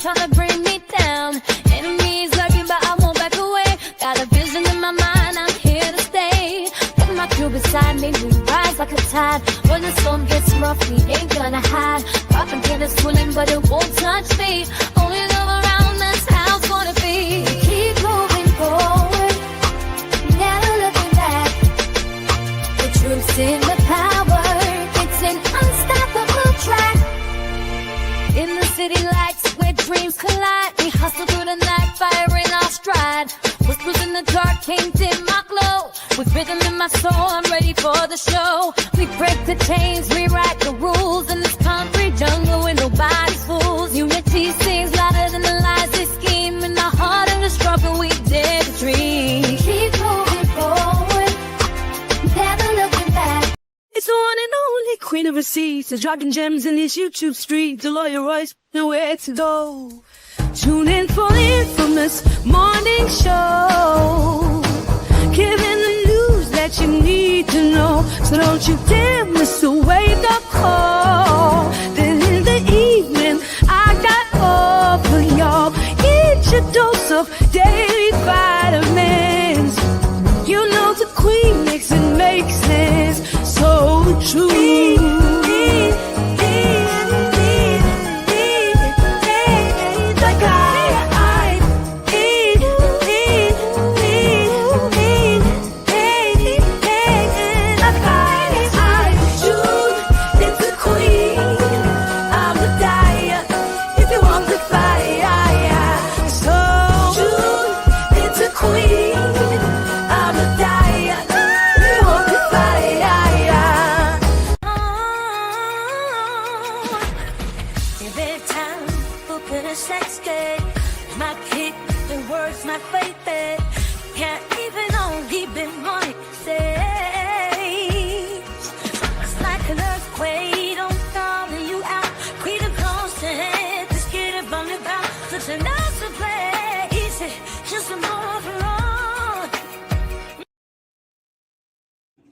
trying to bring me down. Enemies lurking, but I won't back away. Got a vision in my mind, I'm here to stay. With my crew beside me, we rise like a tide. When the storm gets rough, we ain't gonna hide. Propaganda swirling, but it won't touch me. Only love around, that's how it's gonna be. We keep moving forward, never looking back. The truth's in the power, it's an unstoppable track. In the city lights where dreams collide, we hustle through the night, fire in our stride. Whispers in the dark can't dim my glow. With rhythm in my soul, I'm ready for the show. We break the chains, rewrite the rules in this concrete jungle where nobody's fools. Unity sings louder than the lies they scheme. In the heart of the struggle, we dare to dream. We keep moving forward, never looking back. It's the one and only queen of receipts, the dropping gems in these YouTube streets. The lawyer Royce, nowhere to go. Tune in for the infamous morning show, giving the news that you need to know. So don't you dare miss the wake up call. Then in the evening, I got all for y'all. Get your dose of daily vitamins. You know the queen makes it make sense. So true.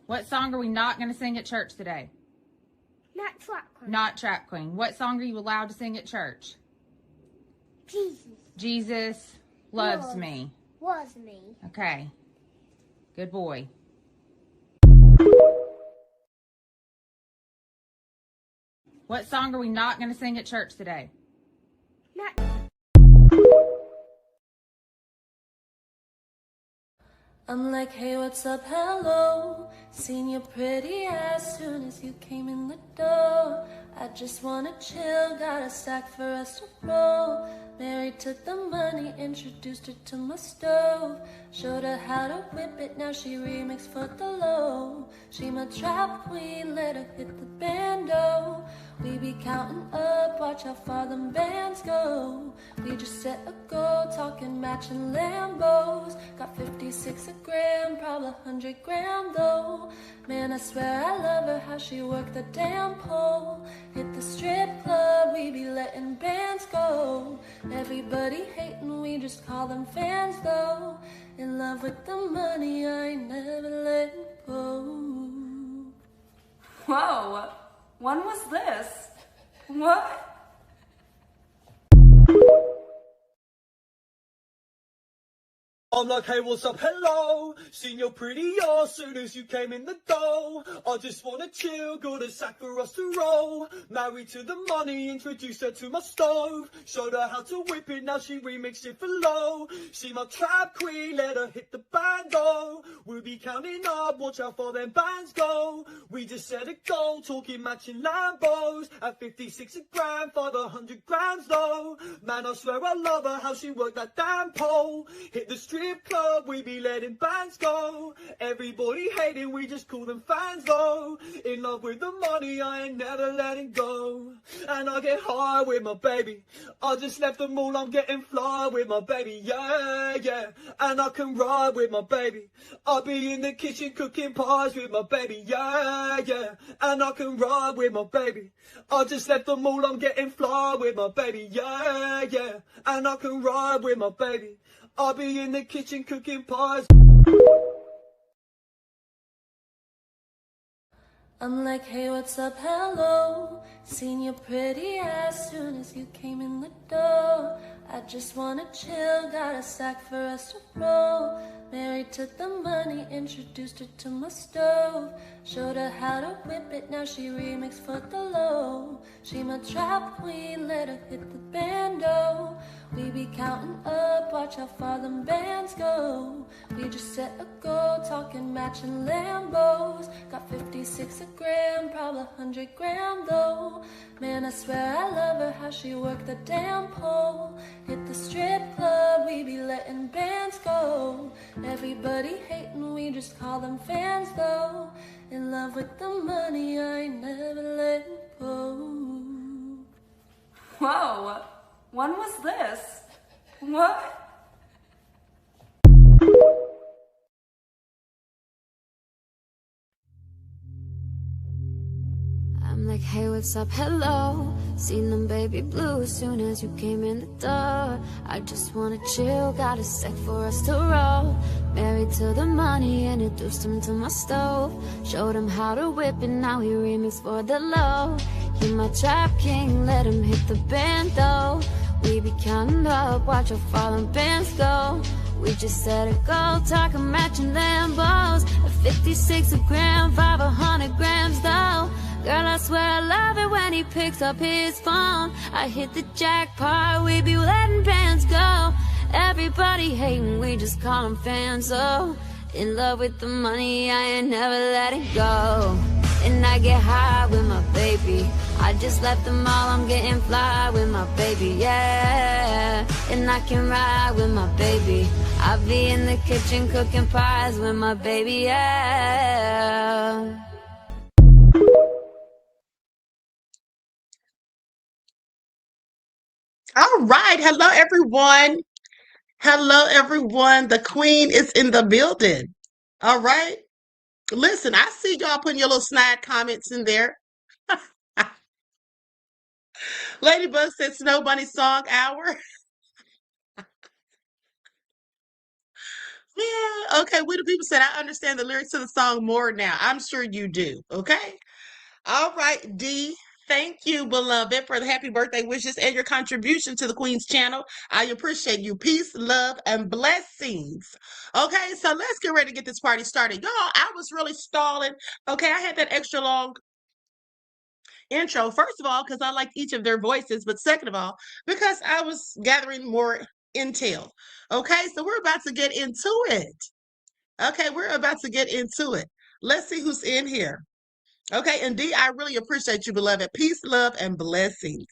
What song are we not going to sing at church today? Not Trap Queen. Not Trap Queen. What song are you allowed to sing at church? Jesus. Jesus loves me. Was me. Okay. Good boy. What song are we not going to sing at church today? Not. I'm like, hey, what's up, hello. Seen your pretty ass soon as you came in the door. I just wanna chill, got a stack for us to roll. Mary took the money, introduced her to my stove. Showed her how to whip it, now she remixed for the low. She my trap queen, let her hit the bando. We be counting up, watch how far them bands go. We just set a goal, talking matching Lambos. Got 56 a gram, probably 100 gram though. Man, I swear I love her, how she worked the damn pole. Hit the strip club, we be letting bands go. Everybody hating, we just call them fans though. In love with the money, I ain't never letting go. Whoa, when was this? What? I'm like, hey, what's up, hello. Seen your pretty ass soon as you came in the door. I just wanna chill, got a sack for us to roll. Married to the money, introduced her to my stove. Showed her how to whip it, now she remixed it for low. She my trap queen, let her hit the bando. We'll be counting up, watch how far them bands go. We just set a goal, talking matching Lambos. At 56 a gram, 500 grams though. Man, I swear I love her, how she worked that damn pole. Hit the strip club, we be letting bands go. Everybody hating, we just call them fans though. In love with the money, I ain't never letting go. And I get high with my baby. I just left them all, I'm getting fly with my baby. Yeah, yeah. And I can ride with my baby. I'll be in the kitchen cooking pies with my baby. Yeah, yeah. And I can ride with my baby. I just left them all, I'm getting fly with my baby. Yeah, yeah. And I can ride with my baby. I'll be in the kitchen cooking pies. I'm like, hey, what's up, hello. Seen your pretty ass soon as you came in the door. I just wanna chill, got a sack for us to roll. Married to the money, introduced her to my stove. Showed her how to whip it, now she remixed for the low. She my trap queen, let her hit the bando. We be counting up, watch how far them bands go. We just set a goal, talking matching Lambos. Got 56 a gram, probably 100 gram though. Man, I swear I love her, how she worked the damn pole. Hit the strip club, we be letting bands go. Everybody hating, we just call them fans though. In love with the money, I ain't never letting go. Whoa, when was this? What? I'm like, hey, what's up, hello. Seen them baby blue as soon as you came in the door. I just wanna chill, got a sec for us to roll. Married to the money, introduced him to my stove. Showed him how to whip it, now he remix for the low. He my trap king, let him hit the bando. We be counting up, watch how far them bands go. We just set a goal, talking matching Lambos. A 56 a gram, 500 grams though. Girl, I swear I love it when he picks up his phone. I hit the jackpot, we be letting bands go. Everybody hating, we just call them fans, oh. In love with the money, I ain't never letting go. And I get high with my baby. I just left the mall, I'm getting fly with my baby, yeah. And I can ride with my baby. I be in the kitchen cooking pies with my baby, yeah. All right. Hello, everyone. Hello, everyone. The queen is in the building. All right. Listen, I see y'all putting your little snide comments in there. Ladybug said Snow Bunny song hour. Yeah. Okay. We the people said I understand the lyrics to the song more now. I'm sure you do. Okay. All right, D. Thank you, beloved, for the happy birthday wishes and your contribution to the Queen's channel. I appreciate you. Peace, love, and blessings. Okay, so let's get ready to get this party started. Y'all, I was really stalling. Okay, I had that extra long intro. First of all, because I liked each of their voices, but second of all, because I was gathering more intel. Okay, so we're about to get into it. Okay, we're about to get into it. Let's see who's in here. Okay, and D, I really appreciate you, beloved. Peace, love, and blessings.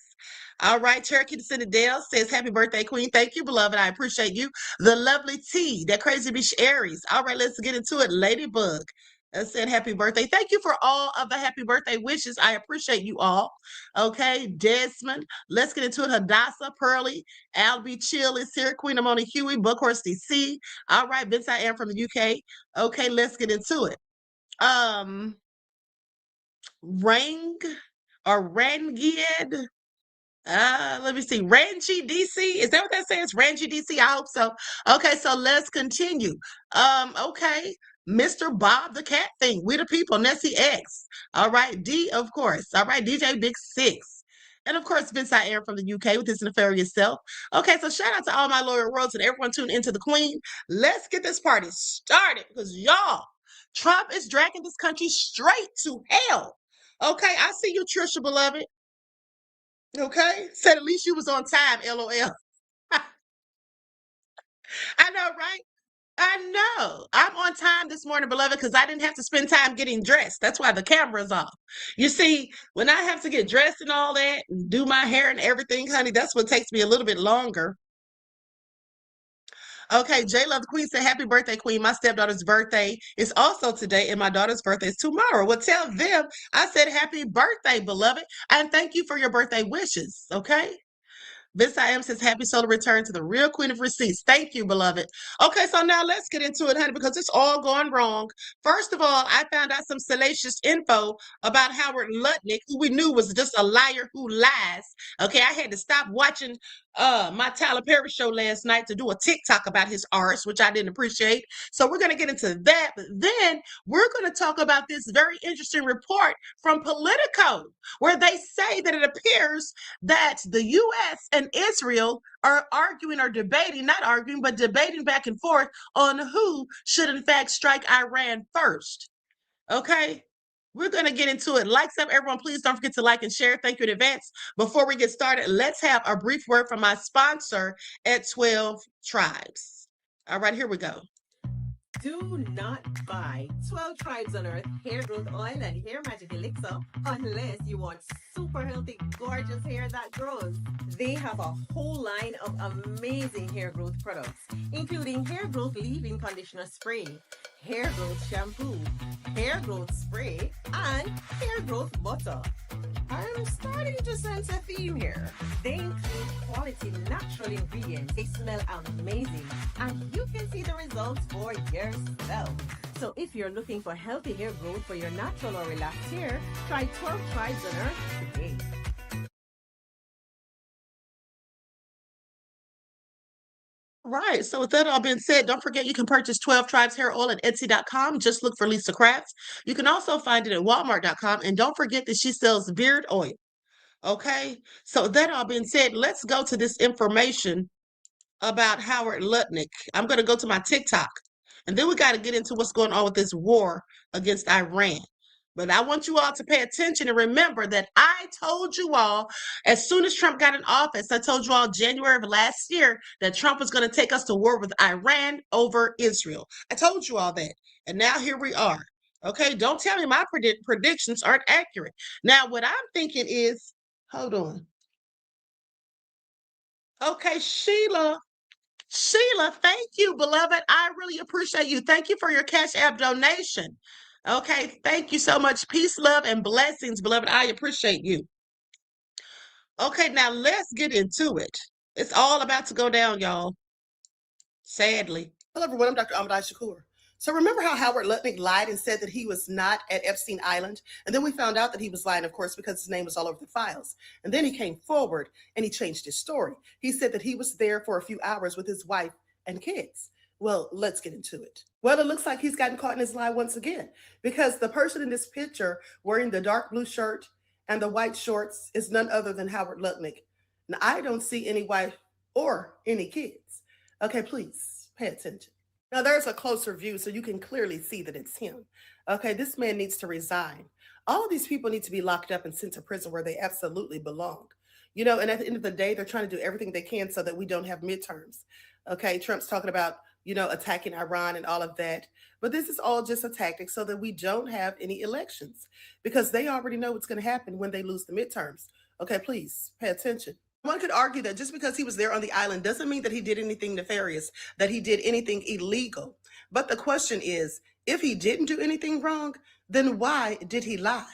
All right, Cherokee Descendant Dale says, happy birthday, Queen. Thank you, beloved. I appreciate you. The lovely T, that crazy bitch Aries. All right, let's get into it. Ladybug said, happy birthday. Thank you for all of the happy birthday wishes. I appreciate you all. Okay, Desmond, let's get into it. Hadassah, Pearly, Albie Chill is here. Queen Amoni Huey, Buckhorse DC. All right, Vince, I am from the UK. Okay, let's get into it. Rang or Rangid. Let me see. Rangy DC. Is that what that says? Rangy DC. I hope so. Okay, so let's continue. Okay. Mr. Bob the Cat Thing. We the people. Nessie X. All right. D, of course. All right. DJ Big Six. And of course, Vince I am from the UK with his nefarious self. Okay, so shout out to all my loyal worlds and everyone tuned into the Queen. Let's get this party started because y'all, Trump is dragging this country straight to hell. Okay, I see you, Trisha, beloved. Okay, said at least you was on time, LOL. I know, right? I know. I'm on time this morning, beloved, because I didn't have to spend time getting dressed. That's why the camera's off. You see, when I have to get dressed and all that, and do my hair and everything, honey, that's what takes me a little bit longer. Okay, J Love the Queen said, happy birthday, Queen. My stepdaughter's birthday is also today, and my daughter's birthday is tomorrow. Well, tell them I said happy birthday, beloved, and thank you for your birthday wishes, okay? Vince I Am says, happy solar return to the real queen of receipts. Thank you, beloved. Okay, so now let's get into it, honey, because it's all going wrong. First of all, I found out some salacious info about Howard Lutnick, who we knew was just a liar who lies. Okay, I had to stop watching my Tyler Perry show last night to do a TikTok about his arse, which I didn't appreciate. So we're going to get into that. But then we're going to talk about this very interesting report from Politico, where they say that it appears that the U.S. and Israel are arguing or debating, not arguing, but debating back and forth on who should in fact strike Iran first. Okay? We're going to get into it. Likes up, everyone. Please don't forget to like and share. Thank you in advance. Before we get started, let's have a brief word from my sponsor at 12 Tribes. All right, here we go. Do not buy 12 Tribes on Earth hair growth oil and hair magic elixir unless you want super healthy, gorgeous hair that grows. They have a whole line of amazing hair growth products, including hair growth leave-in conditioner spray, hair growth shampoo, hair growth spray, and hair growth butter. I'm starting to sense a theme here. They include quality natural ingredients. They smell amazing, and you can see the results for yourself. So if you're looking for healthy hair growth for your natural or relaxed hair, try 12 Tribes on Earth today. Right. So with that all being said, don't forget you can purchase 12 Tribes hair oil at Etsy.com. Just look for Lisa Crafts. You can also find it at Walmart.com. And don't forget that she sells beard oil. Okay. So with that all being said, let's go to this information about Howard Lutnick. I'm going to go to my TikTok. And then we got to get into what's going on with this war against Iran. But I want you all to pay attention and remember that I told you all, as soon as Trump got in office, I told you all January of last year that Trump was going to take us to war with Iran over Israel. I told you all that. And now here we are. Okay, don't tell me my predictions aren't accurate. Now, what I'm thinking is, hold on. Okay, Sheila, thank you, beloved. I really appreciate you. Thank you for your Cash App donation. Okay, thank you so much. Peace, love, and blessings, beloved. I appreciate you. Okay, now let's get into it. It's all about to go down, y'all. Sadly. Hello, everyone. I'm Dr. Shakur. So remember how Howard Lutnick lied and said that he was not at Epstein Island? And then we found out that he was lying, of course, because his name was all over the files. And then he came forward and he changed his story. He said that he was there for a few hours with his wife and kids. Well, let's get into it. Well, it looks like he's gotten caught in his lie once again, because the person in this picture wearing the dark blue shirt and the white shorts is none other than Howard Lutnick. And I don't see any wife or any kids. Okay, please pay attention. Now, there's a closer view, so you can clearly see that it's him. Okay, this man needs to resign. All of these people need to be locked up and sent to prison where they absolutely belong. You know, and at the end of the day, they're trying to do everything they can so that we don't have midterms. Okay, Trump's talking about, you know, attacking Iran and all of that. But this is all just a tactic so that we don't have any elections, because they already know what's going to happen when they lose the midterms. Okay, please pay attention. One could argue that just because he was there on the island doesn't mean that he did anything nefarious, that he did anything illegal. But the question is, if he didn't do anything wrong, then why did he lie?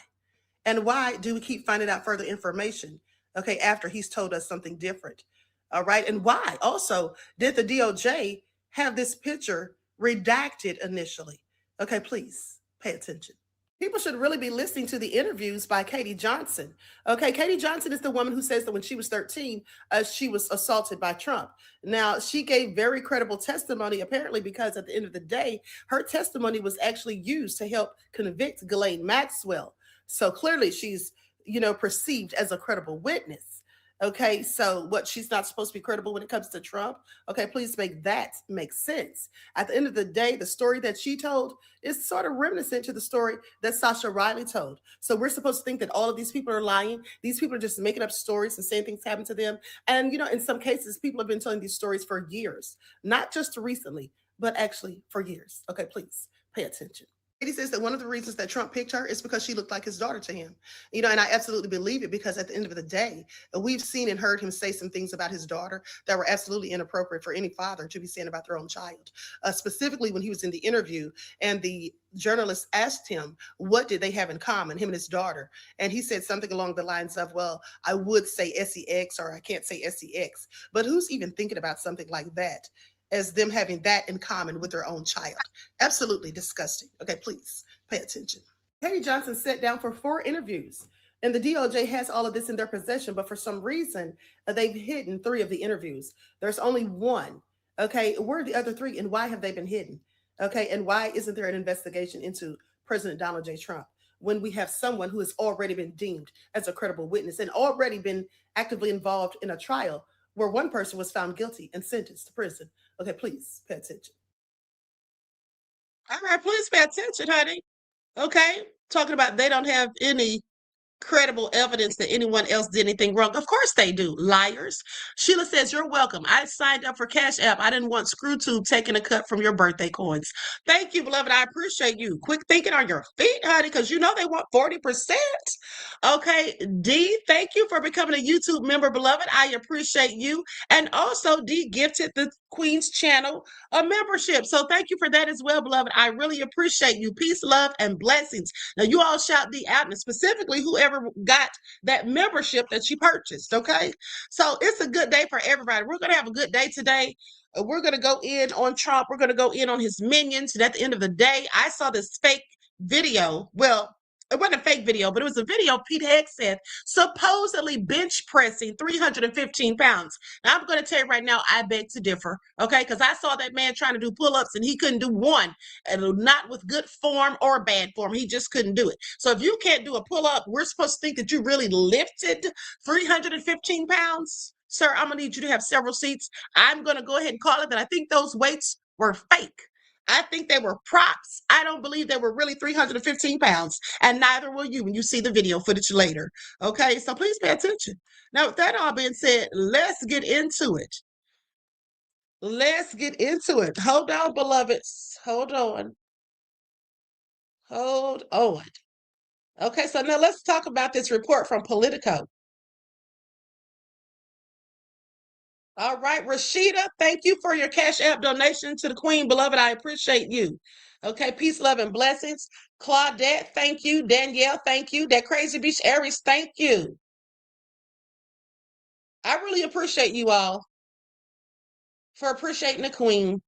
And why do we keep finding out further information, okay, after he's told us something different? All right. And why also did the DOJ have this picture redacted initially? Okay, please pay attention. People should really be listening to the interviews by Katie Johnson. Okay, Katie Johnson is the woman who says that when she was 13, she was assaulted by Trump. Now, she gave very credible testimony, apparently, because at the end of the day, her testimony was actually used to help convict Ghislaine Maxwell. So clearly she's, you know, perceived as a credible witness. Okay, so what, she's not supposed to be credible when it comes to Trump? Okay, please make that make sense. At the end of the day, the story that she told is sort of reminiscent to the story that Sasha Riley told. So we're supposed to think that all of these people are lying. These people are just making up stories and saying things happen to them. And, you know, in some cases, people have been telling these stories for years, not just recently, but actually for years. Okay, please pay attention. He says that one of the reasons that Trump picked her is because she looked like his daughter to him. And I absolutely believe it, because at the end of the day, we've seen and heard him say some things about his daughter that were absolutely inappropriate for any father to be saying about their own child. Specifically when he was in the interview and the journalist asked him, what did they have in common, him and his daughter? And he said something along the lines of, well, I would say sex, or I can't say sex. But who's even thinking about something like that as them having that in common with their own child? Absolutely disgusting. Okay, please pay attention. Harry Johnson sat down for 4 interviews, and the DOJ has all of this in their possession, but for some reason, they've hidden 3 of the interviews. There's only 1. Okay, where are the other 3, and why have they been hidden? Okay, and why isn't there an investigation into President Donald J. Trump when we have someone who has already been deemed as a credible witness and already been actively involved in a trial where one person was found guilty and sentenced to prison? Okay, please pay attention. All right, please pay attention, honey. Okay, talking about they don't have any credible evidence that anyone else did anything wrong. Of course they do, liars. Sheila says, you're welcome. I signed up for Cash App. I didn't want ScrewTube taking a cut from your birthday coins. Thank you, beloved. I appreciate you. Quick thinking on your feet, honey, because you know they want 40%. Okay, D, thank you for becoming a YouTube member, beloved. I appreciate you. And also, D gifted the Queen's channel a membership. So thank you for that as well, beloved. I really appreciate you. Peace, love, and blessings. Now, you all shout D out, and specifically whoever got that membership that she purchased. Okay, so it's a good day for everybody. We're gonna have a good day today. We're gonna go in on Trump. We're gonna go in on his minions. And at the end of the day, I saw this fake video. Well, it wasn't a fake video, but it was a video Pete Hegseth supposedly bench pressing 315 pounds. Now, I'm going to tell you right now, I beg to differ, okay? Because I saw that man trying to do pull-ups and he couldn't do one, and not with good form or bad form. He just couldn't do it. So if you can't do a pull-up, we're supposed to think that you really lifted 315 pounds? Sir, I'm going to need you to have several seats. I'm going to go ahead and call it that I think those weights were fake. I think they were props. I don't believe they were really 315 pounds, and neither will you when you see the video footage later. Okay, so please pay attention. Now, with that all being said, let's get into it. Let's get into it. Hold on, beloveds. Hold on. Hold on. Okay, so now let's talk about this report from Politico. All right, Rashida, thank you for your Cash App donation to the Queen, beloved. I appreciate you. Okay, peace, love, and blessings. Claudette, thank you. Danielle, thank you. That Crazy Beach Aries, thank you. I really appreciate you all for appreciating the Queen.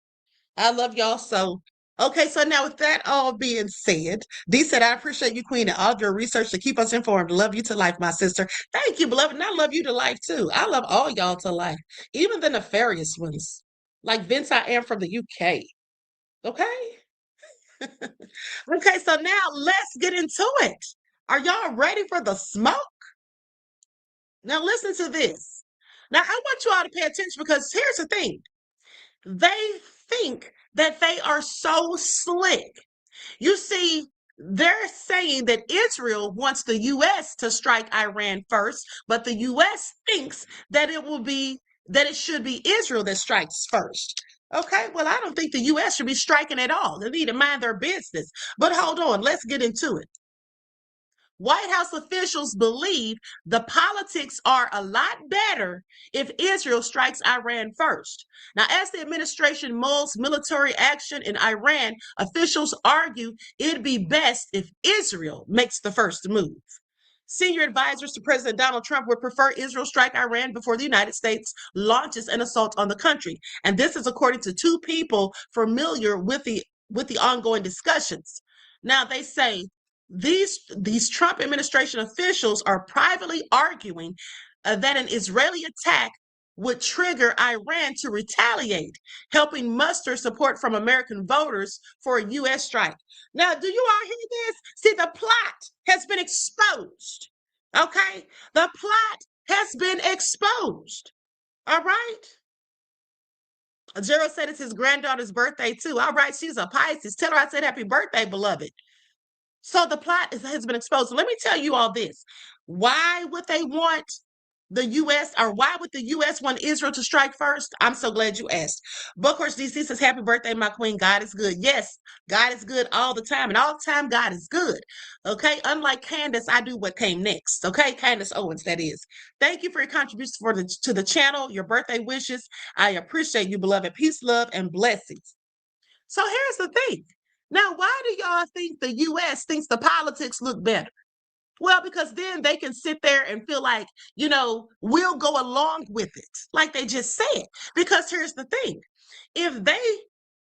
I love y'all so. Okay, so now with that all being said, Dee said, I appreciate you, Queen, and all of your research to keep us informed. Love you to life, my sister. Thank you, beloved. And I love you to life, too. I love all y'all to life, even the nefarious ones, like Vince I am from the UK. Okay? Okay, so now let's get into it. Are y'all ready for the smoke? Now listen to this. Now I want you all to pay attention, because here's the thing. They think that they are so slick. You see, they're saying that Israel wants the U.S. to strike Iran first, but the U.S. thinks that it should be Israel that strikes first. Okay, well, I don't think the U.S. should be striking at all. They need to mind their business. But hold on, let's get into it. White House officials believe the politics are a lot better if Israel strikes Iran first. Now, as the administration mulls military action in Iran, officials argue it'd be best if Israel makes the first move. Senior advisors to President Donald Trump would prefer Israel strike Iran before the United States launches an assault on the country. And this is according to 2 people familiar with the ongoing discussions. Now, they say these Trump administration officials are privately arguing that an Israeli attack would trigger Iran to retaliate, helping muster support from American voters for a U.S. strike. Now, do you all hear this? See, the plot has been exposed. Okay? The plot has been exposed. All right? Gerald said it's his granddaughter's birthday, too. All right, she's a Pisces. Tell her I said happy birthday, beloved. So the plot has been exposed. So let me tell you all this. Why would they want the U.S. or why would the U.S. want Israel to strike first? I'm so glad you asked. Bookhorse DC says, happy birthday, my queen. God is good. Yes, God is good all the time. And all the time, God is good. Okay. Unlike Candace, I do what came next. Okay. Candace Owens, that is. Thank you for your contributions to the channel, your birthday wishes. I appreciate you, beloved. Peace, love, and blessings. So here's the thing. Now, why do y'all think the U.S. thinks the politics look better? Well, because then they can sit there and feel like, we'll go along with it, like they just said. Because here's the thing. If they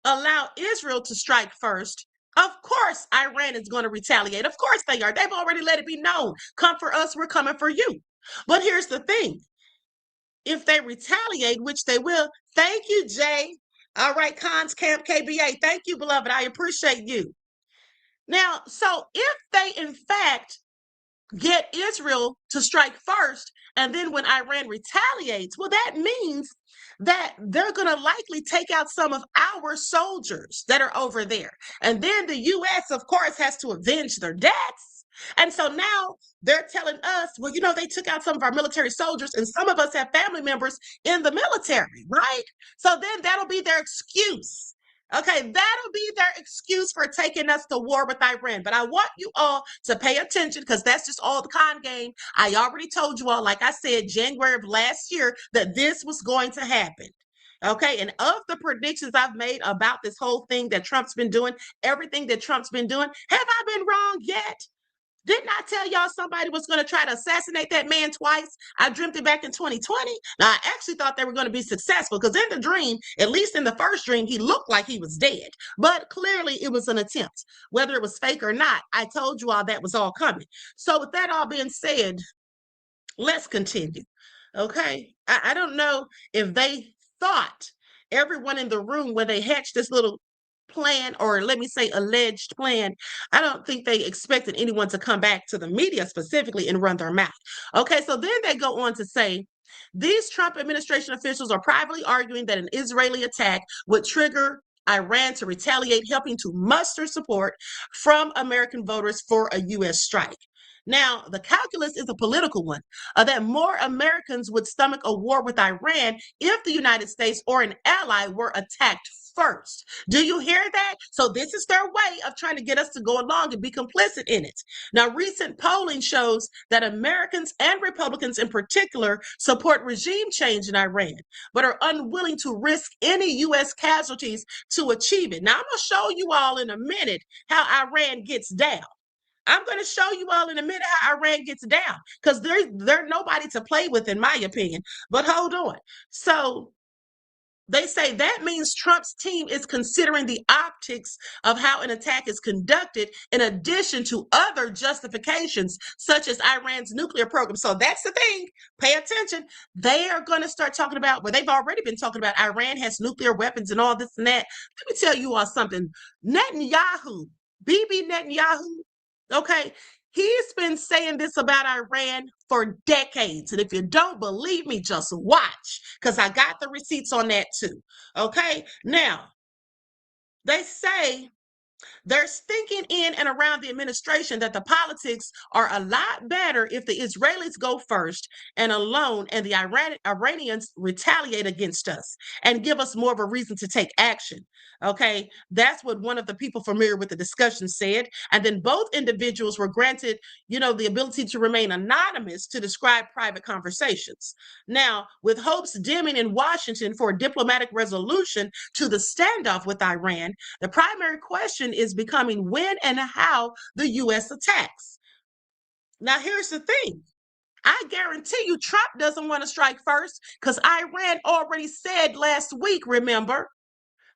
allow Israel to strike first, of course, Iran is going to retaliate. Of course they are. They've already let it be known. Come for us, we're coming for you. But here's the thing. If they retaliate, which they will, thank you, Jay. All right, Cons Camp KBA. Thank you, beloved. I appreciate you. Now, so if they, in fact, get Israel to strike first, and then when Iran retaliates, well, that means that they're going to likely take out some of our soldiers that are over there. And then the U.S., of course, has to avenge their deaths. And so now they're telling us, well, they took out some of our military soldiers, and some of us have family members in the military, right? So then that'll be their excuse. Okay, that'll be their excuse for taking us to war with Iran. But I want you all to pay attention, because that's just all the con game. I already told you all, like I said, January of last year, that this was going to happen. Okay, and of the predictions I've made about this whole thing that Trump's been doing, everything that Trump's been doing, have I been wrong yet? Didn't I tell y'all somebody was going to try to assassinate that man twice? I dreamt it back in 2020. Now, I actually thought they were going to be successful, because in the dream, at least in the first dream, he looked like he was dead. But clearly it was an attempt. Whether it was fake or not, I told you all that was all coming. So with that all being said, let's continue. Okay? I don't know if they thought, everyone in the room, when they hatched this little plan, or let me say alleged plan, I don't think they expected anyone to come back to the media specifically and run their mouth. Okay, so then they go on to say, these Trump administration officials are privately arguing that an Israeli attack would trigger Iran to retaliate, helping to muster support from American voters for a U.S. strike. Now, the calculus is a political one, that more Americans would stomach a war with Iran if the United States or an ally were attacked first. Do you hear that? So this is their way of trying to get us to go along and be complicit in it. Now, recent polling shows that Americans and Republicans in particular support regime change in Iran, but are unwilling to risk any U.S. casualties to achieve it. Now, I'm going to show you all in a minute how Iran gets down. I'm going to show you all in a minute how Iran gets down, because they're nobody to play with, in my opinion. But hold on. So they say that means Trump's team is considering the optics of how an attack is conducted, in addition to other justifications, such as Iran's nuclear program. So that's the thing. Pay attention. They are going to start talking about, well, they've already been talking about Iran has nuclear weapons and all this and that. Let me tell you all something. Netanyahu, Bibi Netanyahu, okay, he's been saying this about Iran for decades. And if you don't believe me, just watch, because I got the receipts on that too. Okay, now, they say there's thinking in and around the administration that the politics are a lot better if the Israelis go first and alone, and the Iranians retaliate against us and give us more of a reason to take action. Okay, that's what one of the people familiar with the discussion said. And then both individuals were granted, the ability to remain anonymous to describe private conversations. Now, with hopes dimming in Washington for a diplomatic resolution to the standoff with Iran, the primary question is becoming when and how the U.S. attacks. Now, here's the thing. I guarantee you Trump doesn't want to strike first, because Iran already said last week, remember?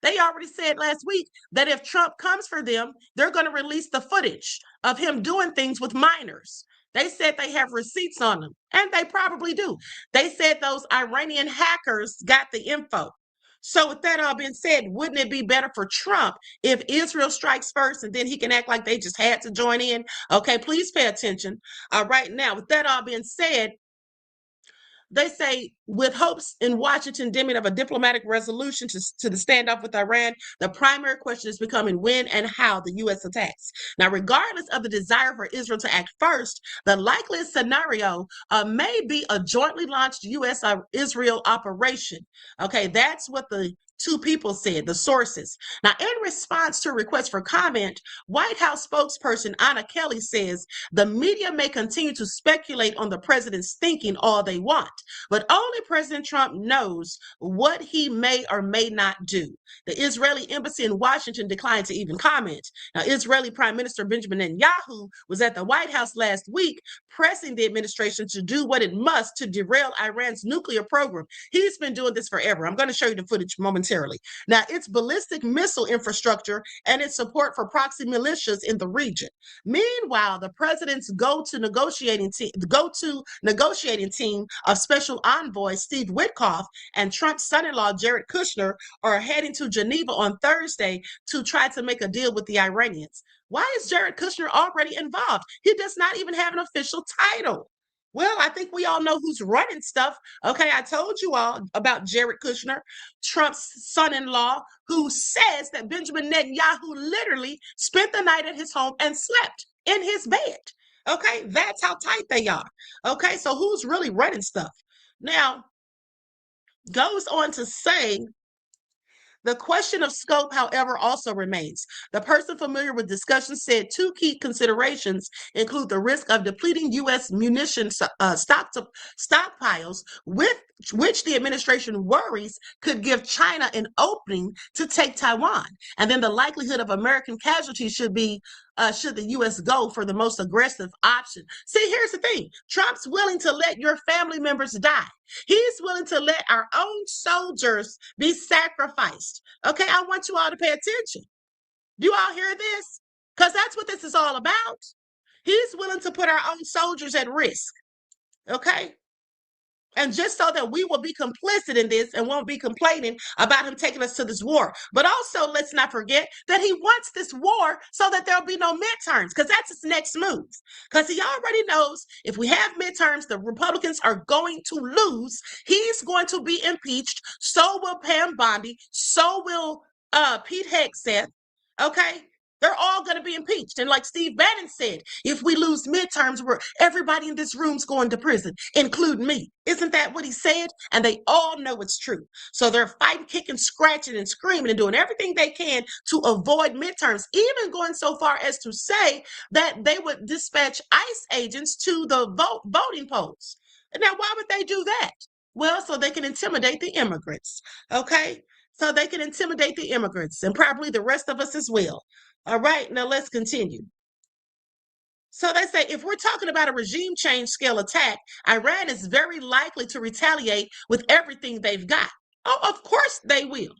They already said last week that if Trump comes for them, they're going to release the footage of him doing things with minors. They said they have receipts on them, and they probably do. They said those Iranian hackers got the info. So with that all being said, wouldn't it be better for Trump if Israel strikes first, and then he can act like they just had to join in? Okay, please pay attention. All right, now with that all being said, They say, with hopes in Washington dimming of a diplomatic resolution to the standoff with Iran, the primary question is becoming when and how the U.S. attacks. Now, regardless of the desire for Israel to act first, the likeliest scenario may be a jointly launched U.S.-Israel operation. Okay, that's what the two people said, the sources. Now, in response to a request for comment, White House spokesperson Anna Kelly says the media may continue to speculate on the president's thinking all they want, but only President Trump knows what he may or may not do. The Israeli embassy in Washington declined to even comment. Now, Israeli Prime Minister Benjamin Netanyahu was at the White House last week pressing the administration to do what it must to derail Iran's nuclear program. He's been doing this forever. I'm going to show you the footage momentarily. Now, its ballistic missile infrastructure and its support for proxy militias in the region. Meanwhile, the president's go-to negotiating team of Special Envoy Steve Witkoff and Trump's son-in-law Jared Kushner are heading to Geneva on Thursday to try to make a deal with the Iranians. Why is Jared Kushner already involved? He does not even have an official title. Well, I think we all know who's running stuff. Okay, I told you all about Jared Kushner, Trump's son-in-law, who says that Benjamin Netanyahu literally spent the night at his home and slept in his bed. Okay, that's how tight they are. Okay, so who's really running stuff? Now, goes on to say, the question of scope, however, also remains. The person familiar with discussions said two key considerations include the risk of depleting U.S. munition stockpiles, with which the administration worries could give China an opening to take Taiwan, and then the likelihood of American casualties should the U.S. go for the most aggressive option. See, here's the thing. Trump's willing to let your family members die. He's willing to let our own soldiers be sacrificed. Okay, I want you all to pay attention. Do you all hear this? Because that's what this is all about. He's willing to put our own soldiers at risk. Okay? And just so that we will be complicit in this and won't be complaining about him taking us to this war. But also, let's not forget that he wants this war so that there'll be no midterms, because that's his next move. Because he already knows if we have midterms, the Republicans are going to lose. He's going to be impeached. So will Pam Bondi. So will Pete Hegseth. Okay? They're all going to be impeached. And like Steve Bannon said, if we lose midterms, everybody in this room's going to prison, including me. Isn't that what he said? And they all know it's true. So they're fighting, kicking, scratching, and screaming and doing everything they can to avoid midterms, even going so far as to say that they would dispatch ICE agents to the voting polls. Now, why would they do that? Well, so they can intimidate the immigrants. Okay? So they can intimidate the immigrants and probably the rest of us as well. All right, now let's continue. So they say if we're talking about a regime change scale attack, Iran is very likely to retaliate with everything they've got. Oh, of course they will.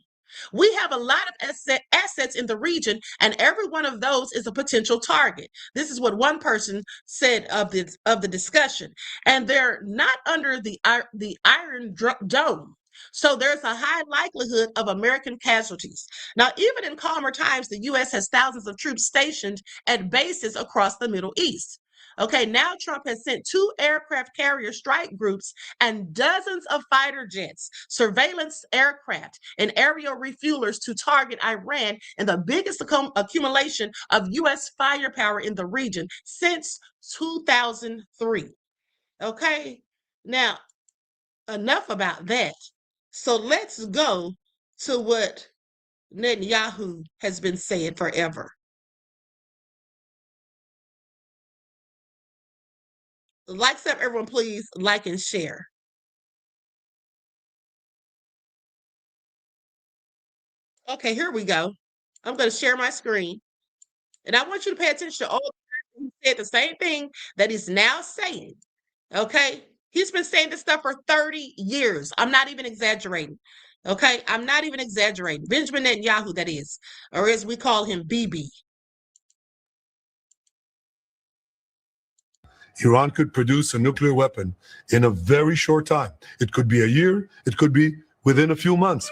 We have a lot of assets in the region, and every one of those is a potential target. This is what one person said of the discussion. And they're not under the Iron Dome. So there's a high likelihood of American casualties. Now, even in calmer times, the U.S. has thousands of troops stationed at bases across the Middle East. Okay, now Trump has sent 2 aircraft carrier strike groups and dozens of fighter jets, surveillance aircraft, and aerial refuelers to target Iran in the biggest accumulation of U.S. firepower in the region since 2003. Okay, now enough about that. So let's go to what Netanyahu has been saying forever. Likes up, everyone, please like and share. Okay, here we go. I'm going to share my screen. And I want you to pay attention to all the time he said the same thing that he's now saying. Okay? He's been saying this stuff for 30 years. I'm not even exaggerating. Okay? I'm not even exaggerating. Benjamin Netanyahu, that is. Or as we call him, BB. Iran could produce a nuclear weapon in a very short time. It could be a year. It could be within a few months.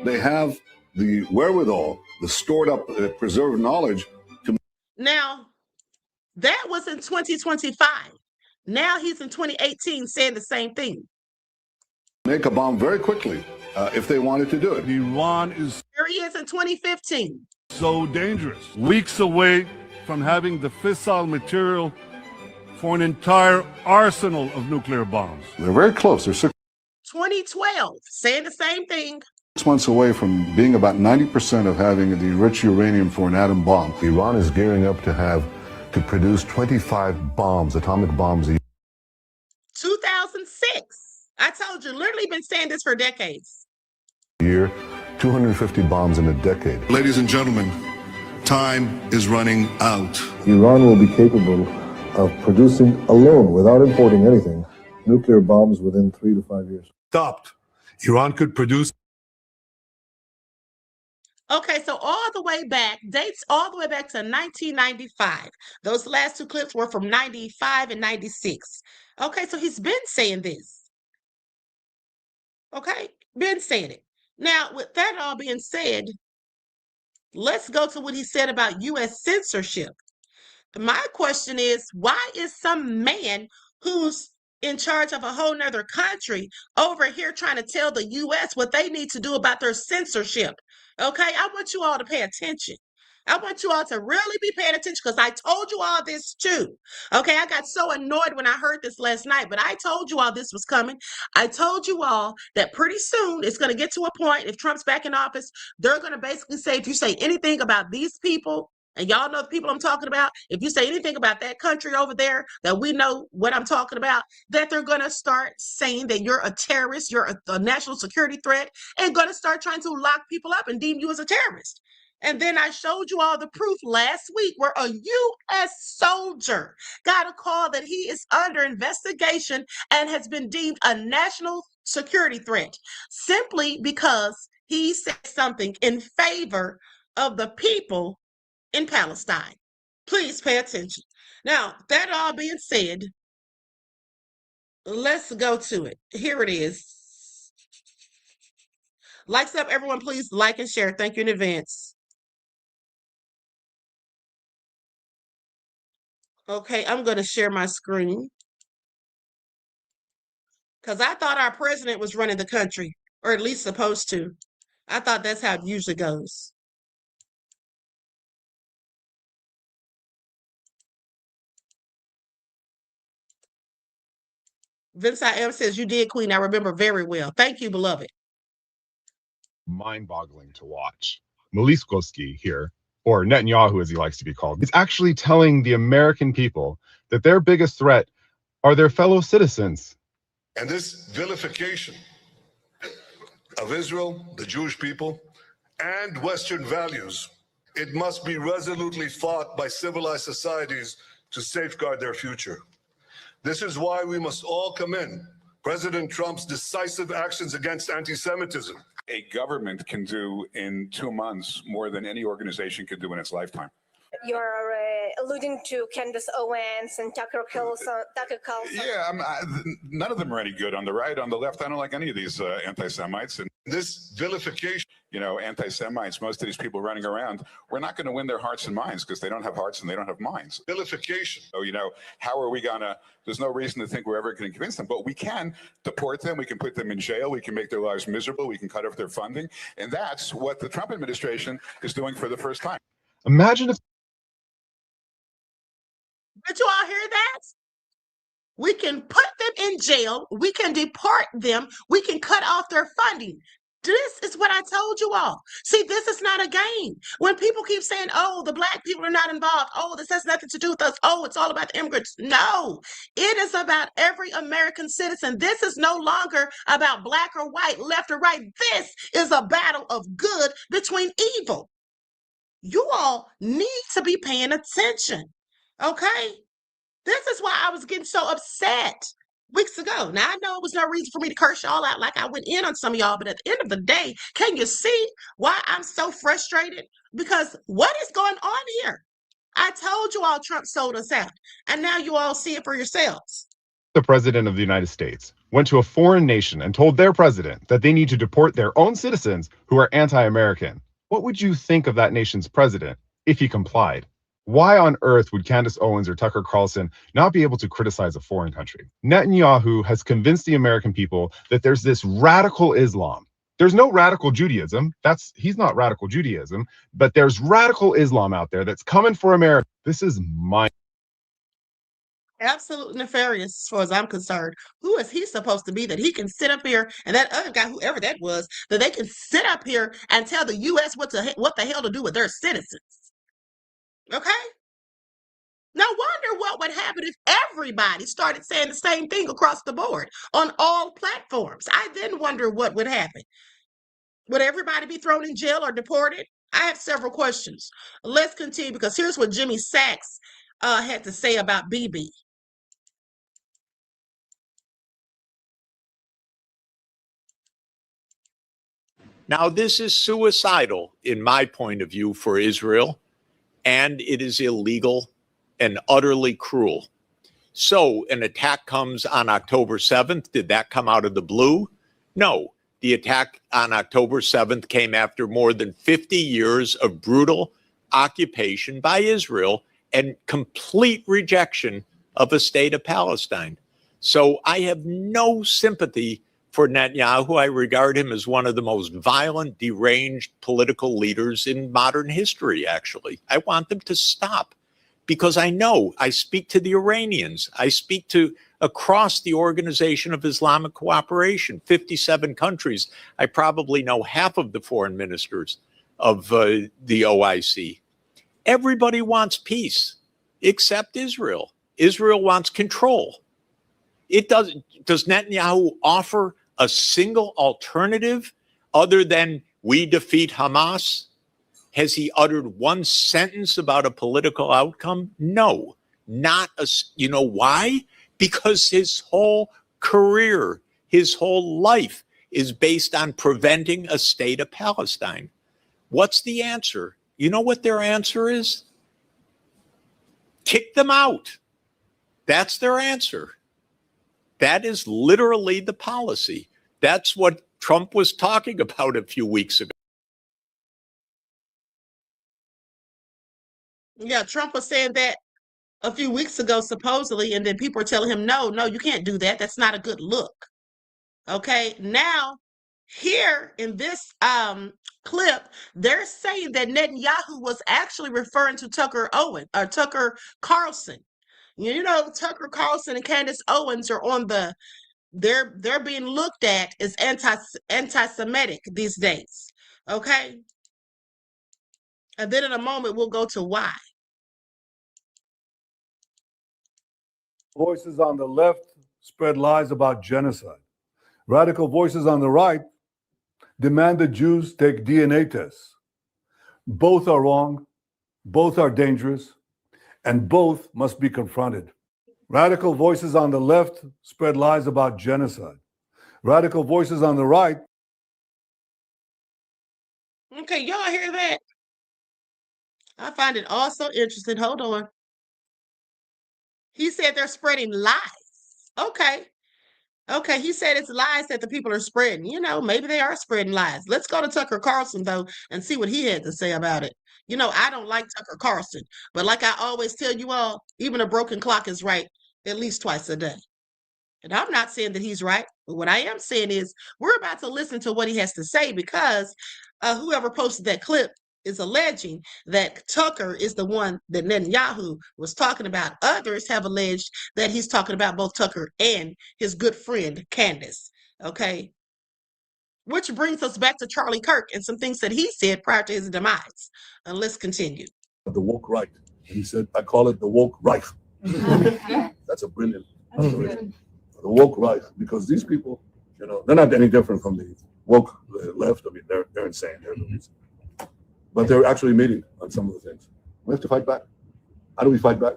They have the wherewithal, the stored up, preserved knowledge. Now, that was in 2025. Now he's in 2018 saying the same thing. make a bomb very quickly if they wanted to do it. Iran is Here he is in 2015. so dangerous. Weeks away from having the fissile material for an entire arsenal of nuclear bombs. They're very close. They're 2012, saying the same thing. 6 months away from being about 90% of having the enriched uranium for an atom bomb. Iran is gearing up to produce 25 bombs, atomic bombs a year. 2006. I told you, literally been saying this for decades. 250 bombs in a decade. Ladies and gentlemen, time is running out. Iran will be capable of producing alone, without importing anything, nuclear bombs within 3 to 5 years. Stopped. Iran could produce. Okay, so all the way back, dates all the way back to 1995. Those last two clips were from 95 and 96. Okay, so he's been saying this. Okay, been saying it. Now, with that all being said, let's go to what he said about U.S. censorship. My question is, why is some man who's in charge of a whole nother country over here trying to tell the U.S. what they need to do about their censorship? Okay, I want you all to pay attention. I want you all to really be paying attention because I told you all this too. Okay, I got so annoyed when I heard this last night, but I told you all this was coming. I told you all that pretty soon it's going to get to a point, if Trump's back in office, they're going to basically say, if you say anything about these people, and y'all know the people I'm talking about, if you say anything about that country over there, that we know what I'm talking about, that they're going to start saying that you're a terrorist, you're a national security threat, and going to start trying to lock people up and deem you as a terrorist. And then I showed you all the proof last week where a U.S. soldier got a call that he is under investigation and has been deemed a national security threat simply because he said something in favor of the people in Palestine. Please pay attention. Now, that all being said, let's go to it. Here it is. Likes up, everyone. Please like and share. Thank you in advance. Okay, I'm going to share my screen because I thought our president was running the country, or at least supposed to. I thought that's how it usually goes. Vince I M says, you did, Queen. I remember very well. Thank you, beloved. Mind-boggling to watch. Meliskoski here, or Netanyahu as he likes to be called, is actually telling the American people that their biggest threat are their fellow citizens. And this vilification of Israel, the Jewish people, and Western values, it must be resolutely fought by civilized societies to safeguard their future. This is why we must all commend President Trump's decisive actions against anti-Semitism. A government can do in 2 months more than any organization could do in its lifetime. You're alluding to Candace Owens and Tucker Carlson. Yeah, none of them are any good on the right. On the left, I don't like any of these anti-Semites. And this vilification, you know, anti-Semites, most of these people running around, we're not going to win their hearts and minds because they don't have hearts and they don't have minds. Vilification. So, you know, how are we going to, there's no reason to think we're ever going to convince them, but we can deport them. We can put them in jail. We can make their lives miserable. We can cut off their funding. And that's what the Trump administration is doing for the first time. Imagine if Did you all hear that? We can put them in jail. We can deport them. We can cut off their funding. This is what I told you all. See, this is not a game. When people keep saying, oh, the black people are not involved. Oh, this has nothing to do with us. Oh, it's all about the immigrants. No, it is about every American citizen. This is no longer about black or white, left or right. This is a battle of good between evil. You all need to be paying attention. Okay? This is why I was getting so upset weeks ago. Now, I know it was no reason for me to curse y'all out like I went in on some of y'all, but at the end of the day, can you see why I'm so frustrated? Because what is going on here? I told you all Trump sold us out, and now you all see it for yourselves. the president of the United States went to a foreign nation and told their president that they need to deport their own citizens who are anti-American, what would you think of that nation's president if he complied? Why on earth would Candace Owens or Tucker Carlson not be able to criticize a foreign country? Netanyahu has convinced the American people that there's this radical Islam. There's no radical Judaism. He's not radical Judaism, but there's radical Islam out there that's coming for America. This is Absolutely nefarious as far as I'm concerned. Who is he supposed to be that he can sit up here, and that other guy, whoever that was, that they can sit up here and tell the U.S. what the hell to do with their citizens? Okay? No wonder what would happen if everybody started saying the same thing across the board on all platforms. I then wonder what would happen. Would everybody be thrown in jail or deported? I have several questions. Let's continue, because here's what Jimmy Sachs had to say about BB. Now, this is suicidal, in my point of view, for Israel, and it is illegal and utterly cruel. So an attack comes on October 7th. Did that come out of the blue? No. The attack on October 7th came after more than 50 years of brutal occupation by Israel and complete rejection of a state of Palestine. So I have no sympathy for Netanyahu. I regard him as one of the most violent, deranged political leaders in modern history, actually. I want them to stop, because I know, I speak to the Iranians, I speak to across the Organization of Islamic Cooperation, 57 countries. I probably know half of the foreign ministers of the OIC. Everybody wants peace, except Israel. Israel wants control. Does Netanyahu offer a single alternative other than we defeat Hamas? Has he uttered one sentence about a political outcome? No, not a. You know why? Because his whole career, his whole life is based on preventing a state of Palestine. What's the answer? You know what their answer is? Kick them out. That's their answer. That is literally the policy. That's what Trump was talking about a few weeks ago. Yeah, Trump was saying that a few weeks ago, supposedly, and then people are telling him, no, you can't do that. That's not a good look. Okay, now here in this clip, they're saying that Netanyahu was actually referring to Tucker Carlson. You know, Tucker Carlson and Candace Owens are on the, they're being looked at as anti-Semitic these days. Okay. And then in a moment, we'll go to why. Voices on the left spread lies about genocide. Radical voices on the right demand that Jews take DNA tests. Both are wrong, both are dangerous, and both must be confronted. Radical voices on the left spread lies about genocide. Radical voices on the right. Okay, y'all hear that? I find it also interesting. Hold on. He said they're spreading lies. Okay. Okay, he said it's lies that the people are spreading. You know, maybe they are spreading lies. Let's go to Tucker Carlson, though, and see what he had to say about it. You know, I don't like Tucker Carlson, but like I always tell you all, even a broken clock is right at least twice a day. And I'm not saying that he's right, but what I am saying is we're about to listen to what he has to say, because whoever posted that clip is alleging that Tucker is the one that Netanyahu was talking about. Others have alleged that he's talking about both Tucker and his good friend Candace. Okay. Which brings us back to Charlie Kirk and some things that he said prior to his demise. And let's continue. The woke right. He said, I call it the woke right. That's a brilliant observation. The woke right, because these people, you know, they're not any different from the woke left. I mean, they're insane. But they're actually meeting on some of the things. We have to fight back. How do we fight back?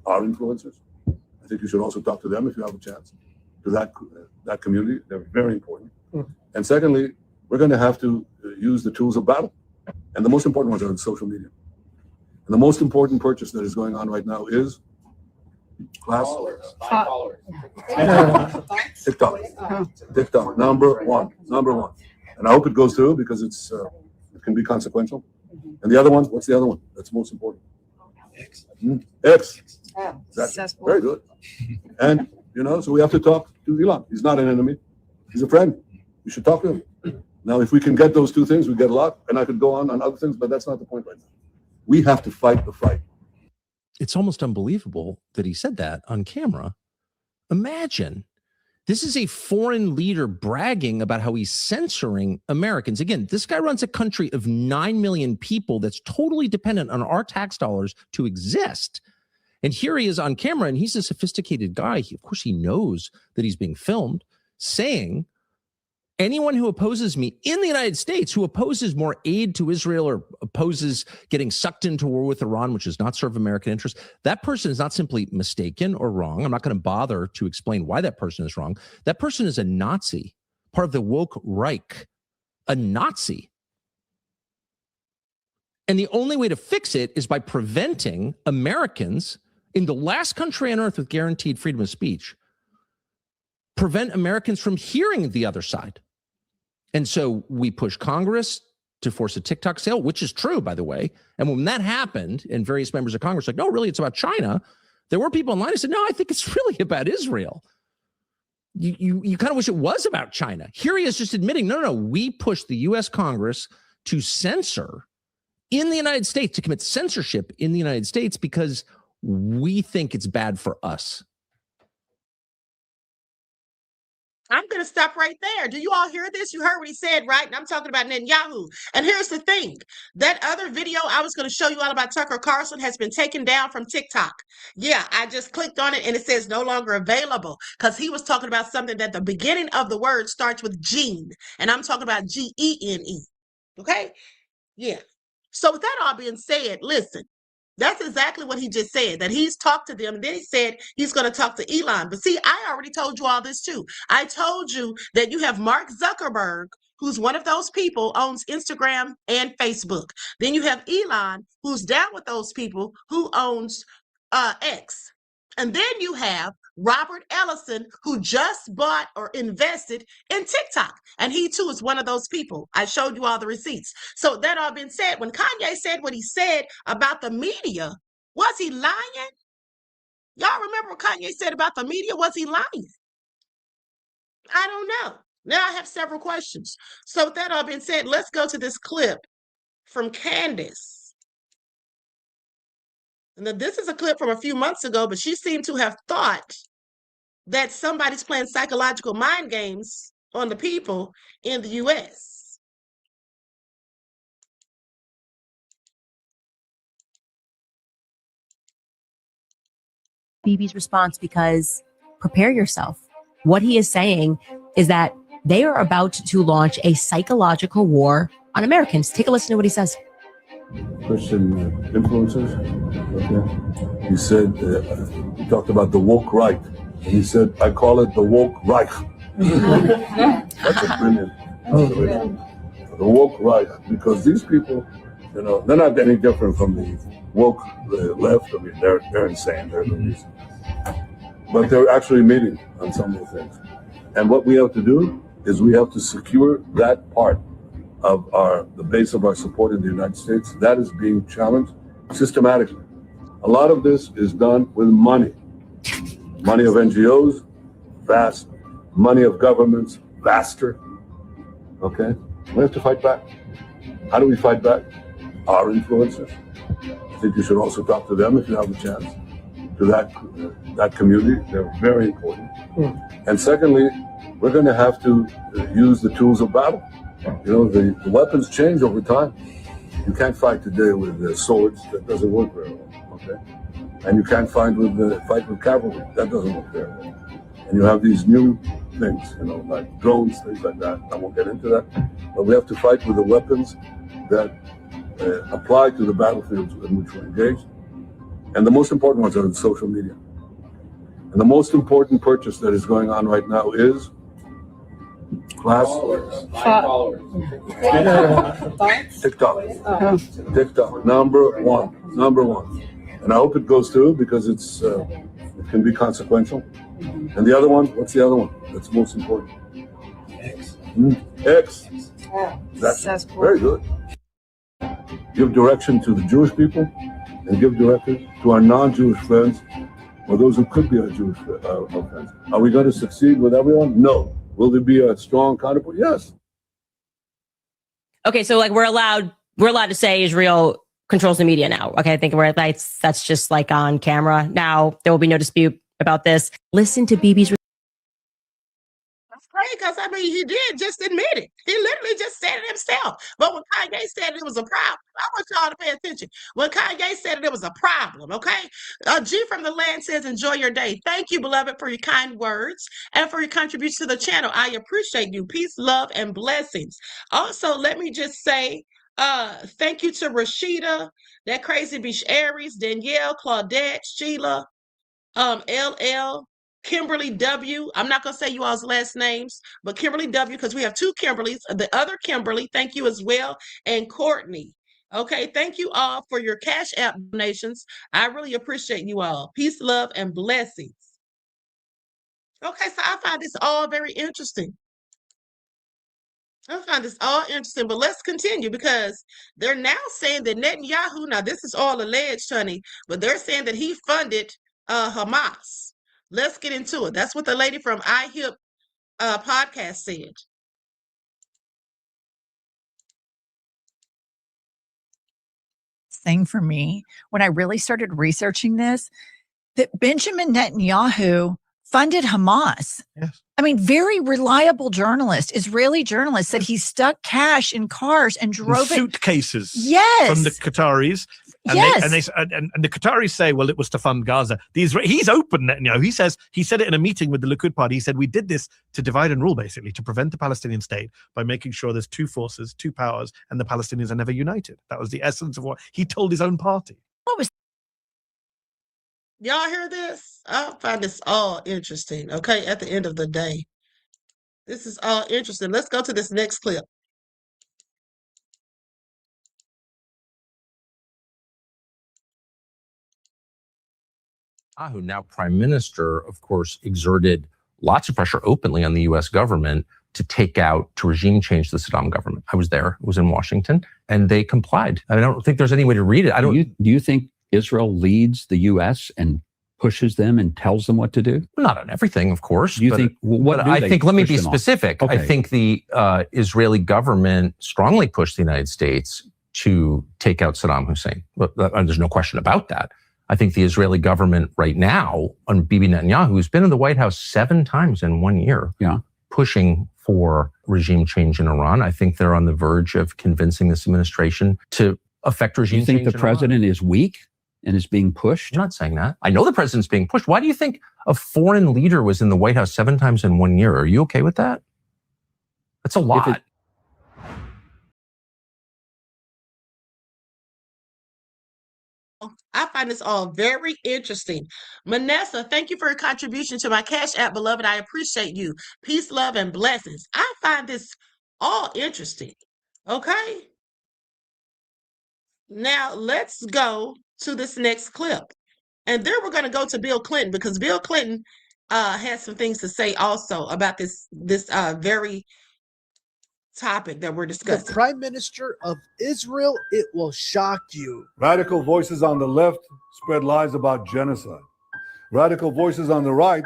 Our influencers. I think you should also talk to them if you have a chance. To that community, they're very important. And secondly, we're going to have to use the tools of battle. And the most important ones are in social media. And the most important purchase that is going on right now is TikTok, number one. And I hope it goes through, because it can be consequential. And the other one, what's the other one that's most important? X. Exactly. Very good. And, so we have to talk to Elon. He's not an enemy. He's a friend. We should talk to him. Now, if we can get those two things, we get a lot. And I could go on other things, but that's not the point right now. We have to fight the fight. It's almost unbelievable that he said that on camera. Imagine. This is a foreign leader bragging about how he's censoring Americans. Again, this guy runs a country of 9 million people that's totally dependent on our tax dollars to exist. And here he is on camera, and he's a sophisticated guy. Of course, he knows that he's being filmed, saying, anyone who opposes me in the United States, who opposes more aid to Israel or opposes getting sucked into war with Iran, which does not serve American interests, that person is not simply mistaken or wrong. I'm not going to bother to explain why that person is wrong. That person is a Nazi, part of the woke Reich, a Nazi. And the only way to fix it is by preventing Americans in the last country on earth with guaranteed freedom of speech, prevent Americans from hearing the other side. And so we push Congress to force a TikTok sale, which is true, by the way. And when that happened, and various members of Congress were like, no, really, it's about China. There were people online who said, no, I think it's really about Israel. You kind of wish it was about China. Here he is just admitting, no, we pushed the U.S. Congress to censor in the United States, to commit censorship in the United States because we think it's bad for us. I'm going to stop right there. Do you all hear this? You heard what he said, right? And I'm talking about Netanyahu. And here's the thing. That other video I was going to show you all about Tucker Carlson has been taken down from TikTok. Yeah, I just clicked on it and it says no longer available because he was talking about something that the beginning of the word starts with gene. And I'm talking about Gene. Okay? Yeah. So with that all being said, listen. That's exactly what he just said, that he's talked to them. And then he said he's going to talk to Elon. But see, I already told you all this too. I told you that you have Mark Zuckerberg, who's one of those people, owns Instagram and Facebook. Then you have Elon, who's down with those people, who owns X. And then you have Robert Ellison, who just bought or invested in TikTok. And he too is one of those people. I showed you all the receipts. So that all been said, when Kanye said what he said about the media, was he lying? Y'all remember what Kanye said about the media? Was he lying? I don't know. Now I have several questions. So with that all been said, let's go to this clip from Candace. And this is a clip from a few months ago, but she seemed to have thought that somebody's playing psychological mind games on the people in the U.S. Bibi's response, because prepare yourself. What he is saying is that they are about to launch a psychological war on Americans. Take a listen to what he says. Christian influencers. Okay. He said, he talked about the woke right. And he said, I call it the woke Reich. That's a brilliant observation. The woke Reich, because these people, they're not any different from the woke left. I mean, they're insane. They're loonies. But they're actually meeting on some of the things. And what we have to do is we have to secure that part of the base of our support in the United States. That is being challenged systematically. A lot of this is done with money. Money of NGOs, vast. Money of governments, vaster. Okay? We have to fight back. How do we fight back? Our influencers. I think you should also talk to them if you have a chance. To that community. They're very important. And secondly, we're going to have to use the tools of battle. The weapons change over time. You can't fight today with swords. That doesn't work very well. Okay? And you can't fight with cavalry. That doesn't work very well. And you have these new things, like drones, things like that. I won't get into that. But we have to fight with the weapons that apply to the battlefields in which we're engaged. And the most important ones are in social media. And the most important purchase that is going on right now is TikTok, number one. And I hope it goes through because it can be consequential. And the other one, what's the other one that's most important? X. That's very good. Give direction to the Jewish people, and give directives to our non-Jewish friends or those who could be our Jewish friends. Are we going to succeed with everyone? No. Will there be a strong counterpoint? Yes. Okay, so like we're allowed to say Israel controls the media now. Okay, I think that's just like on camera. Now there will be no dispute about this. Listen to Bibi's. That's great, because I mean, he did just admit it. He literally just said it himself. But when Kanye said it was a problem, I want y'all to pay attention. When Kanye said it was a problem, okay? G from the land says, enjoy your day. Thank you, beloved, for your kind words and for your contribution to the channel. I appreciate you. Peace, love, and blessings. Also, let me just say, thank you to Rashida, that crazy bitch Aries, Danielle, Claudette, Sheila, LL, Kimberly W. I'm not going to say you all's last names, but Kimberly W, because we have two Kimberlys. The other Kimberly, thank you as well, and Courtney. Okay, thank you all for your Cash App donations. I really appreciate you all. Peace, love, and blessings. Okay, so I find this all very interesting. But let's continue, because they're now saying that Netanyahu, now this is all alleged, honey, but they're saying that he funded Hamas. Let's get into it. That's what the lady from iHip podcast said. Thing for me, when I really started researching this, that Benjamin Netanyahu funded Hamas. Yes. I mean, very reliable journalist, Israeli journalist, said he stuck cash in cars and drove it. Suitcases. Yes. From the Qataris. And Yes. and the Qataris say, well, it was to fund Gaza. He's open, Netanyahu. He said it in a meeting with the Likud party. He said, we did this to divide and rule, basically, to prevent the Palestinian state by making sure there's two forces, two powers, and the Palestinians are never united. That was the essence of what he told his own party. What was Y'all hear this? I find this all interesting, okay, at the end of the day. This is all interesting. Let's go to this next clip. Who now prime minister, of course, exerted lots of pressure openly on the U.S. government to regime change the Saddam government. I was there. It was in Washington, and they complied. I don't think there's any way to read it. Do you think Israel leads the U.S. and pushes them and tells them what to do? Not on everything, of course. Do you think? Let me be specific. Okay. I think the Israeli government strongly pushed the United States to take out Saddam Hussein. There's no question about that. I think the Israeli government right now, on Bibi Netanyahu, who's been in the White House 7 times in 1 year, pushing for regime change in Iran. I think they're on the verge of convincing this administration to affect regime change. Do you think the president is weak and is being pushed? I'm not saying that. I know the president's being pushed. Why do you think a foreign leader was in the White House 7 times in 1 year? Are you okay with that? That's a lot. I find this all very interesting. Manessa, thank you for your contribution to my Cash App, beloved. I appreciate you. Peace, love, and blessings. I find this all interesting. Okay? Now, let's go to this next clip. And then we're going to go to Bill Clinton, because Bill Clinton has some things to say also about this very topic that we're discussing. The Prime Minister of Israel, it will shock you. Radical voices on the left spread lies about genocide. Radical voices on the right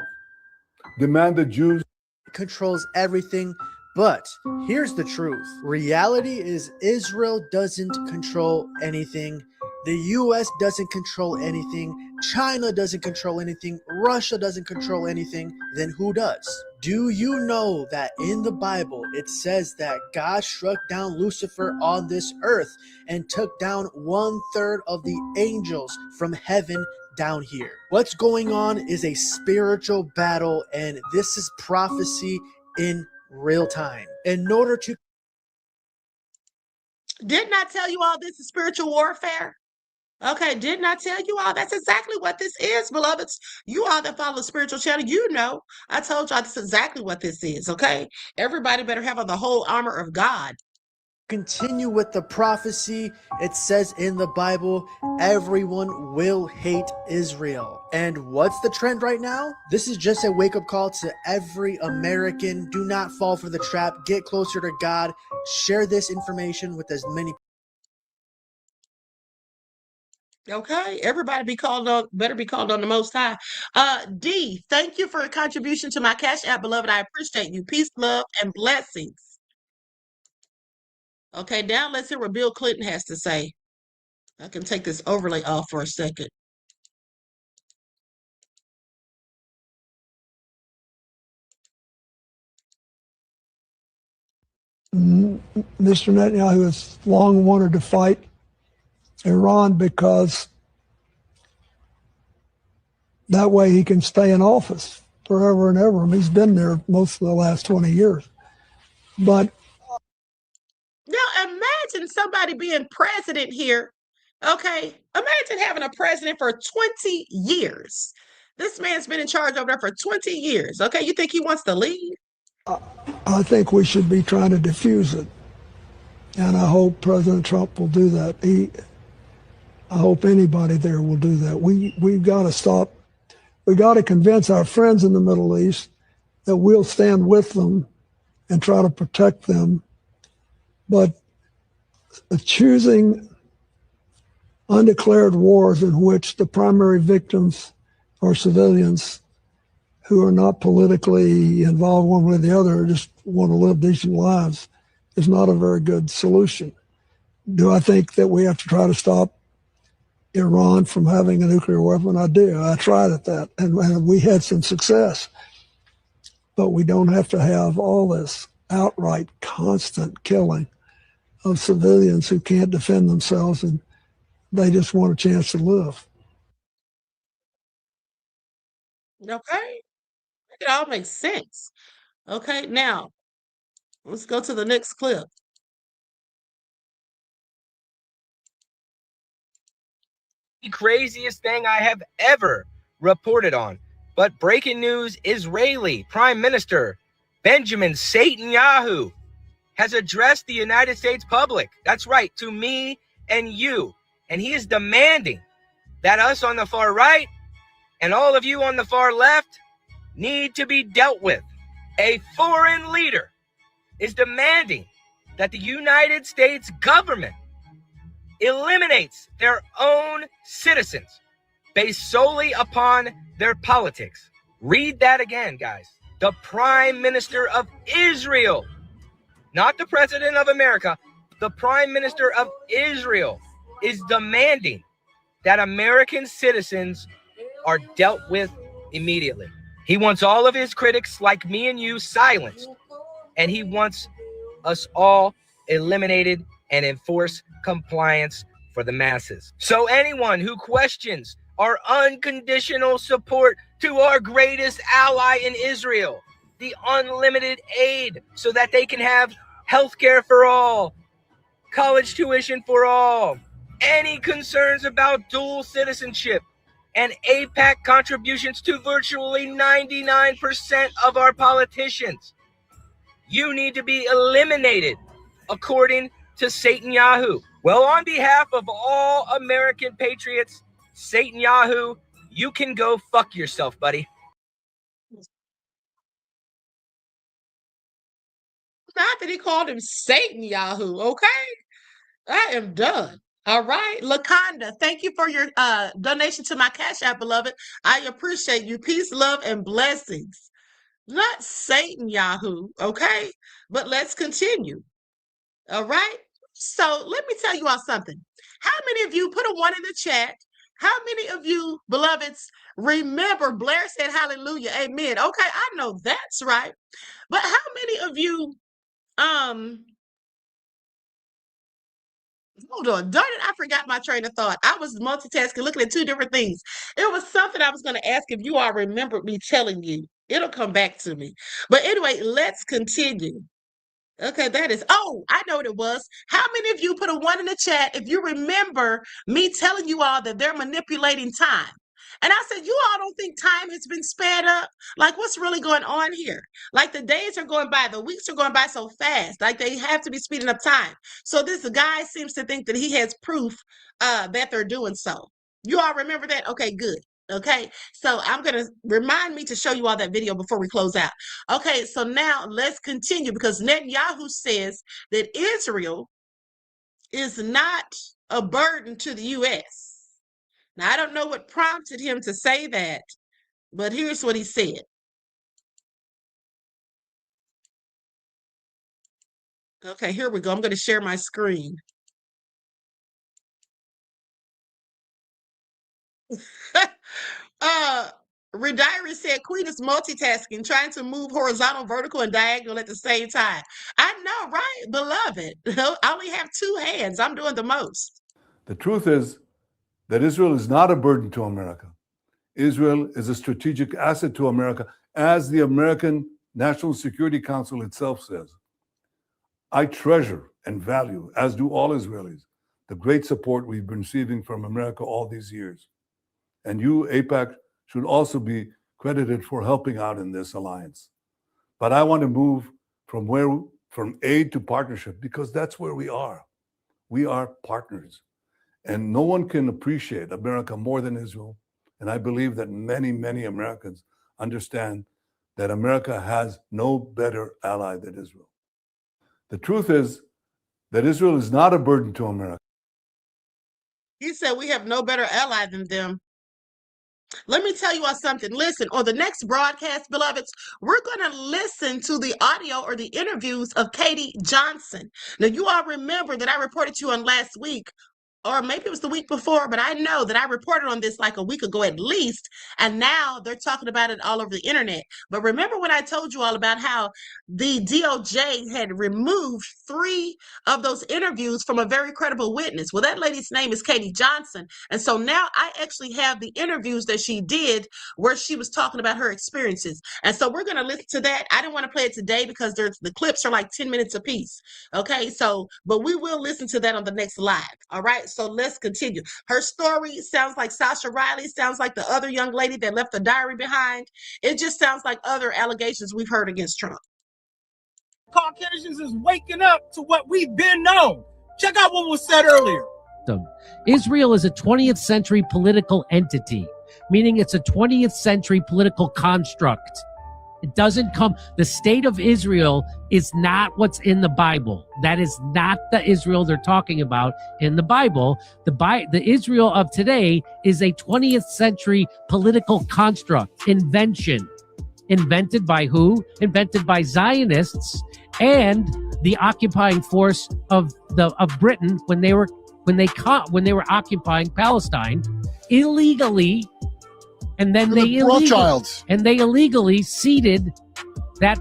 demand the Jews Controls everything. But here's the truth. Reality is Israel doesn't control anything. The US doesn't control anything. China doesn't control anything. Russia doesn't control anything. Then who does? Do you know that in the Bible it says that God struck down Lucifer on this earth and took down 1/3 of the angels from heaven down here? What's going on is a spiritual battle, and this is prophecy in real time. In order to Didn't I tell you all this is spiritual warfare? Okay, didn't I tell you all? That's exactly what this is, beloveds. You all that follow the spiritual channel, you know. I told y'all this is exactly what this is, okay? Everybody better have on the whole armor of God. continue with the prophecy, it says in the Bible, everyone will hate Israel. And what's the trend right now? This is just a wake-up call to every American. Do not fall for the trap. Get closer to God. Share this information with as many Okay, everybody better be called on the Most High. D, thank you for your contribution to my Cash App, beloved. I appreciate you. Peace, love, and blessings. Okay, now let's hear what Bill Clinton has to say. I can take this overlay off for a second. Mr. Netanyahu has long wanted to fight Iran because that way he can stay in office forever and ever. I mean, he's been there most of the last 20 years. But now imagine somebody being president here. Okay, imagine having a president for 20 years. This man's been in charge over there for 20 years. Okay, you think he wants to leave? I think we should be trying to diffuse it. And I hope President Trump will do that. I hope anybody there will do that. We've got to stop. We got to convince our friends in the Middle East that we'll stand with them and try to protect them. But choosing undeclared wars in which the primary victims are civilians who are not politically involved one way or the other, just want to live decent lives, is not a very good solution. Do I think that we have to try to stop Iran from having a nuclear weapon? I do. I tried at that, and we had some success. But we don't have to have all this outright, constant killing of civilians who can't defend themselves, and they just want a chance to live. Okay, it all makes sense. Okay, now let's go to the next clip. The craziest thing I have ever reported on. But breaking news, Israeli Prime Minister Benjamin Netanyahu has addressed the United States public. That's right, to me and you. And he is demanding that us on the far right and all of you on the far left need to be dealt with. A foreign leader is demanding that the United States government eliminates their own citizens based solely upon their politics. Read that again, guys. The Prime Minister of Israel, not the President of America, the Prime Minister of Israel is demanding that American citizens are dealt with immediately. He wants all of his critics like me and you silenced, and he wants us all eliminated and enforce compliance for the masses. So anyone who questions our unconditional support to our greatest ally in Israel, the unlimited aid so that they can have healthcare for all, college tuition for all, any concerns about dual citizenship, and APAC contributions to virtually 99% of our politicians, you need to be eliminated, according to Netanyahu. Well, on behalf of all American patriots, Netanyahu, you can go fuck yourself, buddy. Not that he called him Satan Yahoo, okay? I am done. All right. Lakonda, thank you for your donation to my Cash App, beloved. I appreciate you. Peace, love, and blessings. Not Satan Yahoo, okay? But let's continue. All right. So let me tell you all something. How many of you put a 1 in the chat? How many of you, beloveds, remember Blair said hallelujah, amen? Okay, I know that's right. But how many of you, hold on, darn it, I forgot my train of thought. I was multitasking, looking at 2 different things. It was something I was going to ask if you all remembered me telling you. It'll come back to me. But anyway, let's continue. Okay, that is, oh, I know what it was. How many of you put a 1 in the chat if you remember me telling you all that they're manipulating time? And I said, you all don't think time has been sped up? Like, what's really going on here? Like, the days are going by, the weeks are going by so fast. Like, they have to be speeding up time. So this guy seems to think that he has proof that they're doing so. You all remember that? Okay, good. Okay, so I'm going to remind me to show you all that video before we close out. Okay, so now let's continue because Netanyahu says that Israel is not a burden to the U.S. Now, I don't know what prompted him to say that, but here's what he said. Okay, here we go. I'm going to share my screen. Rediary said Queen is multitasking, trying to move horizontal, vertical, and diagonal at the same time. I know, right? Beloved. I only have 2 hands. I'm doing the most. The truth is that Israel is not a burden to America. Israel is a strategic asset to America, as the American National Security Council itself says. I treasure and value, as do all Israelis, the great support we've been receiving from America all these years. And you, AIPAC, should also be credited for helping out in this alliance. But I want to move from aid to partnership, because that's where we are. We are partners. And no one can appreciate America more than Israel. And I believe that many, many Americans understand that America has no better ally than Israel. The truth is that Israel is not a burden to America. He said we have no better ally than them. Let me tell you all something. Listen, on the next broadcast, beloveds, we're going to listen to the audio or the interviews of Katie Johnson. Now, you all remember that I reported to you on last week, or maybe it was the week before, but I know that I reported on this like a week ago at least, and now they're talking about it all over the internet. But remember when I told you all about how the DOJ had removed 3 of those interviews from a very credible witness? Well, that lady's name is Katie Johnson, and so now I actually have the interviews that she did where she was talking about her experiences, and so we're going to listen to that. I didn't want to play it today because the clips are like 10 minutes apiece, okay? So, but we will listen to that on the next live, all right? So let's continue. Her story sounds like Sasha Riley, sounds like the other young lady that left the diary behind. It just sounds like other allegations we've heard against Trump. Caucasians is waking up to what we've been known. Check out what was said earlier. Israel is a 20th century political entity, meaning it's a 20th century political construct. It doesn't come, the state of Israel is not what's in the Bible. That is not the Israel they're talking about in the Bible. The Israel of today is a 20th century political construct, invention. Invented by who? Invented by Zionists and the occupying force of Britain when they were occupying Palestine illegally. And then they illegally ceded that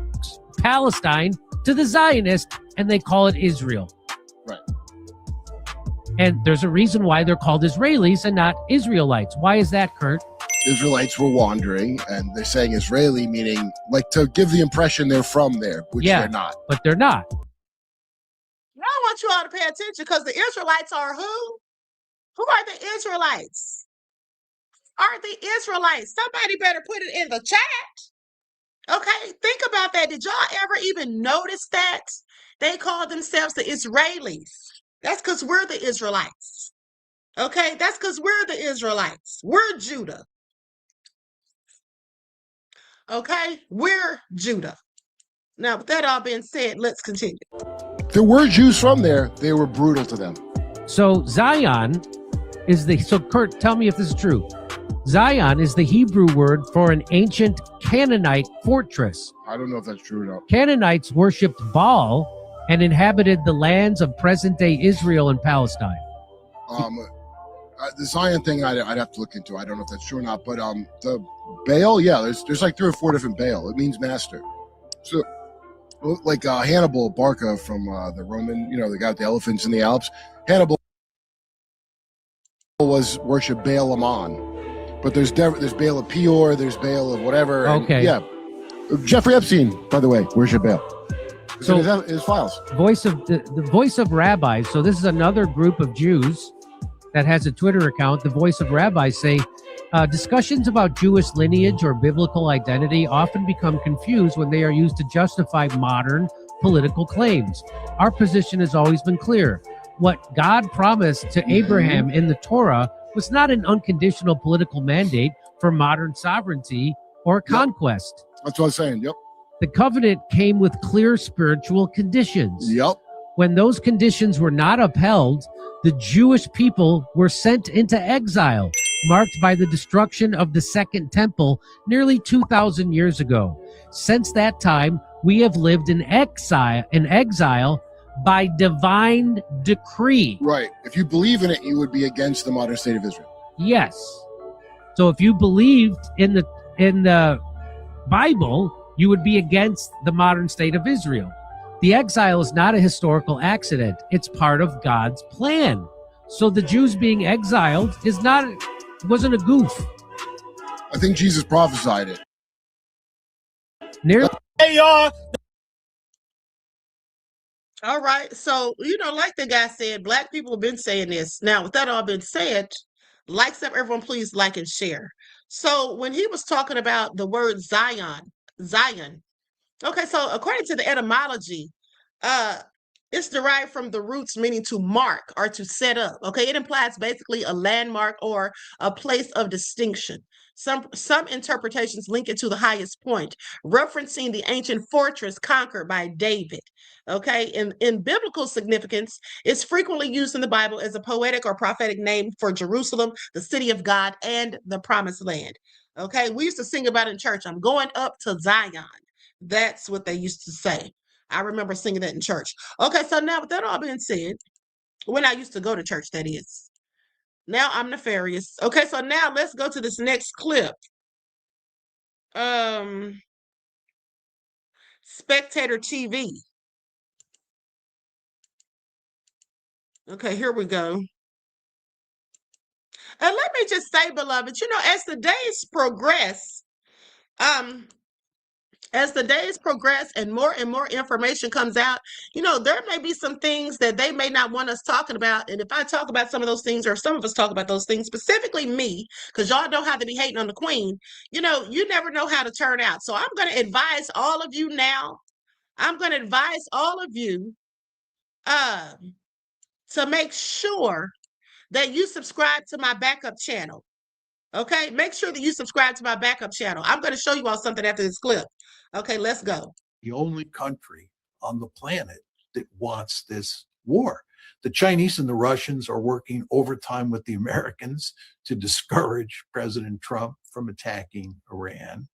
Palestine to the Zionists, and they call it Israel. Right. And there's a reason why they're called Israelis and not Israelites. Why is that, Kurt? Israelites were wandering, and they're saying Israeli, meaning like to give the impression they're from there, which they're not. But they're not. Now I want you all to pay attention, because the Israelites are who? Who are the Israelites? Are the Israelites? Somebody better put it in the chat. Okay, think about that. Did y'all ever even notice that? They call themselves the Israelis. That's because we're the Israelites. Okay, that's because we're the Israelites. We're Judah. Okay, we're Judah. Now, with that all being said, let's continue. There were Jews from there. They were brutal to them. So Zion is so Kurt, tell me if this is true. Zion is the Hebrew word for an ancient Canaanite fortress. I don't know if that's true or not. Canaanites worshipped Baal and inhabited the lands of present-day Israel and Palestine. The Zion thing, I'd have to look into. I don't know if that's true or not. But the Baal, yeah, there's like 3 or 4 different Baal. It means master. So, like Hannibal Barca from the Roman, the guy with the elephants in the Alps. Hannibal was worshipped Baal Ammon. But there's Baal of Peor, there's Baal of whatever. Okay. Yeah. Jeffrey Epstein, by the way, worship Baal. So his files. The Voice of Rabbis. So this is another group of Jews that has a Twitter account. The Voice of Rabbis say, discussions about Jewish lineage or biblical identity often become confused when they are used to justify modern political claims. Our position has always been clear. What God promised to Abraham in the Torah was not an unconditional political mandate for modern sovereignty or conquest. That's what I'm saying. Yep. The covenant came with clear spiritual conditions. Yep. When those conditions were not upheld, the Jewish people were sent into exile. marked by the destruction of the Second Temple nearly 2,000 years ago. Since that time, we have lived in exile by divine decree. Right. If you believe in it, you would be against the modern state of Israel. Yes. So if you believed in the Bible, you would be against the modern state of Israel. The exile is not a historical accident. It's part of God's plan. So the Jews being exiled wasn't a goof. I think Jesus prophesied it. Hey, y'all. All right. So, like the guy said, Black people have been saying this. Now, with that all been said, everyone please like and share. So when he was talking about the word Zion. Okay, so according to the etymology, it's derived from the roots meaning to mark or to set up. Okay, it implies basically a landmark or a place of distinction. Some interpretations link it to the highest point, referencing the ancient fortress conquered by David. Okay, in biblical significance, it's frequently used in the Bible as a poetic or prophetic name for Jerusalem, the city of God, and the promised land. Okay, we used to sing about in church, I'm going up to Zion. That's what they used to say. I remember singing that in church. Okay, so now with that all being said, when I used to go to church, that is. Now I'm nefarious. Okay, so now let's go to this next clip. Spectator TV. Okay, here we go. And let me just say, beloved, as the days progress, and more information comes out, there may be some things that they may not want us talking about. And if I talk about some of those things, or some of us talk about those things, specifically me, because y'all know how to be hating on the queen, you never know how to turn out. So I'm going to advise all of you now. I'm going to advise all of you to make sure that you subscribe to my backup channel. Okay, make sure that you subscribe to my backup channel. I'm going to show you all something after this clip. Okay, let's go. The only country on the planet that wants this war. The Chinese and the Russians are working overtime with the Americans to discourage President Trump from attacking Iran.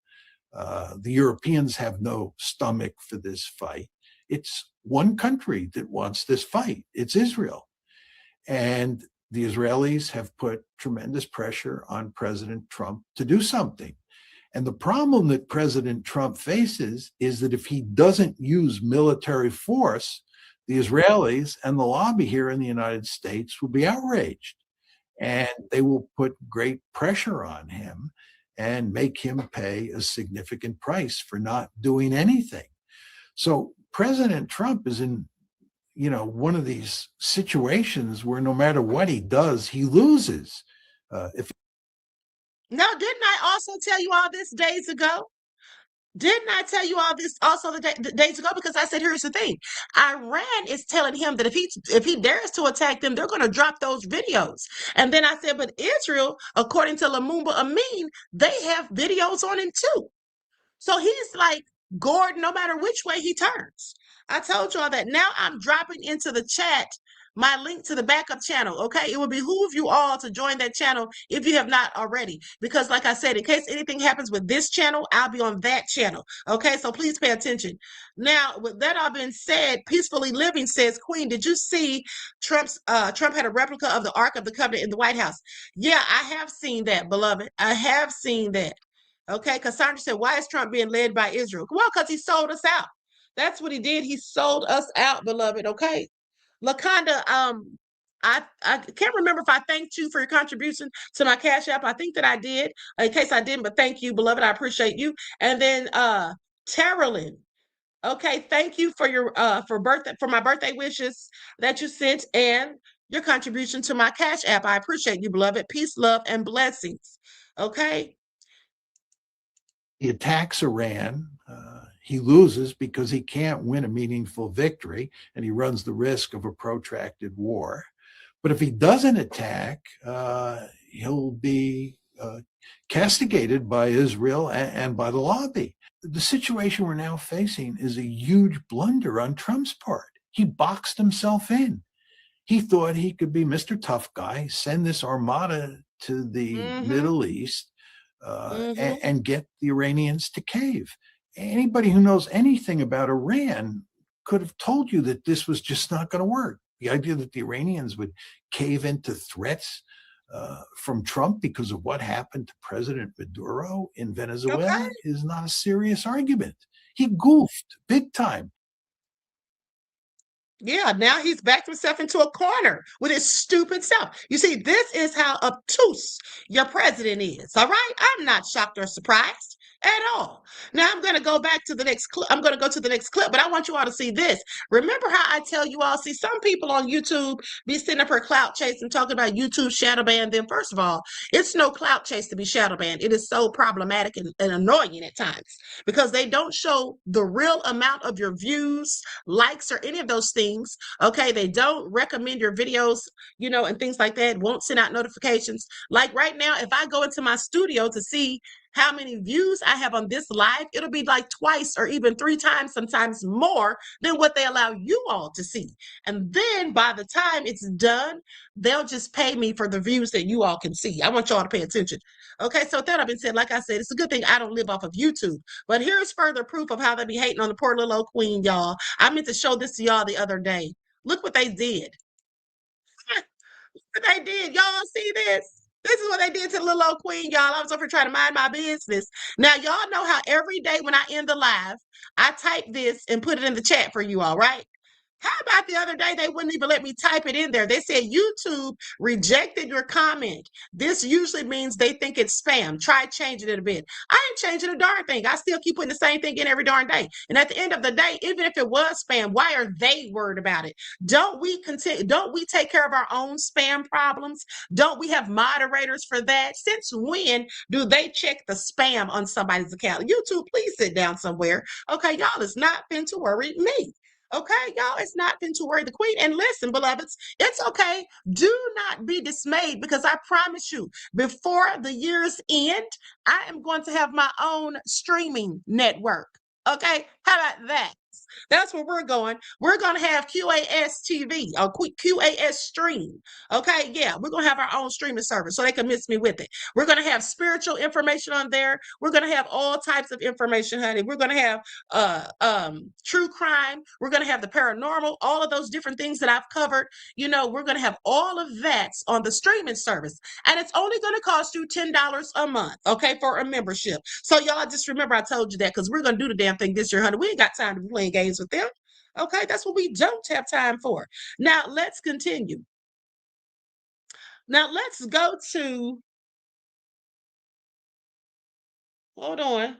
The Europeans have no stomach for this fight. It's one country that wants this fight. It's Israel. And the Israelis have put tremendous pressure on President Trump to do something. And the problem that President Trump faces is that if he doesn't use military force, the Israelis and the lobby here in the United States will be outraged. And they will put great pressure on him and make him pay a significant price for not doing anything. So President Trump is in one of these situations where no matter what he does, he loses. Now, didn't I also tell you all this days ago? Didn't I tell you all this also the days ago? Because I said, here's the thing. Iran is telling him that if he dares to attack them, they're going to drop those videos. And then I said, but Israel, according to Lumumba Amin, they have videos on him too. So he's like Gordon, no matter which way he turns. I told you all that. Now I'm dropping into the chat my link to the backup channel. Okay, it would behoove you all to join that channel if you have not already, because like I said, in case anything happens with this channel, I'll be on that channel. Okay, so please pay attention. Now, with that all being said, Peacefully Living says, Queen, did you see Trump had a replica of the Ark of the Covenant in the White House? Yeah, I have seen that, beloved. I have seen that. Okay, Cassandra said, why is Trump being led by Israel? Well, because he sold us out. That's what he did. He sold us out, beloved. Okay. Lakonda, I can't remember if I thanked you for your contribution to my Cash App. I think that I did. In case I didn't, but thank you, beloved. I appreciate you. And then Terrelyn. Okay, thank you for your for my birthday wishes that you sent and your contribution to my Cash App. I appreciate you, beloved. Peace, love, and blessings. Okay. He attacks Iran. He loses because he can't win a meaningful victory, and he runs the risk of a protracted war. But if he doesn't attack, he'll be castigated by Israel and by the lobby. The situation we're now facing is a huge blunder on Trump's part. He boxed himself in. He thought he could be Mr. Tough Guy, send this armada to the Mm-hmm. Middle East and get the Iranians to cave. Anybody who knows anything about Iran could have told you that this was just not going to work. The idea that the Iranians would cave into threats from Trump because of what happened to President Maduro in Venezuela is not a serious argument. He goofed big time. Yeah, now he's backed himself into a corner with his stupid self. You see, this is how obtuse your president is. All right. I'm not shocked or surprised at all. Now I'm going to go back to the next clip. I'm going to go to the next clip, but I want you all to see this. Remember how I tell you all, see, some people on YouTube be sitting up for clout chase and talking about YouTube shadow ban them. First of all, it's no clout chase to be shadow banned. It is so problematic and annoying at times because they don't show the real amount of your views, likes, or any of those things. Okay, they don't recommend your videos, you know, and things like that. Won't send out notifications. Like right now, if I go into my studio to see how many views I have on this live, it'll be like twice or even 3 times, sometimes more than what they allow you all to see. And then by the time it's done, they'll just pay me for the views that you all can see. I want y'all to pay attention. Okay, so with that being said, like I said, it's a good thing I don't live off of YouTube. But here's further proof of how they be hating on the poor little old queen, y'all. I meant to show this to y'all the other day. Look what they did. What they did. Y'all see this? This is what they did to the little old queen, y'all. I was over trying to mind my business. Now, y'all know how every day when I end the live, I type this and put it in the chat for you all, right? How about the other day, they wouldn't even let me type it in there. They said YouTube rejected your comment. This usually means they think it's spam. Try changing it a bit. I ain't changing a darn thing. I still keep putting the same thing in every darn day. And at the end of the day, even if it was spam, why are they worried about it? Don't we take care of our own spam problems? Don't we have moderators for that? Since when do they check the spam on somebody's account? YouTube, please sit down somewhere. Okay, y'all, it's not been to worry me. Okay, y'all, it's not been to worry the queen. And listen, beloveds, it's okay. Do not be dismayed because I promise you, before the year's end, I am going to have my own streaming network. Okay, how about that? That's where we're going. We're going to have QAS TV or QAS stream. Okay, yeah, we're going to have our own streaming service so they can miss me with it. We're going to have spiritual information on there. We're going to have all types of information, honey. We're going to have true crime. We're going to have the paranormal, all of those different things that I've covered. You know, we're going to have all of that on the streaming service. And it's only going to cost you $10 a month, okay, for a membership. So y'all just remember I told you that because we're going to do the damn thing this year, honey. We ain't got time to be playing games with them. Okay, that's what we don't have time for. Now, let's continue. Now, let's go to, hold on.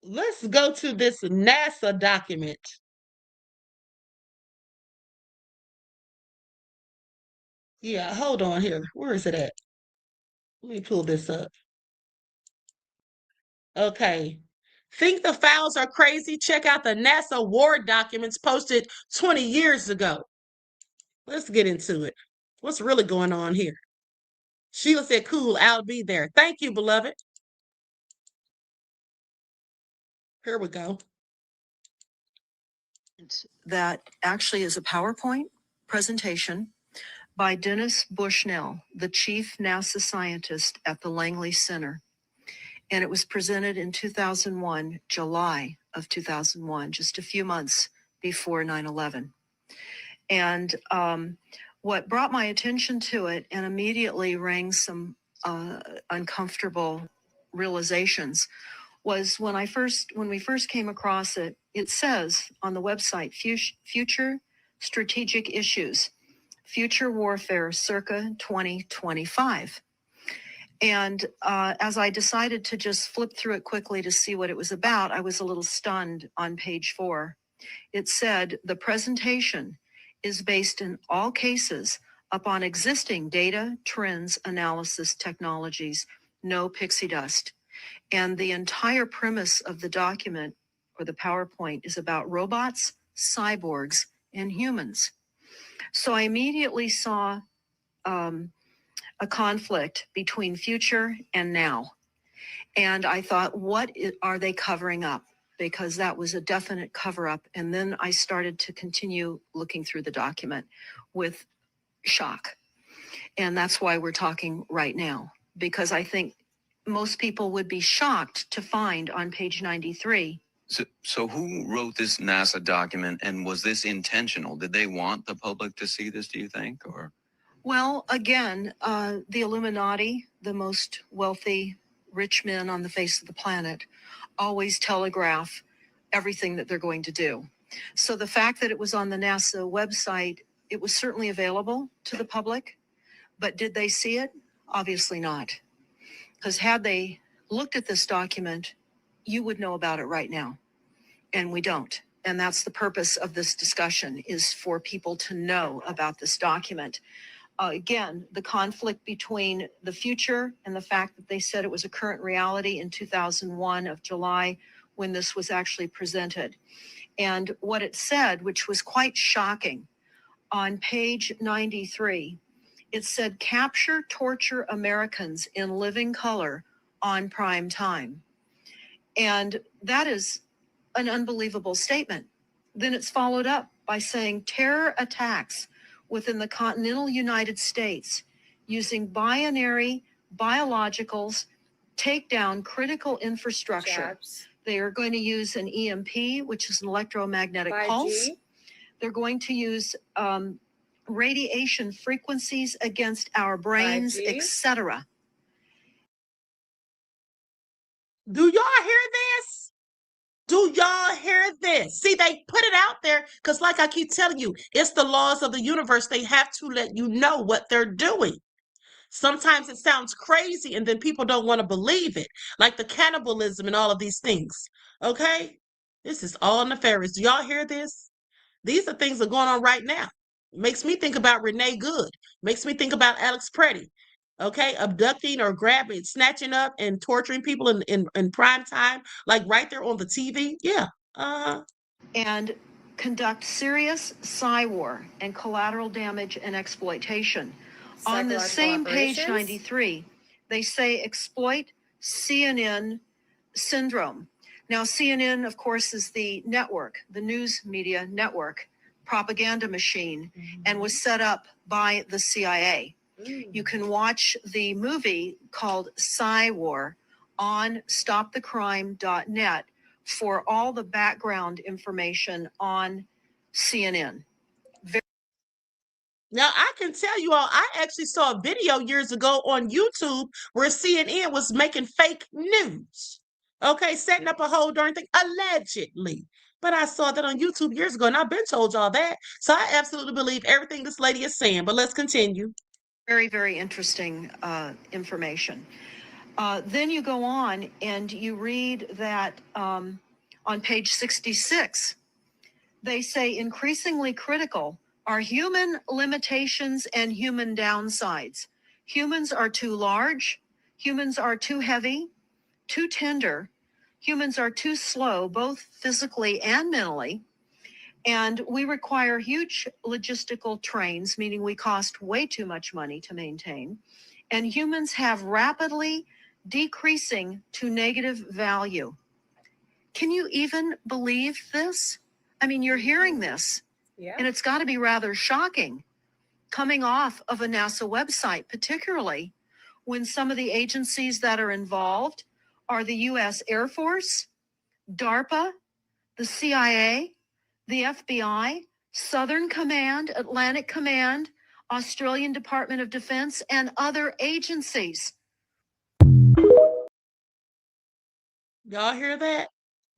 Let's go to this NASA document. Yeah, hold on here. Where is it at? Let me pull this up. Okay. Think the files are crazy? Check out the NASA war documents posted 20 years ago. Let's get into it. What's really going on here? Sheila said, cool, I'll be there. Thank you, beloved. Here we go. That actually is a PowerPoint presentation by Dennis Bushnell, the chief NASA scientist at the Langley Center. And it was presented in 2001, July of 2001, just a few months before 9/11. And what brought my attention to it and immediately rang some uncomfortable realizations was when we first came across it. It says on the website, future strategic issues, future warfare circa 2025. And as I decided to just flip through it quickly to see what it was about, I was a little stunned on page 4. It said, the presentation is based in all cases upon existing data, trends, analysis, technologies, no pixie dust. And the entire premise of the document or the PowerPoint is about robots, cyborgs, and humans. So I immediately saw a conflict between future and now. And I thought, what are they covering up? Because that was a definite cover up. And then I started to continue looking through the document with shock. And that's why we're talking right now, because I think most people would be shocked to find on page 93. So who wrote this NASA document, and was this intentional? Did they want the public to see this, do you think? Or Well, again, the Illuminati, the most wealthy, rich men on the face of the planet, always telegraph everything that they're going to do. So the fact that it was on the NASA website, it was certainly available to the public, but did they see it? Obviously not. Because had they looked at this document, you would know about it right now. And we don't. And that's the purpose of this discussion, is for people to know about this document. Again, the conflict between the future and the fact that they said it was a current reality in 2001 of July when this was actually presented. And what it said, which was quite shocking, on page 93, it said, "Capture, torture Americans in living color on prime time." And that is an unbelievable statement. Then it's followed up by saying, "Terror attacks within the continental United States using binary biologicals take down critical infrastructure." They are going to use an EMP, which is an electromagnetic 5G. pulse. They're going to use radiation frequencies against our brains, 5G. etc. Do y'all hear this? Do y'all hear this? See, they put it out there because, like I keep telling you, it's the laws of the universe. They have to let you know what they're doing. Sometimes it sounds crazy and then people don't want to believe it, like the cannibalism and all of these things. Okay? This is all nefarious. Do y'all hear this? These are things that are going on right now. Makes me think about Renee Good. Makes me think about Alex Preddy. Okay, abducting or grabbing, snatching up and torturing people in prime time, like right there on the TV. Yeah. And conduct serious war and collateral damage and exploitation. On the Psychological same page operations? 93, they say exploit CNN syndrome. Now, CNN, of course, is the network, the news media network, propaganda machine, and was set up by the CIA. You can watch the movie called War on stopthecrime.net for all the background information on CNN. Now, I can tell you all, I actually saw a video years ago on YouTube where CNN was making fake news. Okay, setting up a whole darn thing, allegedly. But I saw that on YouTube years ago, and I've been told y'all that. So I absolutely believe everything this lady is saying. But let's continue. Very, very interesting information. Then you go on and you read that on page 66, they say increasingly critical are human limitations and human downsides. Humans are too large. Humans are too heavy, too tender. Humans are too slow, both physically and mentally. And we require huge logistical trains, meaning we cost way too much money to maintain. And humans have rapidly decreasing to negative value. Can you even believe this? I mean, you're hearing this, and it's got to be rather shocking coming off of a NASA website, particularly when some of the agencies that are involved are the U.S. Air Force, DARPA, the CIA, the FBI, Southern Command, Atlantic Command, Australian Department of Defense, and other agencies. Y'all hear that?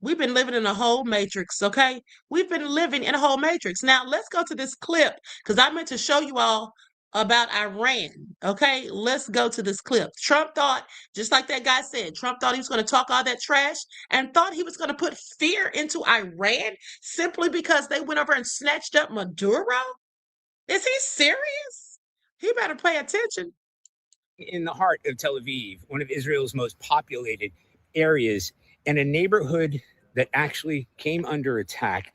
We've been living in a whole matrix, okay? We've been living in a whole matrix. Now, let's go to this clip because I meant to show you all about Iran, okay? Let's go to this clip. Trump thought, just like that guy said, Trump thought he was going to talk all that trash and thought he was going to put fear into Iran simply because they went over and snatched up Maduro? Is he serious? He better pay attention. In the heart of Tel Aviv, one of Israel's most populated areas, and a neighborhood that actually came under attack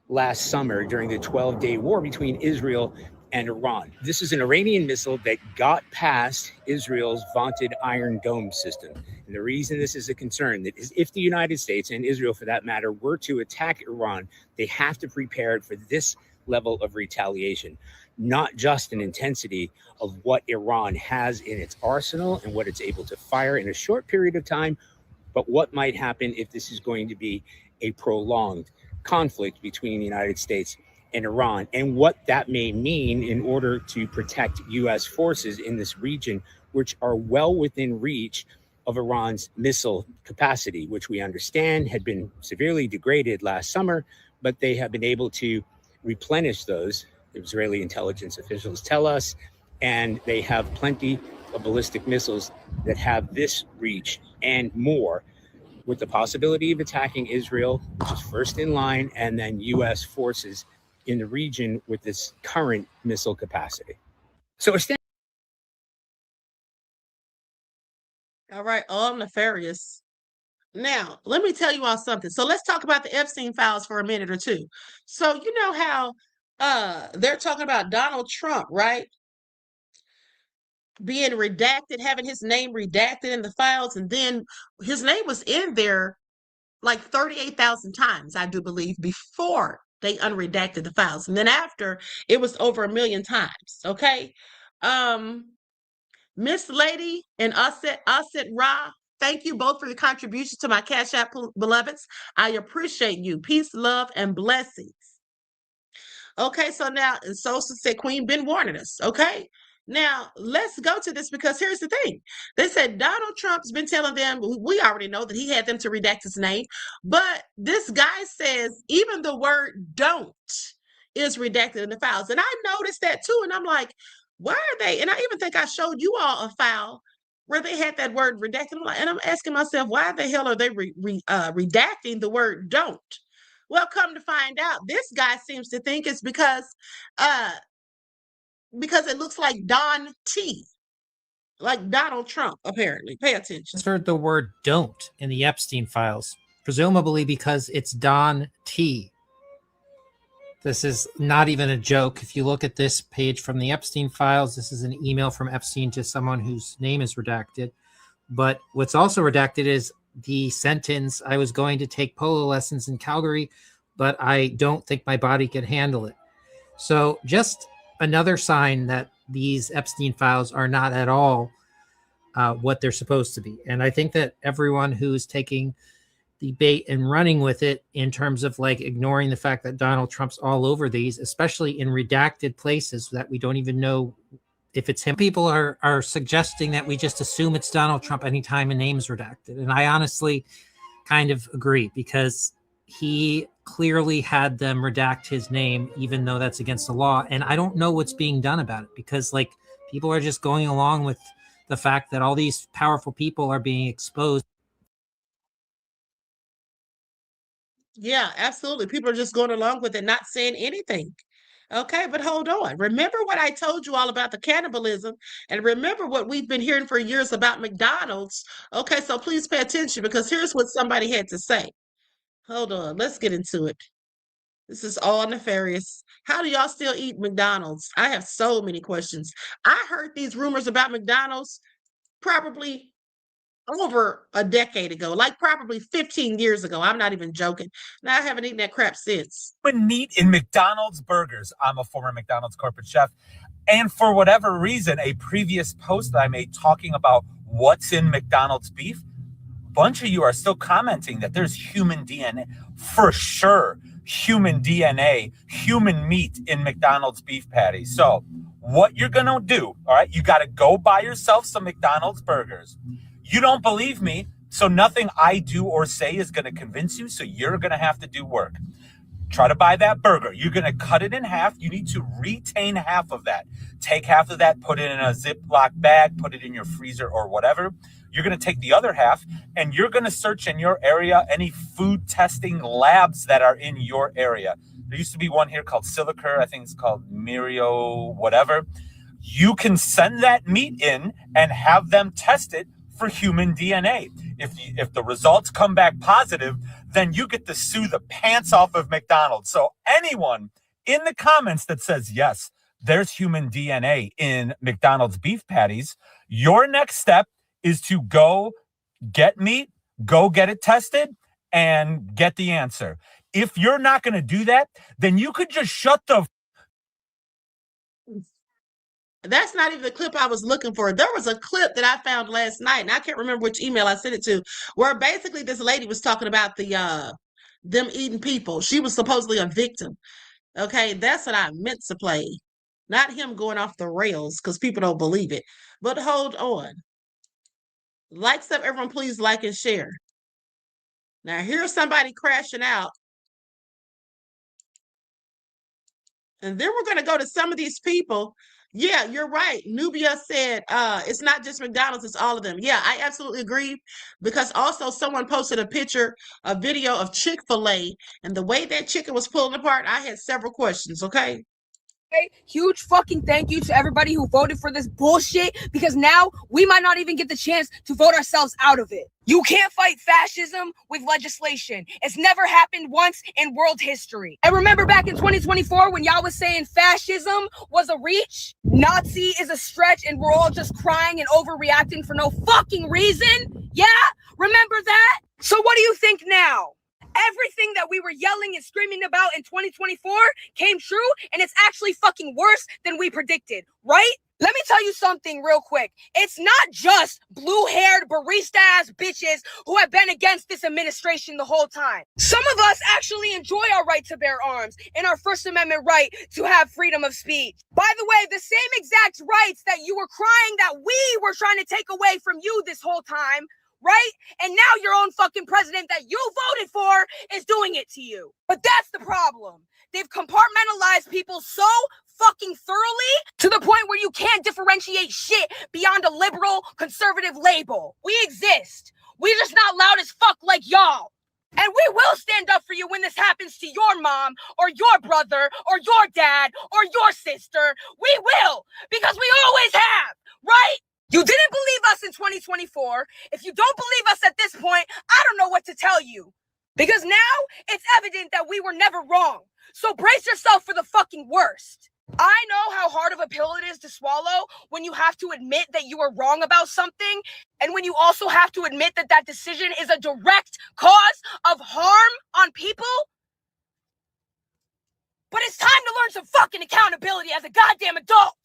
last summer during the 12-day war between Israel and Iran. This is an Iranian missile that got past Israel's vaunted Iron Dome system. And the reason this is a concern is if the United States and Israel, for that matter, were to attack Iran, they have to prepare it for this level of retaliation, not just an intensity of what Iran has in its arsenal and what it's able to fire in a short period of time, but what might happen if this is going to be a prolonged conflict between the United States and Iran, and what that may mean in order to protect U.S. forces in this region, which are well within reach of Iran's missile capacity, which we understand had been severely degraded last summer, but they have been able to replenish those, the Israeli intelligence officials tell us, and they have plenty of ballistic missiles that have this reach and more, with the possibility of attacking Israel, which is first in line, and then U.S. forces in the region with this current missile capacity. So it's All right, all nefarious. Now, let me tell you all something. So let's talk about the Epstein files for a minute or two. So you know how they're talking about Donald Trump, right? Being redacted, having his name redacted in the files, and then his name was in there like 38,000 times, I do believe, before they unredacted the files. And then after, it was over 1 million times. Okay. Miss Lady and Aset Ra, thank you both for the contributions to my Cash App, beloveds. I appreciate you. Peace, love, and blessings. Okay, so now, Sosa said, Queen been warning us. Okay, now let's go to this, because here's the thing. They said Donald Trump's been telling them, we already know that he had them to redact his name, but this guy says even the word don't is redacted in the files. And I noticed that too, and I'm like, why are they? And I even think I showed you all a file where they had that word redacted. And I'm asking myself, why the hell are they redacting the word don't? Well, come to find out, this guy seems to think it's because it looks like Don T, like Donald Trump, apparently. Pay attention. Just heard the word don't in the Epstein files, presumably because it's Don T. This is not even a joke. If you look at this page from the Epstein files, this is an email from Epstein to someone whose name is redacted. But what's also redacted is the sentence, I was going to take polo lessons in Calgary, but I don't think my body could handle it. So just another sign that these Epstein files are not at all what they're supposed to be. And I think that everyone who's taking the bait and running with it in terms of like ignoring the fact that Donald Trump's all over these, especially in redacted places that we don't even know if it's him. People are suggesting that we just assume it's Donald Trump anytime a name's redacted. And I honestly kind of agree, because he clearly had them redact his name, even though that's against the law. And I don't know what's being done about it, because like people are just going along with the fact that all these powerful people are being exposed. Yeah, absolutely. People are just going along with it, not saying anything. Okay, but hold on. Remember what I told you all about the cannibalism, and remember what we've been hearing for years about McDonald's. Okay, so please pay attention, because here's what somebody had to say. Hold on, let's get into it. This is all nefarious. How do y'all still eat McDonald's? I have so many questions. I heard these rumors about McDonald's probably over a decade ago, like probably 15 years ago. I'm not even joking. Now I haven't eaten that crap since. Meat in McDonald's burgers. I'm a former McDonald's corporate chef. And for whatever reason, a previous post that I made talking about what's in McDonald's beef, a bunch of you are still commenting that there's human DNA. For sure, human DNA, human meat in McDonald's beef patties. So what you're going to do, all right, you got to go buy yourself some McDonald's burgers. You don't believe me, so nothing I do or say is going to convince you, so you're going to have to do work. Try to buy that burger. You're going to cut it in half. You need to retain half of that. Take half of that, put it in a Ziploc bag, put it in your freezer or whatever. You're going to take the other half, and you're going to search in your area any food testing labs that are in your area. There used to be one here called Silicur. I think it's called Mirio, whatever. You can send that meat in and have them test it for human DNA. If the results come back positive, then you get to sue the pants off of McDonald's. So anyone in the comments that says, yes, there's human DNA in McDonald's beef patties, your next step is to go get meat, go get it tested, and get the answer. If you're not going to do that, then you could just shut the That's not even the clip I was looking for. There was a clip that I found last night, and I can't remember which email I sent it to, where basically this lady was talking about them eating people. She was supposedly a victim. Okay, that's what I meant to play. Not him going off the rails because people don't believe it. But hold on. Like stuff, everyone please like and share. Now here's somebody crashing out. And then we're going to go to some of these people. Yeah, you're right. Nubia said it's not just McDonald's, it's all of them. Yeah, I absolutely agree, because also someone posted a video of Chick-fil-A, and the way that chicken was pulling apart, I had several questions, okay? Huge fucking thank you to everybody who voted for this bullshit, because now we might not even get the chance to vote ourselves out of it. You can't fight fascism with legislation. It's never happened once in world history. And remember back in 2024 when y'all was saying fascism was a reach? Nazi is a stretch and we're all just crying and overreacting for no fucking reason? Yeah? Remember that? So what do you think now? Everything that we were yelling and screaming about in 2024 came true, and it's actually fucking worse than we predicted, right? Let me tell you something real quick. It's not just blue-haired barista-ass bitches who have been against this administration the whole time. Some of us actually enjoy our right to bear arms and our First Amendment right to have freedom of speech. By the way, the same exact rights that you were crying that we were trying to take away from you this whole time, right? And now your own fucking president that you voted for is doing it to you. But that's the problem. They've compartmentalized people so fucking thoroughly to the point where you can't differentiate shit beyond a liberal conservative label. We exist. We're just not loud as fuck like y'all. And we will stand up for you when this happens to your mom or your brother or your dad or your sister. We will, because we always have, right? You didn't believe us in 2024. If you don't believe us at this point, I don't know what to tell you. Because now it's evident that we were never wrong. So brace yourself for the fucking worst. I know how hard of a pill it is to swallow when you have to admit that you were wrong about something, and when you also have to admit that that decision is a direct cause of harm on people. But it's time to learn some fucking accountability as a goddamn adult.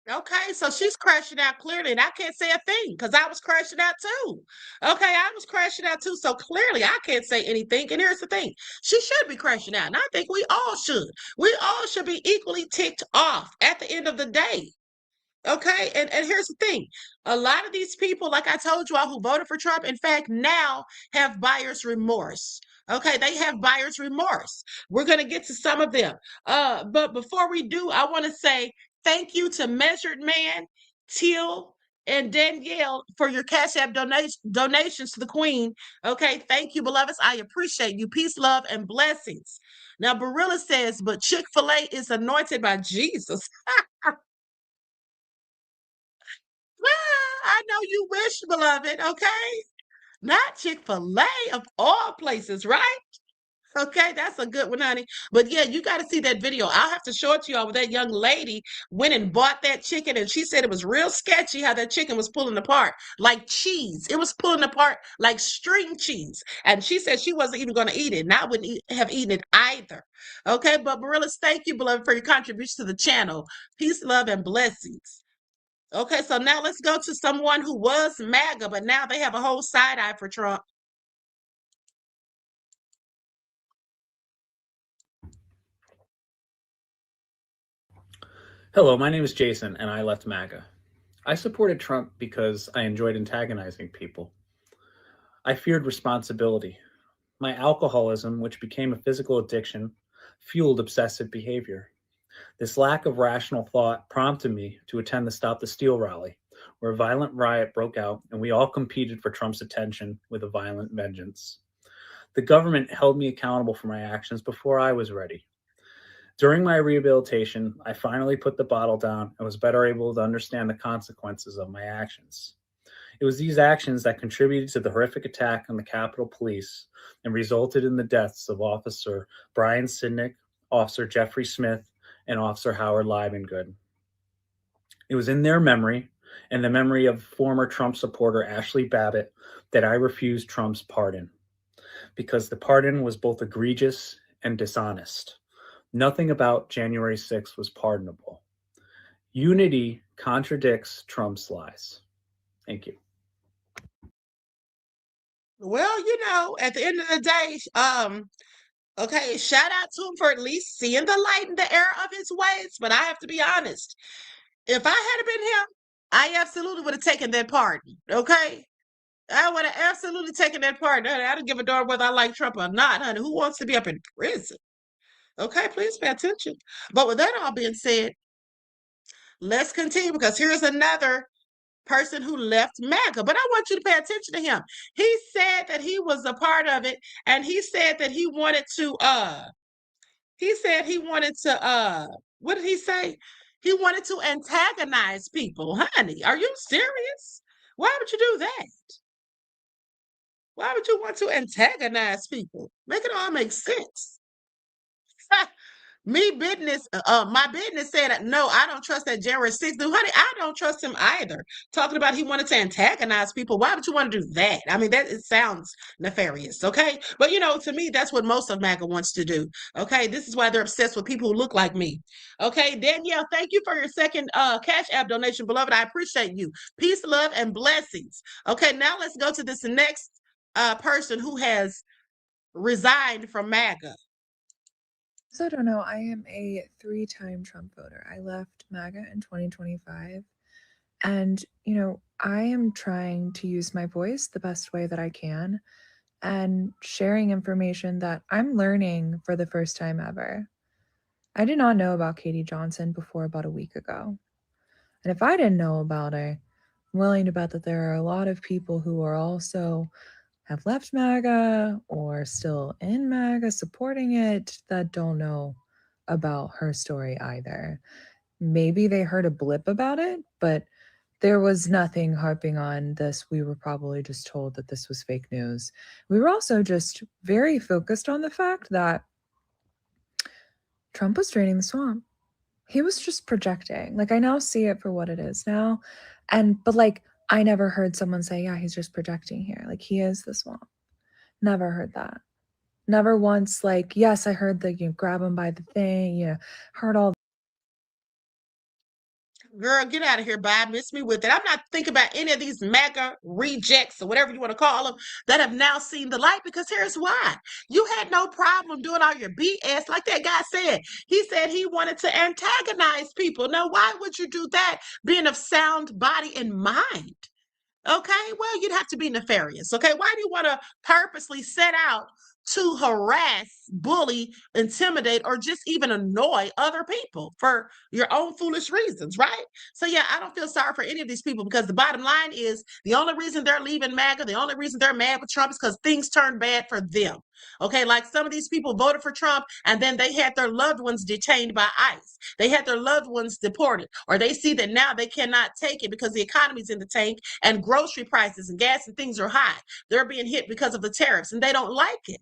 Okay, so she's crashing out clearly, and I can't say a thing because I was crashing out too. Okay, I was crashing out too, so clearly I can't say anything. And here's the thing, she should be crashing out, and I think we all should. We all should be equally ticked off at the end of the day. Okay, and here's the thing. A lot of these people, like I told you all, who voted for Trump, in fact, now have buyer's remorse. Okay, they have buyer's remorse. We're going to get to some of them. But before we do, I want to say thank you to Measured Man, Teal, and Danielle for your Cash App donations to the Queen. Okay, thank you, beloveds. I appreciate you. Peace, love, and blessings. Now, Barilla says, but Chick-fil-A is anointed by Jesus. I know you wish, beloved, okay? Not Chick-fil-A of all places, right? Okay, that's a good one, honey. But yeah, you got to see that video. I'll have to show it to y'all where that young lady went and bought that chicken, and she said it was real sketchy how that chicken was pulling apart like cheese. It was pulling apart like string cheese. And she said she wasn't even going to eat it, and I wouldn't have eaten it either. Okay, but Barillas, thank you, beloved, for your contribution to the channel. Peace, love, and blessings. Okay, so now let's go to someone who was MAGA, but now they have a whole side eye for Trump. Hello, my name is Jason, and I left MAGA. I supported Trump because I enjoyed antagonizing people. I feared responsibility. My alcoholism, which became a physical addiction, fueled obsessive behavior. This lack of rational thought prompted me to attend the Stop the Steal rally, where a violent riot broke out and we all competed for Trump's attention with a violent vengeance. The government held me accountable for my actions before I was ready. During my rehabilitation, I finally put the bottle down and was better able to understand the consequences of my actions. It was these actions that contributed to the horrific attack on the Capitol Police and resulted in the deaths of Officer Brian Sidnick, Officer Jeffrey Smith, and Officer Howard Liebengood. It was in their memory and the memory of former Trump supporter Ashley Babbitt that I refused Trump's pardon, because the pardon was both egregious and dishonest. Nothing about January 6th was pardonable. Unity contradicts Trump's lies. Thank you. Well, you know, at the end of the day, okay, shout out to him for at least seeing the light in the error of his ways. But I have to be honest. If I had been him, I absolutely would have taken that pardon. Okay? I would have absolutely taken that pardon. I don't give a darn whether I like Trump or not, honey. Who wants to be up in prison? Okay, please pay attention. But with that all being said, let's continue because here's another person who left MAGA. But I want you to pay attention to him. He said that he was a part of it, and he said that he wanted to what did he say? He wanted to antagonize people. Honey, are you serious? Why would you do that? Why would you want to antagonize people? Make it all make sense. My business said, no, I don't trust that January 6th dude. Honey, I don't trust him either. Talking about he wanted to antagonize people. Why would you want to do that? I mean, it sounds nefarious, okay? But, you know, to me, that's what most of MAGA wants to do, okay? This is why they're obsessed with people who look like me, okay? Danielle, thank you for your second Cash App donation, beloved. I appreciate you. Peace, love, and blessings. Okay, now let's go to this next person who has resigned from MAGA. So I don't know. I am a 3-time Trump voter. I left MAGA in 2025. And, you know, I am trying to use my voice the best way that I can and sharing information that I'm learning for the first time ever. I did not know about Katie Johnson before about a week ago. And if I didn't know about her, I'm willing to bet that there are a lot of people who are also have left MAGA or still in MAGA supporting it that don't know about her story either. Maybe they heard a blip about it, but there was nothing harping on this. We were probably just told that this was fake news. We were also just very focused on the fact that Trump was draining the swamp. He was just projecting. Like, I now see it for what it is now. But like, I never heard someone say, yeah, he's just projecting here. Like, he is the swamp. Never heard that. Never once, like, yes, I heard the, grab him by the thing, heard all. Girl, get out of here, Bob. Miss me with it. I'm not thinking about any of these MAGA rejects or whatever you want to call them that have now seen the light, because here's why. You had no problem doing all your BS like that guy said. He said he wanted to antagonize people. Now, why would you do that being of sound body and mind? Okay, well, you'd have to be nefarious. Okay, why do you want to purposely set out to harass, bully, intimidate, or just even annoy other people for your own foolish reasons, right? So yeah, I don't feel sorry for any of these people, because the bottom line is the only reason they're leaving MAGA, the only reason they're mad with Trump is because things turned bad for them. Okay, like some of these people voted for Trump and then they had their loved ones detained by ICE. They had their loved ones deported, or they see that now they cannot take it because the economy's in the tank and grocery prices and gas and things are high. They're being hit because of the tariffs and they don't like it.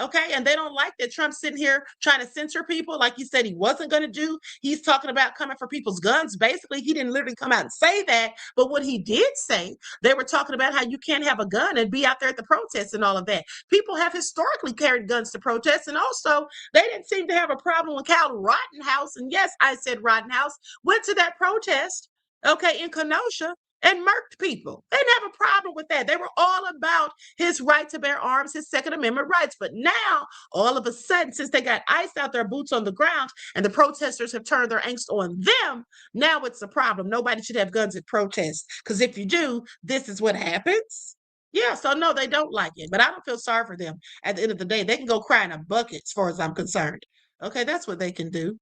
Okay, and they don't like that Trump's sitting here trying to censor people like he said he wasn't going to do. He's talking about coming for people's guns. Basically, he didn't literally come out and say that, but what he did say, they were talking about how you can't have a gun and be out there at the protests and all of that. People have historically carried guns to protests, and also they didn't seem to have a problem when Kyle Rittenhouse, and yes, I said Rittenhouse, went to that protest, okay, in Kenosha, and murked people. They didn't have a problem with that. They were all about his right to bear arms, his Second Amendment rights. But now, all of a sudden, since they got ICE out there, boots on the ground, and the protesters have turned their angst on them, now it's a problem. Nobody should have guns at protests, because if you do, this is what happens. Yeah, so no, they don't like it. But I don't feel sorry for them. At the end of the day, they can go cry in a bucket as far as I'm concerned. Okay, that's what they can do.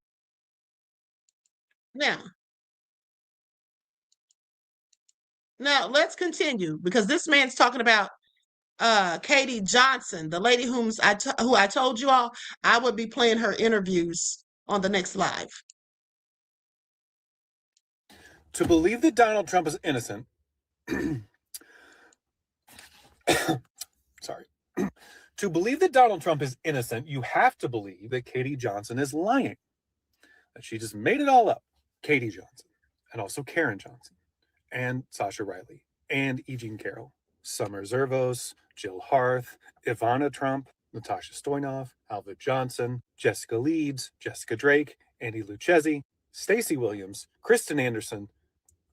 Now, let's continue, because this man's talking about Katie Johnson, the lady who I told you all I would be playing her interviews on the next live. To believe that Donald Trump is innocent, sorry. To believe that Donald Trump is innocent, you have to believe that Katie Johnson is lying, that she just made it all up. Katie Johnson, and also Karen Johnson, and Sasha Riley, and E. Jean Carroll, Summer Zervos, Jill Harth, Ivana Trump, Natasha Stoyanov, Alva Johnson, Jessica Leeds, Jessica Drake, Andy Lucchesi, Stacey Williams, Kristen Anderson,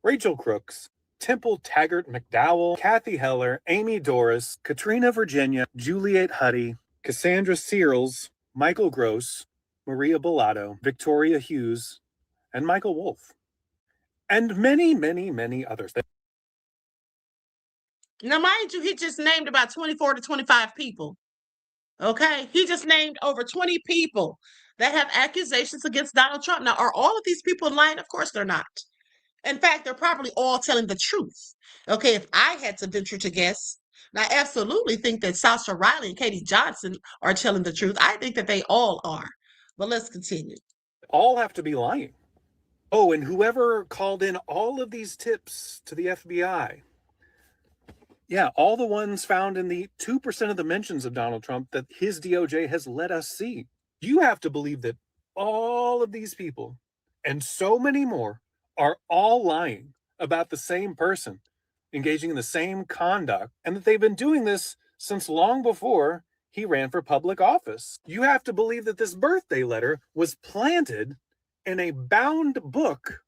Rachel Crooks, Temple Taggart McDowell, Kathy Heller, Amy Doris, Katrina Virginia, Juliet Huddy, Cassandra Searles, Michael Gross, Maria Bellato, Victoria Hughes, and Michael Wolff. And many, many, many others. Now, mind you, he just named about 24 to 25 people. Okay? He just named over 20 people that have accusations against Donald Trump. Now, are all of these people lying? Of course they're not. In fact, they're probably all telling the truth. Okay, if I had to venture to guess, and I absolutely think that Sasha Riley and Katie Johnson are telling the truth. I think that they all are. But let's continue. All have to be lying. Oh, and whoever called in all of these tips to the FBI, yeah, all the ones found in the 2% of the mentions of Donald Trump that his DOJ has let us see. You have to believe that all of these people and so many more are all lying about the same person, engaging in the same conduct, and that they've been doing this since long before he ran for public office. You have to believe that this birthday letter was planted in a bound book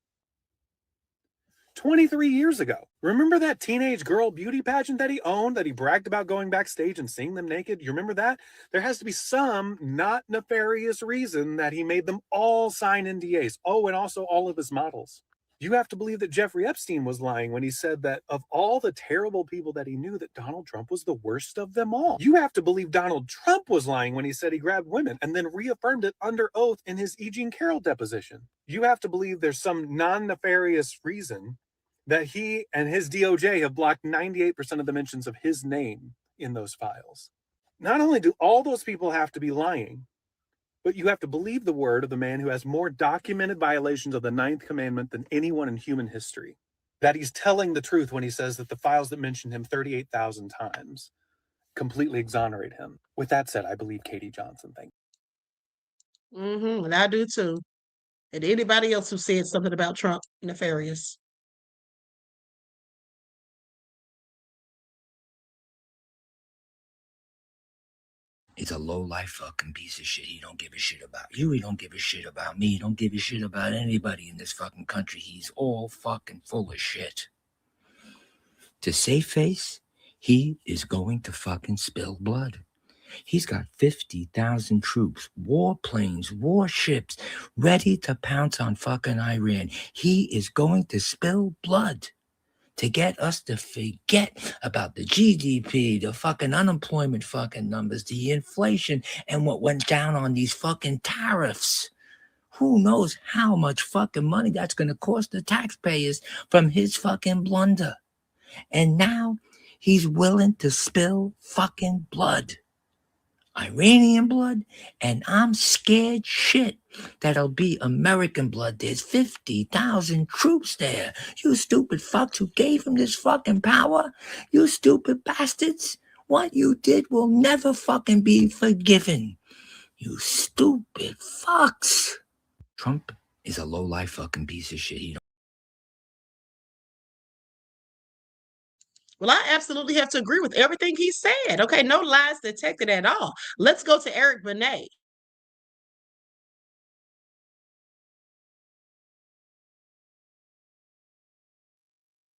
23 years ago. Remember that teenage girl beauty pageant that he owned, that he bragged about going backstage and seeing them naked? You remember that? There has to be some not nefarious reason that he made them all sign NDAs. Oh, and also all of his models. You have to believe that Jeffrey Epstein was lying when he said that of all the terrible people that he knew, that Donald Trump was the worst of them all. You have to believe Donald Trump was lying when he said he grabbed women and then reaffirmed it under oath in his E. Jean Carroll deposition. You have to believe there's some non-nefarious reason that he and his DOJ have blocked 98% of the mentions of his name in those files. Not only do all those people have to be lying, but you have to believe the word of the man who has more documented violations of the 9th commandment than anyone in human history. That he's telling the truth when he says that the files that mention him 38,000 times completely exonerate him. With that said, I believe Katie Johnson. Thank you. And I do too. And anybody else who said something about Trump, nefarious. He's a low-life fucking piece of shit. He don't give a shit about you. He don't give a shit about me. He don't give a shit about anybody in this fucking country. He's all fucking full of shit. To save face, he is going to fucking spill blood. He's got 50,000 troops, warplanes, warships, ready to pounce on fucking Iran. He is going to spill blood to get us to forget about the GDP, the fucking unemployment fucking numbers, the inflation, and what went down on these fucking tariffs. Who knows how much fucking money that's going to cost the taxpayers from his fucking blunder. And now he's willing to spill fucking blood. Iranian blood, and I'm scared shit that'll be American blood. There's 50,000 troops there. You stupid fucks who gave him this fucking power. You stupid bastards. What you did will never fucking be forgiven. You stupid fucks. Trump is a low-life fucking piece of shit. Well, I absolutely have to agree with everything he said. Okay, no lies detected at all. Let's go to Eric Benet.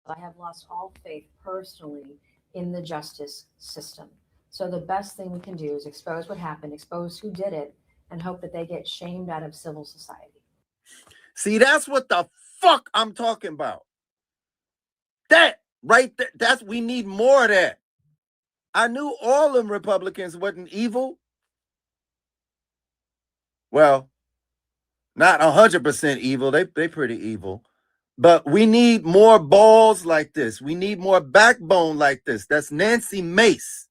I have lost all faith personally in the justice system. So the best thing we can do is expose what happened, expose who did it, and hope that they get shamed out of civil society. See, that's what the fuck I'm talking about. That right there, we need more of that. I knew all them Republicans wasn't evil. Well, not 100% evil. They pretty evil. But we need more balls like this. We need more backbone like this. That's Nancy Mace.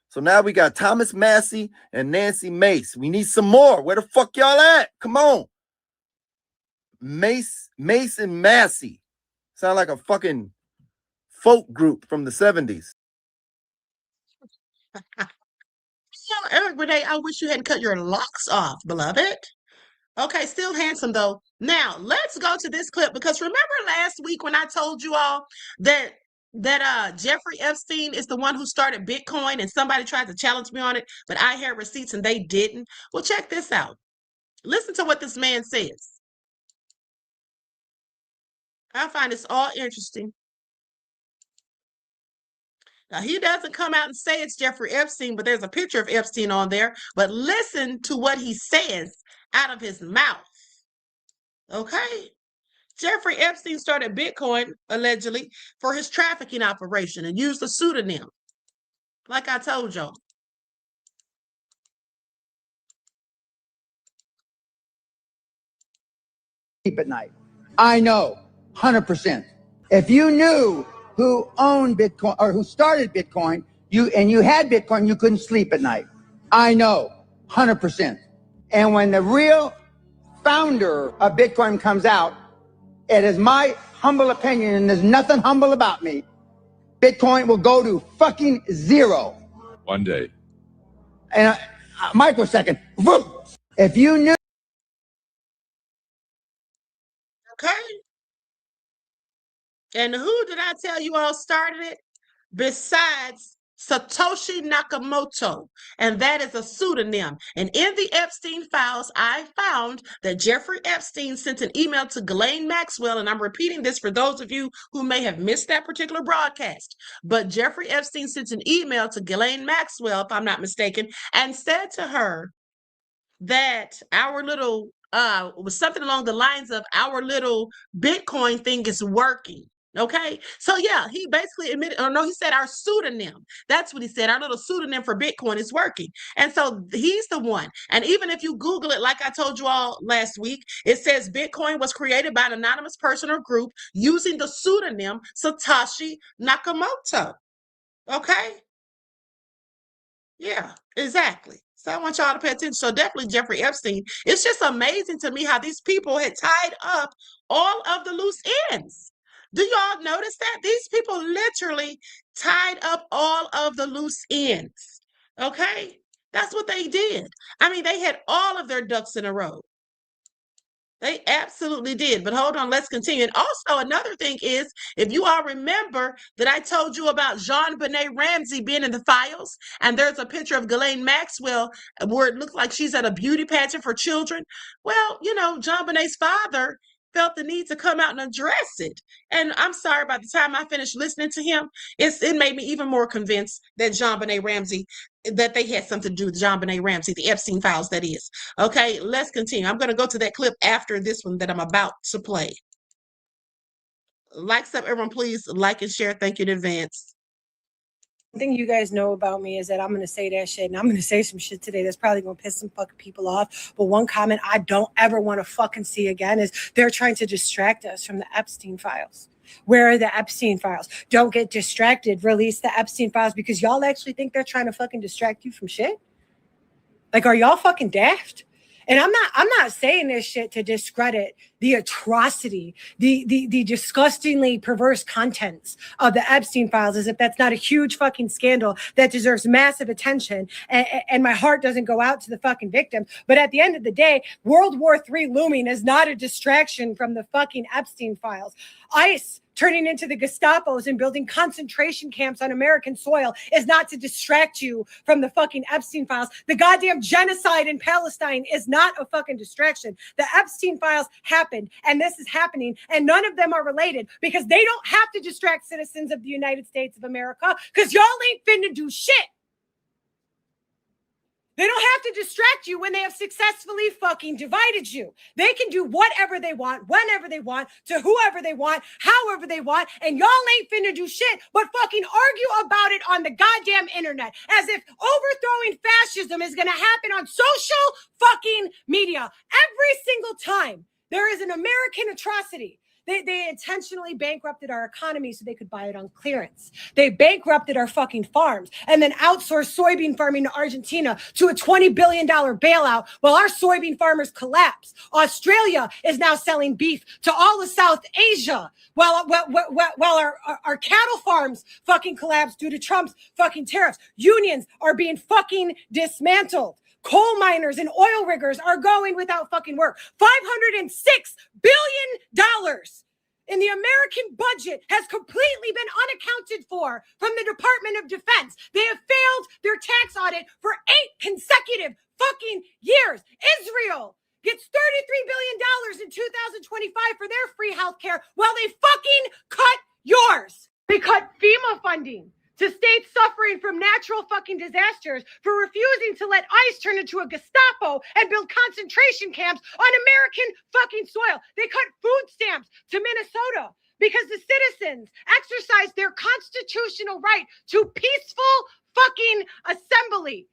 So now we got Thomas Massey and Nancy Mace. We need some more. Where the fuck y'all at? Come on. Mace and Massey. Sound like a fucking folk group from the 70s. Eric Benet, I wish you hadn't cut your locks off, beloved. Okay, still handsome though. Now, let's go to this clip because remember last week when I told you all that that Jeffrey Epstein is the one who started Bitcoin and somebody tried to challenge me on it, but I had receipts and they didn't? Well, check this out. Listen to what this man says. I find this all interesting. Now, he doesn't come out and say it's Jeffrey Epstein, but there's a picture of Epstein on there. But listen to what he says out of his mouth. Okay? Jeffrey Epstein started Bitcoin, allegedly, for his trafficking operation and used a pseudonym. Like I told y'all. Sleep at night. I know, 100%. If you knew who owned Bitcoin or who started Bitcoin, you had Bitcoin, you couldn't sleep at night. I know, 100%. And when the real founder of Bitcoin comes out, it is my humble opinion, and there's nothing humble about me, Bitcoin will go to fucking zero. One day. And a microsecond. If you knew. Okay? And who did I tell you all started it? Besides Satoshi Nakamoto, and that is a pseudonym. And in the Epstein files, I found that Jeffrey Epstein sent an email to Ghislaine Maxwell, and I'm repeating this for those of you who may have missed that particular broadcast. But Jeffrey Epstein sent an email to Ghislaine Maxwell, if I'm not mistaken, and said to her that our little was something along the lines of our little Bitcoin thing is working. Okay, so yeah, he basically admitted, or no, he said our pseudonym. That's what he said. Our little pseudonym for Bitcoin is working. And so he's the one. And even if you Google it, like I told you all last week, it says Bitcoin was created by an anonymous person or group using the pseudonym Satoshi Nakamoto. Okay. Yeah, exactly. So I want y'all to pay attention. So definitely Jeffrey Epstein. It's just amazing to me how these people had tied up all of the loose ends. Do y'all notice that? These people literally tied up all of the loose ends. Okay? That's what they did. I mean, they had all of their ducks in a row. They absolutely did. But hold on, let's continue. And also another thing is, if you all remember that I told you about JonBenet Ramsey being in the files, and there's a picture of Ghislaine Maxwell where it looks like she's at a beauty pageant for children. Well, you know, JonBenet's father felt the need to come out and address it. And I'm sorry, by the time I finished listening to him, it made me even more convinced that JonBenet Ramsey, that they had something to do with JonBenet Ramsey, the Epstein files, that is. Okay, let's continue. I'm going to go to that clip after this one that I'm about to play. Likes up, everyone, please like and share. Thank you in advance. One thing you guys know about me is that I'm going to say that shit, and I'm going to say some shit today that's probably going to piss some fucking people off. But one comment I don't ever want to fucking see again is they're trying to distract us from the Epstein files. Where are the Epstein files? Don't get distracted. Release the Epstein files, because y'all actually think they're trying to fucking distract you from shit? Like, are y'all fucking daft? And I'm not saying this shit to discredit the atrocity, the disgustingly perverse contents of the Epstein files, as if that's not a huge fucking scandal that deserves massive attention. And my heart doesn't go out to the fucking victims. But at the end of the day, World War III looming is not a distraction from the fucking Epstein files. ICE turning into the Gestapos and building concentration camps on American soil is not to distract you from the fucking Epstein files. The goddamn genocide in Palestine is not a fucking distraction. The Epstein files happened, and this is happening, and none of them are related, because they don't have to distract citizens of the United States of America, because y'all ain't finna do shit. They don't have to distract you when they have successfully fucking divided you. They can do whatever they want, whenever they want, to whoever they want, however they want, and y'all ain't finna do shit but fucking argue about it on the goddamn internet, as if overthrowing fascism is gonna happen on social fucking media. Every single time there is an American atrocity, they intentionally bankrupted our economy so they could buy it on clearance. They bankrupted our fucking farms and then outsourced soybean farming to Argentina to a $20 billion bailout while our soybean farmers collapse. Australia is now selling beef to all of South Asia while our cattle farms fucking collapse due to Trump's fucking tariffs. Unions are being fucking dismantled. Coal miners and oil riggers are going without fucking work. $506 billion in the American budget has completely been unaccounted for from the Department of Defense. They have failed their tax audit for 8 consecutive fucking years. Israel gets $33 billion in 2025 for their free healthcare while they fucking cut yours. They cut FEMA funding to states suffering from natural fucking disasters for refusing to let ICE turn into a Gestapo and build concentration camps on American fucking soil. They cut food stamps to Minnesota because the citizens exercised their constitutional right to peaceful fucking assembly.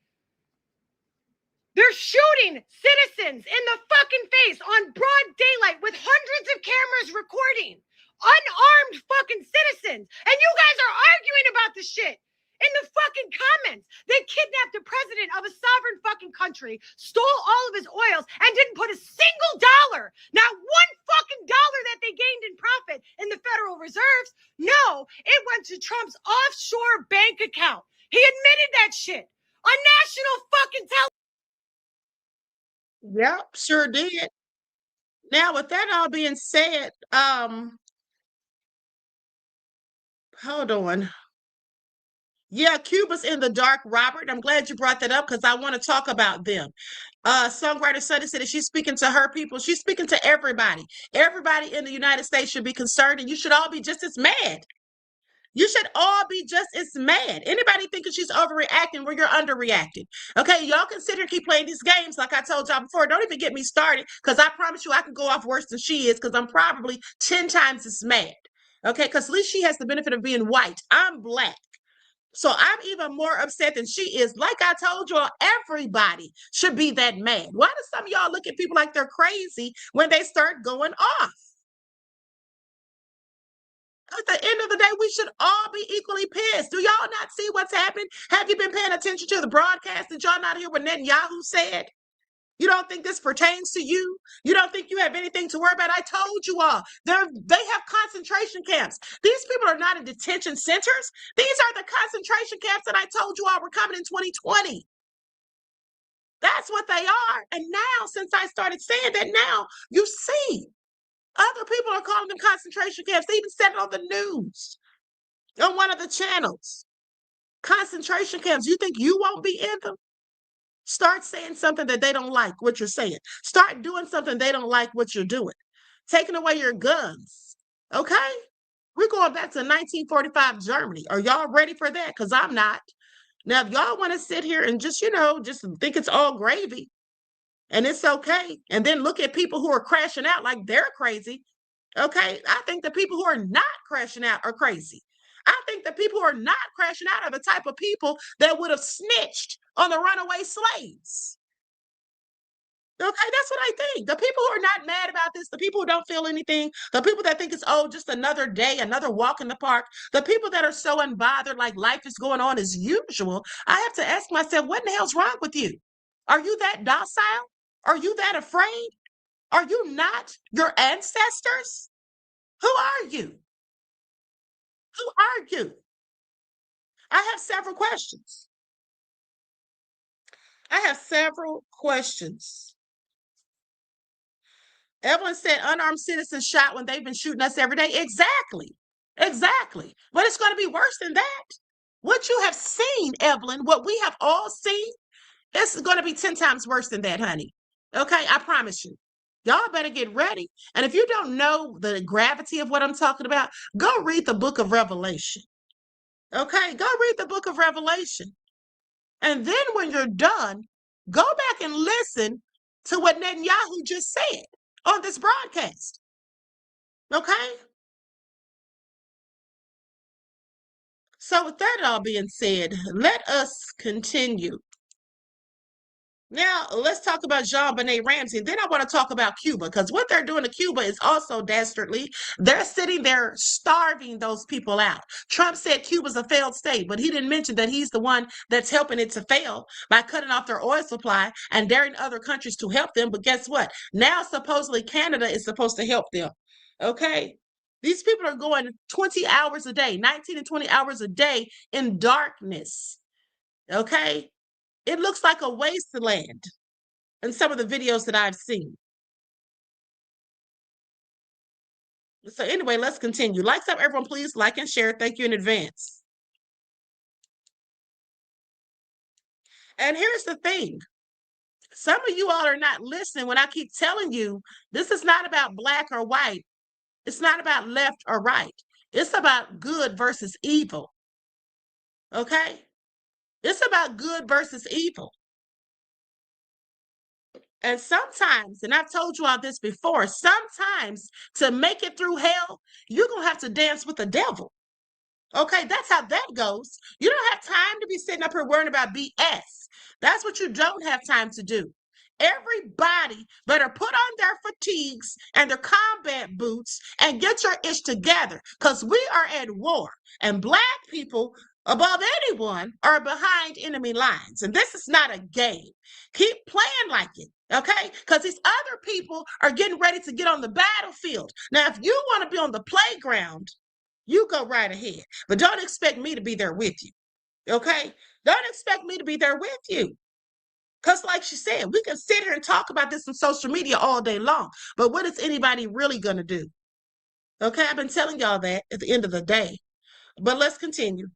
They're shooting citizens in the fucking face on broad daylight with hundreds of cameras recording unarmed fucking citizens. And you guys are arguing about the shit in the fucking comments. They kidnapped the president of a sovereign fucking country, stole all of his oils, and didn't put a single dollar, not one fucking dollar that they gained in profit in the Federal Reserves. No, it went to Trump's offshore bank account. He admitted that shit on national fucking television. Yep, sure did. Now, with that all being said, hold on. Yeah, Cuba's in the dark, Robert. I'm glad you brought that up because I want to talk about them. Songwriter Sunday said that she's speaking to her people. She's speaking to everybody. Everybody in the United States should be concerned, and you should all be just as mad. You should all be just as mad. Anybody thinking she's overreacting, well, you're underreacting. Okay, y'all can sit here and keep playing these games like I told y'all before. Don't even get me started because I promise you I can go off worse than she is because I'm probably 10 times as mad. Okay, because at least she has the benefit of being white. I'm black. So I'm even more upset than she is. Like I told y'all, everybody should be that mad. Why do some of y'all look at people like they're crazy when they start going off? At the end of the day, we should all be equally pissed. Do y'all not see what's happening? Have you been paying attention to the broadcast? Did y'all not hear what Netanyahu said? You don't think this pertains to you? You don't think you have anything to worry about? I told you all. They have concentration camps. These people are not in detention centers. These are the concentration camps that I told you all were coming in 2020. That's what they are. And now, since I started saying that, now you see. Other people are calling them concentration camps. They even said it on the news, on one of the channels. Concentration camps. You think you won't be in them? Start saying something that they don't like what you're saying. Start doing something they don't like what you're doing. Taking away your guns. Okay? We're going back to 1945 Germany. Are y'all ready for that? Because I'm not. Now, if y'all want to sit here and just, just think it's all gravy, and it's okay. And then look at people who are crashing out like they're crazy. Okay. I think the people who are not crashing out are crazy. I think the people who are not crashing out are the type of people that would have snitched on the runaway slaves. Okay, that's what I think. The people who are not mad about this, the people who don't feel anything, the people that think it's, just another day, another walk in the park, the people that are so unbothered, like life is going on as usual, I have to ask myself, what in the hell's wrong with you? Are you that docile? Are you that afraid? Are you not your ancestors? Who are you? Who are you? I have several questions. Evelyn said unarmed citizens shot when they've been shooting us every day. Exactly. But it's going to be worse than that. What you have seen, Evelyn, what we have all seen, it's going to be 10 times worse than that, honey. Okay, I promise you. Y'all better get ready. And if you don't know the gravity of what I'm talking about, go read the book of Revelation. Okay, go read the book of Revelation. And then when you're done, go back and listen to what Netanyahu just said on this broadcast. Okay? So with that all being said, let us continue. Now, let's talk about JonBenet Ramsey. Then I want to talk about Cuba, because what they're doing to Cuba is also dastardly. They're sitting there starving those people out. Trump said Cuba's a failed state, but he didn't mention that he's the one that's helping it to fail by cutting off their oil supply and daring other countries to help them. But guess what? Now, supposedly, Canada is supposed to help them. Okay? These people are going 20 hours a day, 19 and 20 hours a day in darkness. Okay? It looks like a wasteland in some of the videos that I've seen. So anyway, let's continue. Likes up, everyone, please like and share. Thank you in advance. And here's the thing. Some of you all are not listening when I keep telling you this is not about black or white. It's not about left or right. It's about good versus evil. Okay? It's about good versus evil. And sometimes, and I've told you all this before, sometimes to make it through hell, you're going to have to dance with the devil. Okay, that's how that goes. You don't have time to be sitting up here worrying about BS. That's what you don't have time to do. Everybody better put on their fatigues and their combat boots and get your ish together, because we are at war, and black people above anyone are behind enemy lines. And this is not a game. Keep playing like it, okay? Because these other people are getting ready to get on the battlefield. Now, if you want to be on the playground, you go right ahead. But don't expect me to be there with you, okay? Don't expect me to be there with you. Because like she said, we can sit here and talk about this on social media all day long. But what is anybody really going to do? Okay, I've been telling y'all that at the end of the day. But let's continue.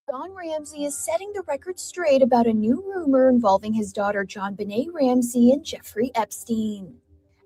John Ramsey is setting the record straight about a new rumor involving his daughter JonBenet Ramsey and Jeffrey Epstein.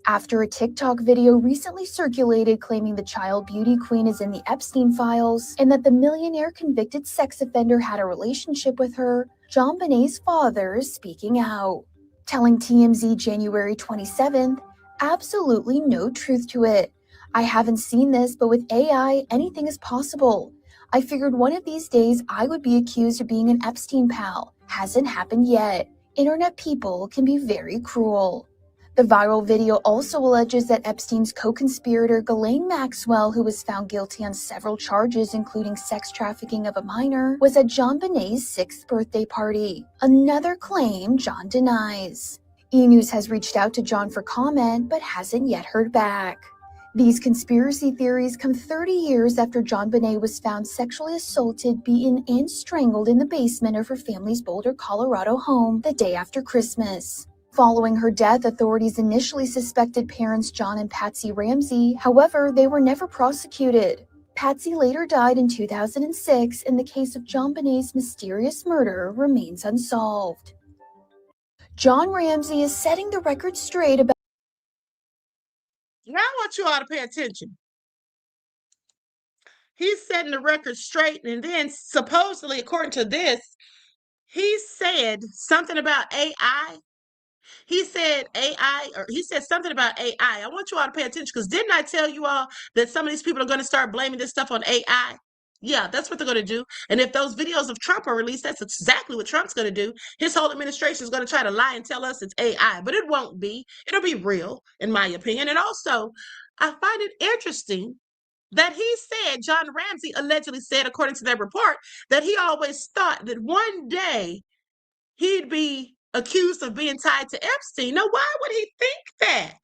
After a TikTok video recently circulated claiming the child beauty queen is in the Epstein files and that the millionaire convicted sex offender had a relationship with her, JonBenet's father is speaking out, telling TMZ January 27th, "Absolutely no truth to it. I haven't seen this, but with AI, anything is possible. I figured one of these days I would be accused of being an Epstein pal. Hasn't happened yet. Internet people can be very cruel." The viral video also alleges that Epstein's co-conspirator Ghislaine Maxwell, who was found guilty on several charges including sex trafficking of a minor, was at JonBenet's 6th birthday party. Another claim John denies. E! News has reached out to John for comment, but hasn't yet heard back. These conspiracy theories come 30 years after JonBenet was found sexually assaulted, beaten, and strangled in the basement of her family's Boulder, Colorado home the day after Christmas. Following her death, authorities initially suspected parents John and Patsy Ramsey. However, they were never prosecuted. Patsy later died in 2006, and the case of JonBenet's mysterious murder remains unsolved. John Ramsey is setting the record straight about. Now I want you all to pay attention. He's setting the record straight, and then supposedly, according to this, he said something about AI. He said AI, or he said something about AI. I want you all to pay attention, because didn't I tell you all that some of these people are going to start blaming this stuff on AI? Yeah, that's what they're going to do. And if those videos of Trump are released, that's exactly what Trump's going to do. His whole administration is going to try to lie and tell us it's AI, but it won't be. It'll be real, in my opinion. And also, I find it interesting that he said, John Ramsey allegedly said, according to that report, that he always thought that one day he'd be accused of being tied to Epstein. Now, why would he think that?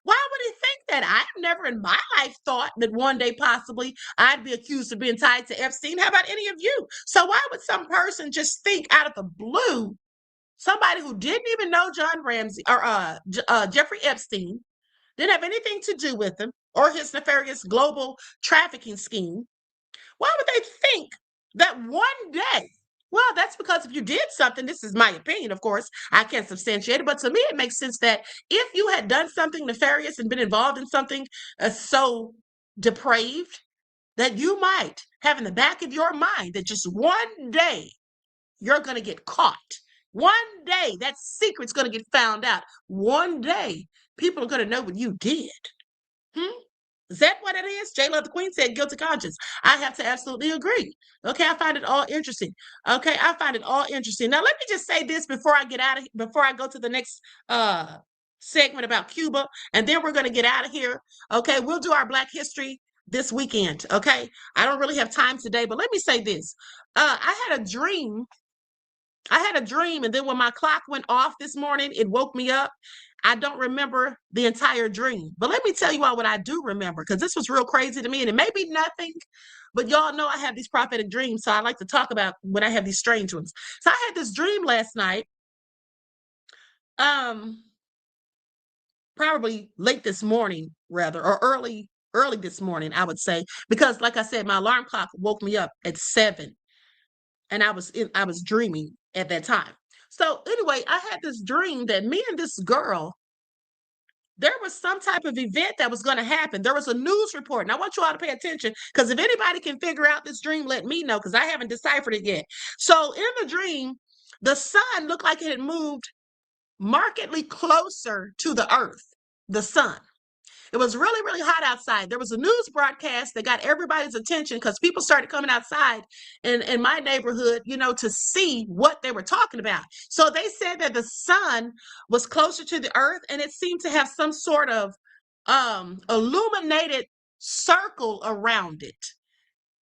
Why would he think that? I've never in my life thought that one day possibly I'd be accused of being tied to Epstein. How about any of you? So why would some person just think out of the blue, somebody who didn't even know John Ramsey or Jeffrey Epstein, didn't have anything to do with him or his nefarious global trafficking scheme, why would they think that one day? Well, that's because if you did something, this is my opinion, of course, I can't substantiate it, but to me, it makes sense that if you had done something nefarious and been involved in something so depraved, that you might have in the back of your mind that just one day you're going to get caught. One day that secret's going to get found out. One day people are going to know what you did. Is that what it is? J Love the Queen said guilty conscience. I have to absolutely agree. Okay, I find it all interesting. Okay, I find it all interesting. Now, let me just say this before I get out of before I go to the next segment about Cuba, and then we're going to get out of here. Okay, we'll do our Black History this weekend. Okay, I don't really have time today, but let me say this. I had a dream, and then when my clock went off this morning, it woke me up. I don't remember the entire dream, but let me tell you all what I do remember, because this was real crazy to me, and it may be nothing, but y'all know I have these prophetic dreams, so I like to talk about when I have these strange ones. So I had this dream last night, probably late this morning, rather, or early early this morning, I would say, because like I said, my alarm clock woke me up at 7 and I was dreaming at that time. So anyway, I had this dream that me and this girl, there was some type of event that was going to happen. There was a news report. And I want you all to pay attention, because if anybody can figure out this dream, let me know, because I haven't deciphered it yet. So in the dream, the sun looked like it had moved markedly closer to the earth, the sun. It was really, really hot outside. There was a news broadcast that got everybody's attention because people started coming outside in my neighborhood, to see what they were talking about. So they said that the sun was closer to the earth, and it seemed to have some sort of illuminated circle around it.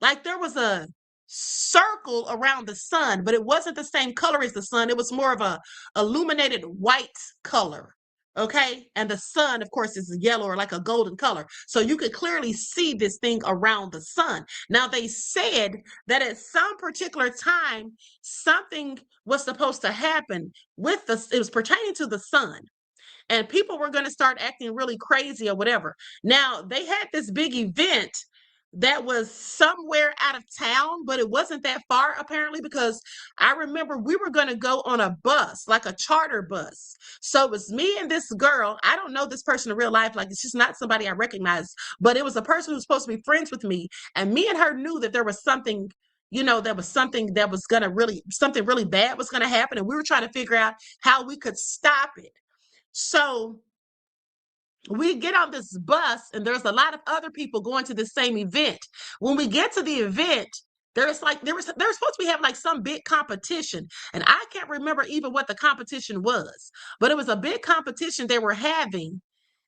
Like there was a circle around the sun, but it wasn't the same color as the sun. It was more of a illuminated white color. Okay. And the sun, of course, is yellow or like a golden color. So you could clearly see this thing around the sun. Now, they said that at some particular time, something was supposed to happen it was pertaining to the sun. And people were going to start acting really crazy or whatever. Now, they had this big event that was somewhere out of town, but it wasn't that far apparently, because I remember we were going to go on a bus, like a charter bus. So it was me and this girl. I don't know this person in real life. Like, it's just not somebody I recognize, but it was a person who was supposed to be friends with me. And me and her knew that there was something, there was something that was going to something really bad was going to happen. And we were trying to figure out how we could stop it. So we get on this bus, and there's a lot of other people going to the same event. When we get to the event, there's supposed to be having like some big competition, and I can't remember even what the competition was, but it was a big competition they were having.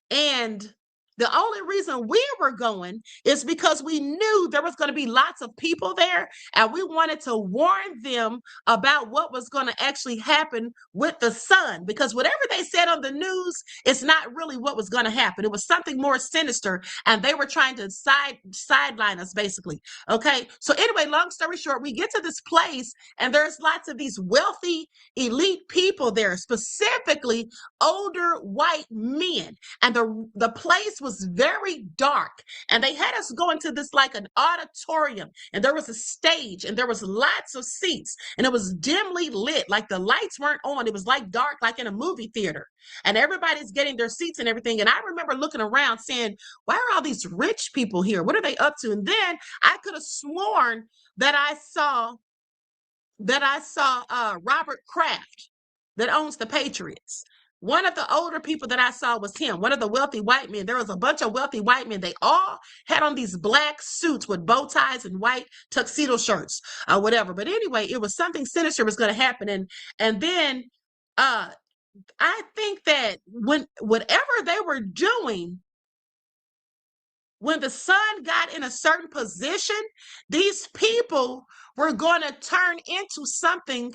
And the only reason we were going is because we knew there was going to be lots of people there, and we wanted to warn them about what was going to actually happen with the sun, because whatever they said on the news, it's not really what was going to happen. It was something more sinister, and they were trying to sideline us, basically. Okay. So anyway, long story short, we get to this place, and there's lots of these wealthy, elite people there, specifically older white men. And the place was very dark, and they had us go into this like an auditorium, and there was a stage, and there was lots of seats, and it was dimly lit, like the lights weren't on. It was like dark, like in a movie theater, and everybody's getting their seats and everything. And I remember looking around saying, why are all these rich people here? What are they up to? And then I could have sworn that I saw Robert Kraft, that owns the Patriots. One of the older people that I saw was him, one of the wealthy white men. There was a bunch of wealthy white men. They all had on these black suits with bow ties and white tuxedo shirts or whatever. But anyway, it was something sinister was going to happen. And then I think that whatever they were doing, when the sun got in a certain position, these people were going to turn into something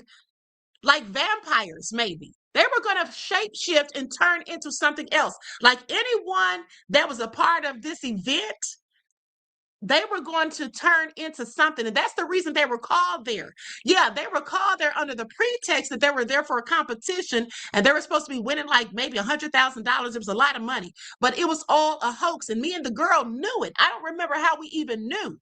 like vampires, maybe. They were going to shapeshift and turn into something else. Like anyone that was a part of this event, they were going to turn into something. And that's the reason they were called there. Yeah, they were called there under the pretext that they were there for a competition, and they were supposed to be winning like maybe $100,000. It was a lot of money, but it was all a hoax. And me and the girl knew it. I don't remember how we even knew.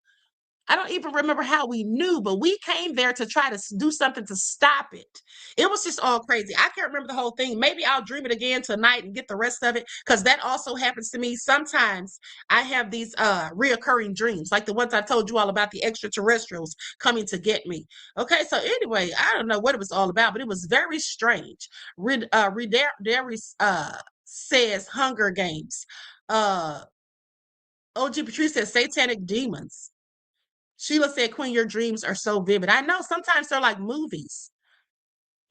I don't even remember how we knew, but we came there to try to do something to stop it. It was just all crazy. I can't remember the whole thing. Maybe I'll dream it again tonight and get the rest of it, because that also happens to me. Sometimes I have these reoccurring dreams, like the ones I told you all about, the extraterrestrials coming to get me. Okay, so anyway, I don't know what it was all about, but it was very strange. Says Hunger Games. OG Patrice says satanic demons. Sheila said, Queen, your dreams are so vivid. I know, sometimes they're like movies.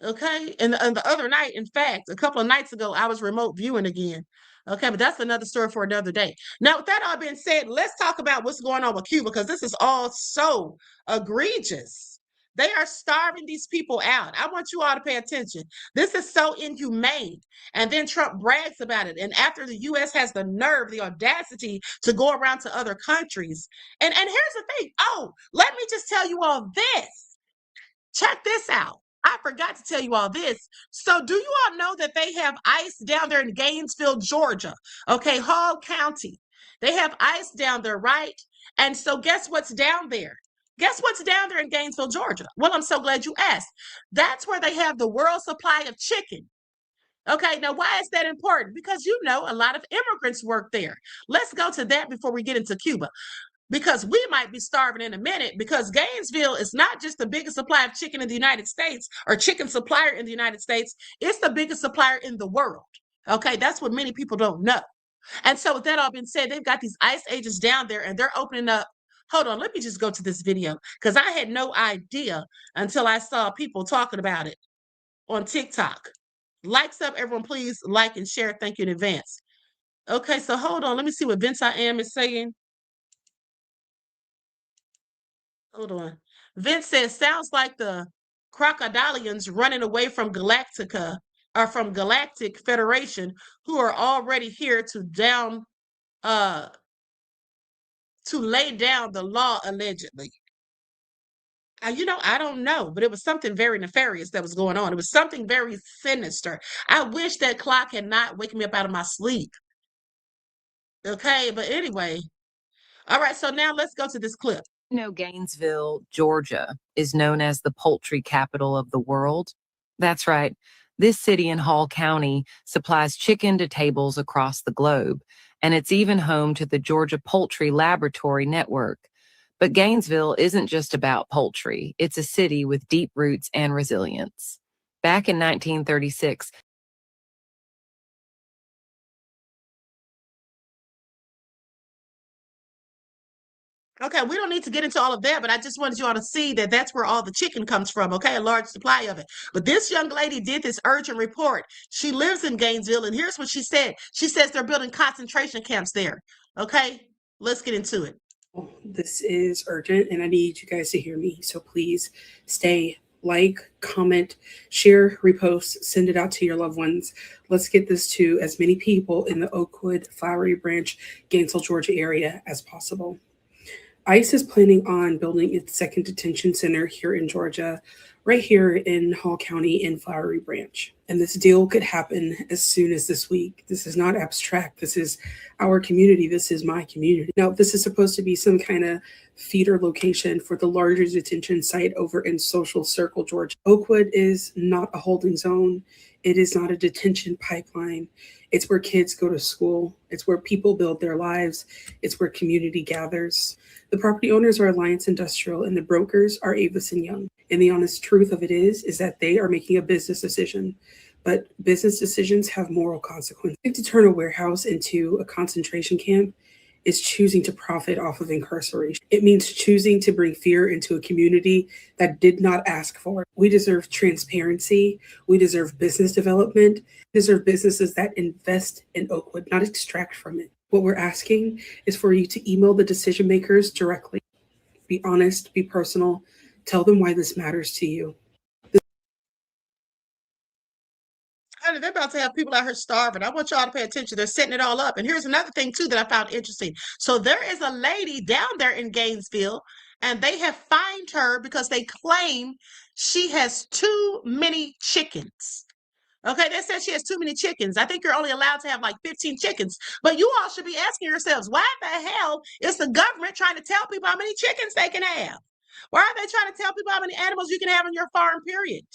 Okay. And the other night, in fact, a couple of nights ago, I was remote viewing again. Okay. But that's another story for another day. Now, with that all being said, let's talk about what's going on with Cuba, because this is all so egregious. They are starving these people out. I want you all to pay attention. This is so inhumane. And then Trump brags about it. And after the U.S. has the nerve, the audacity to go around to other countries. And here's the thing. Oh, let me just tell you all this. Check this out. I forgot to tell you all this. So do you all know that they have ICE down there in Gainesville, Georgia? Okay, Hall County. They have ICE down there, right? And so guess what's down there? Guess what's down there in Gainesville, Georgia? Well, I'm so glad you asked. That's where they have the world supply of chicken. Okay, now why is that important? Because you know a lot of immigrants work there. Let's go to that before we get into Cuba, because we might be starving in a minute, because Gainesville is not just the biggest supply of chicken in the United States or chicken supplier in the United States, it's the biggest supplier in the world. Okay, that's what many people don't know. And so with that all being said, they've got these ICE agents down there and they're opening up. Hold on, let me just go to this video because I had no idea until I saw people talking about it on TikTok. Likes up, everyone, please like and share. Thank you in advance. Okay, so hold on. Let me see what Vince I Am is saying. Hold on. Vince says, sounds like the crocodilians running away from Galactica or from Galactic Federation, who are already here to lay down the law, allegedly. You know, I don't know, but it was something very nefarious that was going on. It was something very sinister. I wish that clock had not waken me up out of my sleep. Okay, but anyway. All right, so now let's go to this clip. You know, Gainesville, Georgia, is known as the poultry capital of the world. That's right. This city in Hall County supplies chicken to tables across the globe, and it's even home to the Georgia Poultry Laboratory Network. But Gainesville isn't just about poultry. It's a city with deep roots and resilience. Back in 1936, Okay, we don't need to get into all of that, but I just wanted you all to see that that's where all the chicken comes from, okay? A large supply of it. But this young lady did this urgent report. She lives in Gainesville, and here's what she said. She says they're building concentration camps there, okay? Let's get into it. This is urgent, and I need you guys to hear me, so please stay, like, comment, share, repost, send it out to your loved ones. Let's get this to as many people in the Oakwood, Flowery Branch, Gainesville, Georgia area as possible. ICE is planning on building its second detention center here in Georgia, right here in Hall County in Flowery Branch. And this deal could happen as soon as this week. This is not abstract. This is our community. This is my community. Now, this is supposed to be some kind of feeder location for the larger detention site over in Social Circle, Georgia. Oakwood is not a holding zone. It is not a detention pipeline. It's where kids go to school. It's where people build their lives. It's where community gathers. The property owners are Alliance Industrial and the brokers are Avis and Young. And the honest truth of it is that they are making a business decision. But business decisions have moral consequences. To turn a warehouse into a concentration camp is choosing to profit off of incarceration. It means choosing to bring fear into a community that did not ask for it. We deserve transparency. We deserve business development. We deserve businesses that invest in Oakwood, not extract from it. What we're asking is for you to email the decision makers directly. Be honest, be personal. Tell them why this matters to you. They're about to have people out here starving. I want y'all to pay attention. They're setting it all up. And here's another thing, too, that I found interesting. So there is a lady down there in Gainesville, and they have fined her because they claim she has too many chickens. Okay, they said she has too many chickens. I think you're only allowed to have like 15 chickens. But you all should be asking yourselves, why the hell is the government trying to tell people how many chickens they can have? Why are they trying to tell people how many animals you can have in your farm, period?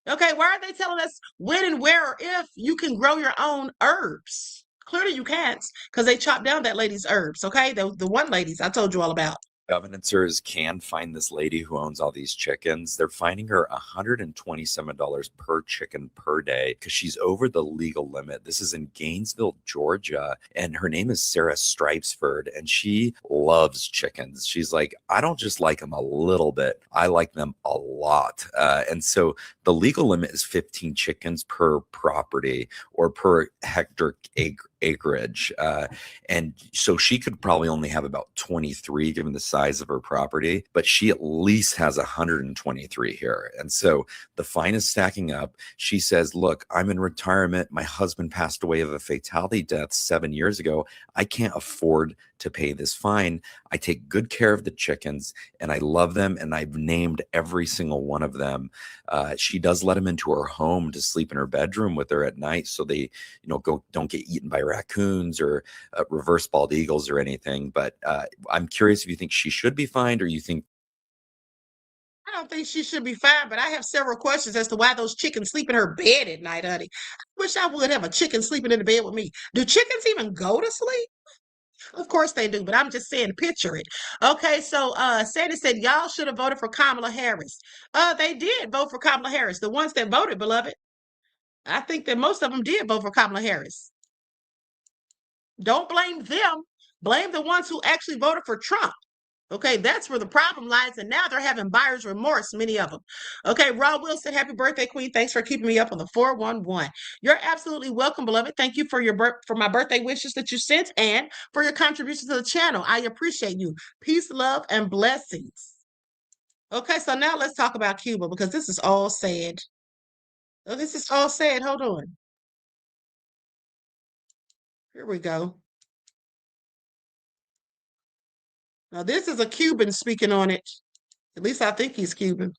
Okay, why are they telling us when and where or if you can grow your own herbs? Clearly you can't, because they chopped down that lady's herbs, okay? The one lady's I told you all about. Evidencers can find this lady who owns all these chickens. They're finding her $127 per chicken per day because she's over the legal limit. This is in Gainesville, Georgia, and her name is Sarah Stripesford, and she loves chickens. She's like, I don't just like them a little bit. I like them a lot. And so the legal limit is 15 chickens per property or per hectare acreage. And so she could probably only have about 23 given the size of her property, but she at least has 123 here. And so the fine is stacking up. She says, look, I'm in retirement. My husband passed away of a fatality death 7 years ago. I can't afford to pay this fine. I take good care of the chickens and I love them, and I've named every single one of them. She does let them into her home to sleep in her bedroom with her at night, so they, don't get eaten by raccoons or reverse bald eagles or anything. But I'm curious if you think she should be fined, or you think. I don't think she should be fined, but I have several questions as to why those chickens sleep in her bed at night, honey. I wish I would have a chicken sleeping in the bed with me. Do chickens even go to sleep? Of course they do, but I'm just saying, picture it. Okay, so Sandy said y'all should have voted for Kamala Harris. They did vote for Kamala Harris. The ones that voted, beloved. I think that most of them did vote for Kamala Harris. Don't blame them. Blame the ones who actually voted for Trump. Okay, that's where the problem lies, and now they're having buyer's remorse, many of them. Okay, Raw Wilson, happy birthday, Queen. Thanks for keeping me up on the 411. You're absolutely welcome, beloved. Thank you for for my birthday wishes that you sent and for your contribution to the channel. I appreciate you. Peace, love, and blessings. Okay, so now let's talk about Cuba, because this is all sad. Oh, this is all sad. Hold on. Here we go. Now, this is a Cuban speaking on it. At least I think he's Cuban.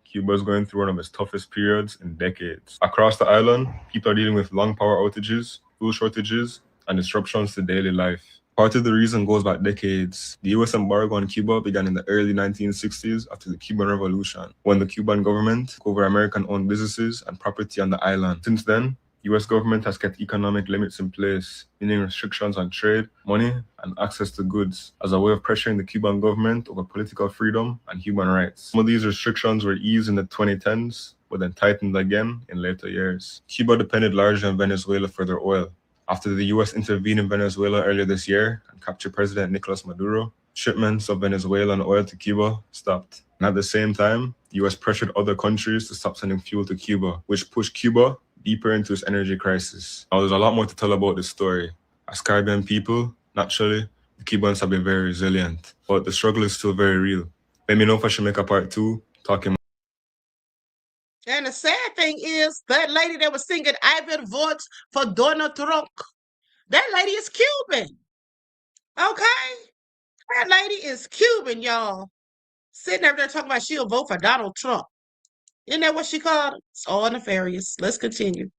Cuba is going through one of its toughest periods in decades. Across the island, people are dealing with long power outages, fuel shortages, and disruptions to daily life. Part of the reason goes back decades. The US embargo on Cuba began in the early 1960s after the Cuban Revolution, when the Cuban government took over American-owned businesses and property on the island. Since then, the US government has kept economic limits in place, meaning restrictions on trade, money, and access to goods, as a way of pressuring the Cuban government over political freedom and human rights. Some of these restrictions were eased in the 2010s, but then tightened again in later years. Cuba depended largely on Venezuela for their oil. After the US intervened in Venezuela earlier this year and captured President Nicolas Maduro, shipments of Venezuelan oil to Cuba stopped. And at the same time, the US pressured other countries to stop sending fuel to Cuba, which pushed Cuba deeper into its energy crisis. Now, there's a lot more to tell about this story. As Caribbean people, naturally, the Cubans have been very resilient, but the struggle is still very real. Let me know if I should make a part 2, talking. And the sad thing is, that lady that was singing "I will vote for Donald Trump," that lady is Cuban. Okay? That lady is Cuban, y'all. Sitting over there talking about she'll vote for Donald Trump. Isn't that what she called it? It's all nefarious. Let's continue.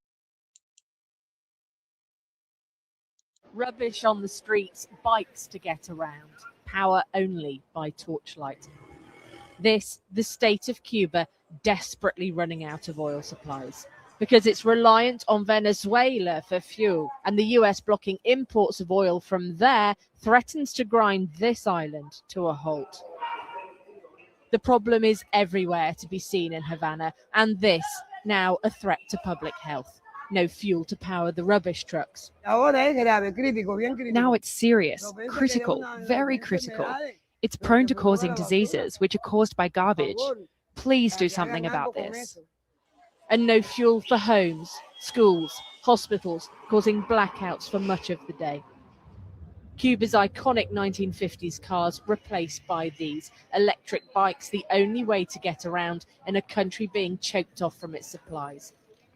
Rubbish on the streets, bikes to get around, power only by torchlight. This, the state of Cuba, desperately running out of oil supplies because it's reliant on Venezuela for fuel, and the US blocking imports of oil from there threatens to grind this island to a halt. The problem is everywhere to be seen in Havana, and this now a threat to public health. No fuel to power the rubbish trucks. Now it's serious, critical, very critical. It's prone to causing diseases which are caused by garbage. Please do something about this. And no fuel for homes, schools, hospitals, causing blackouts for much of the day. Cuba's iconic 1950s cars replaced by these electric bikes, the only way to get around in a country being choked off from its supplies.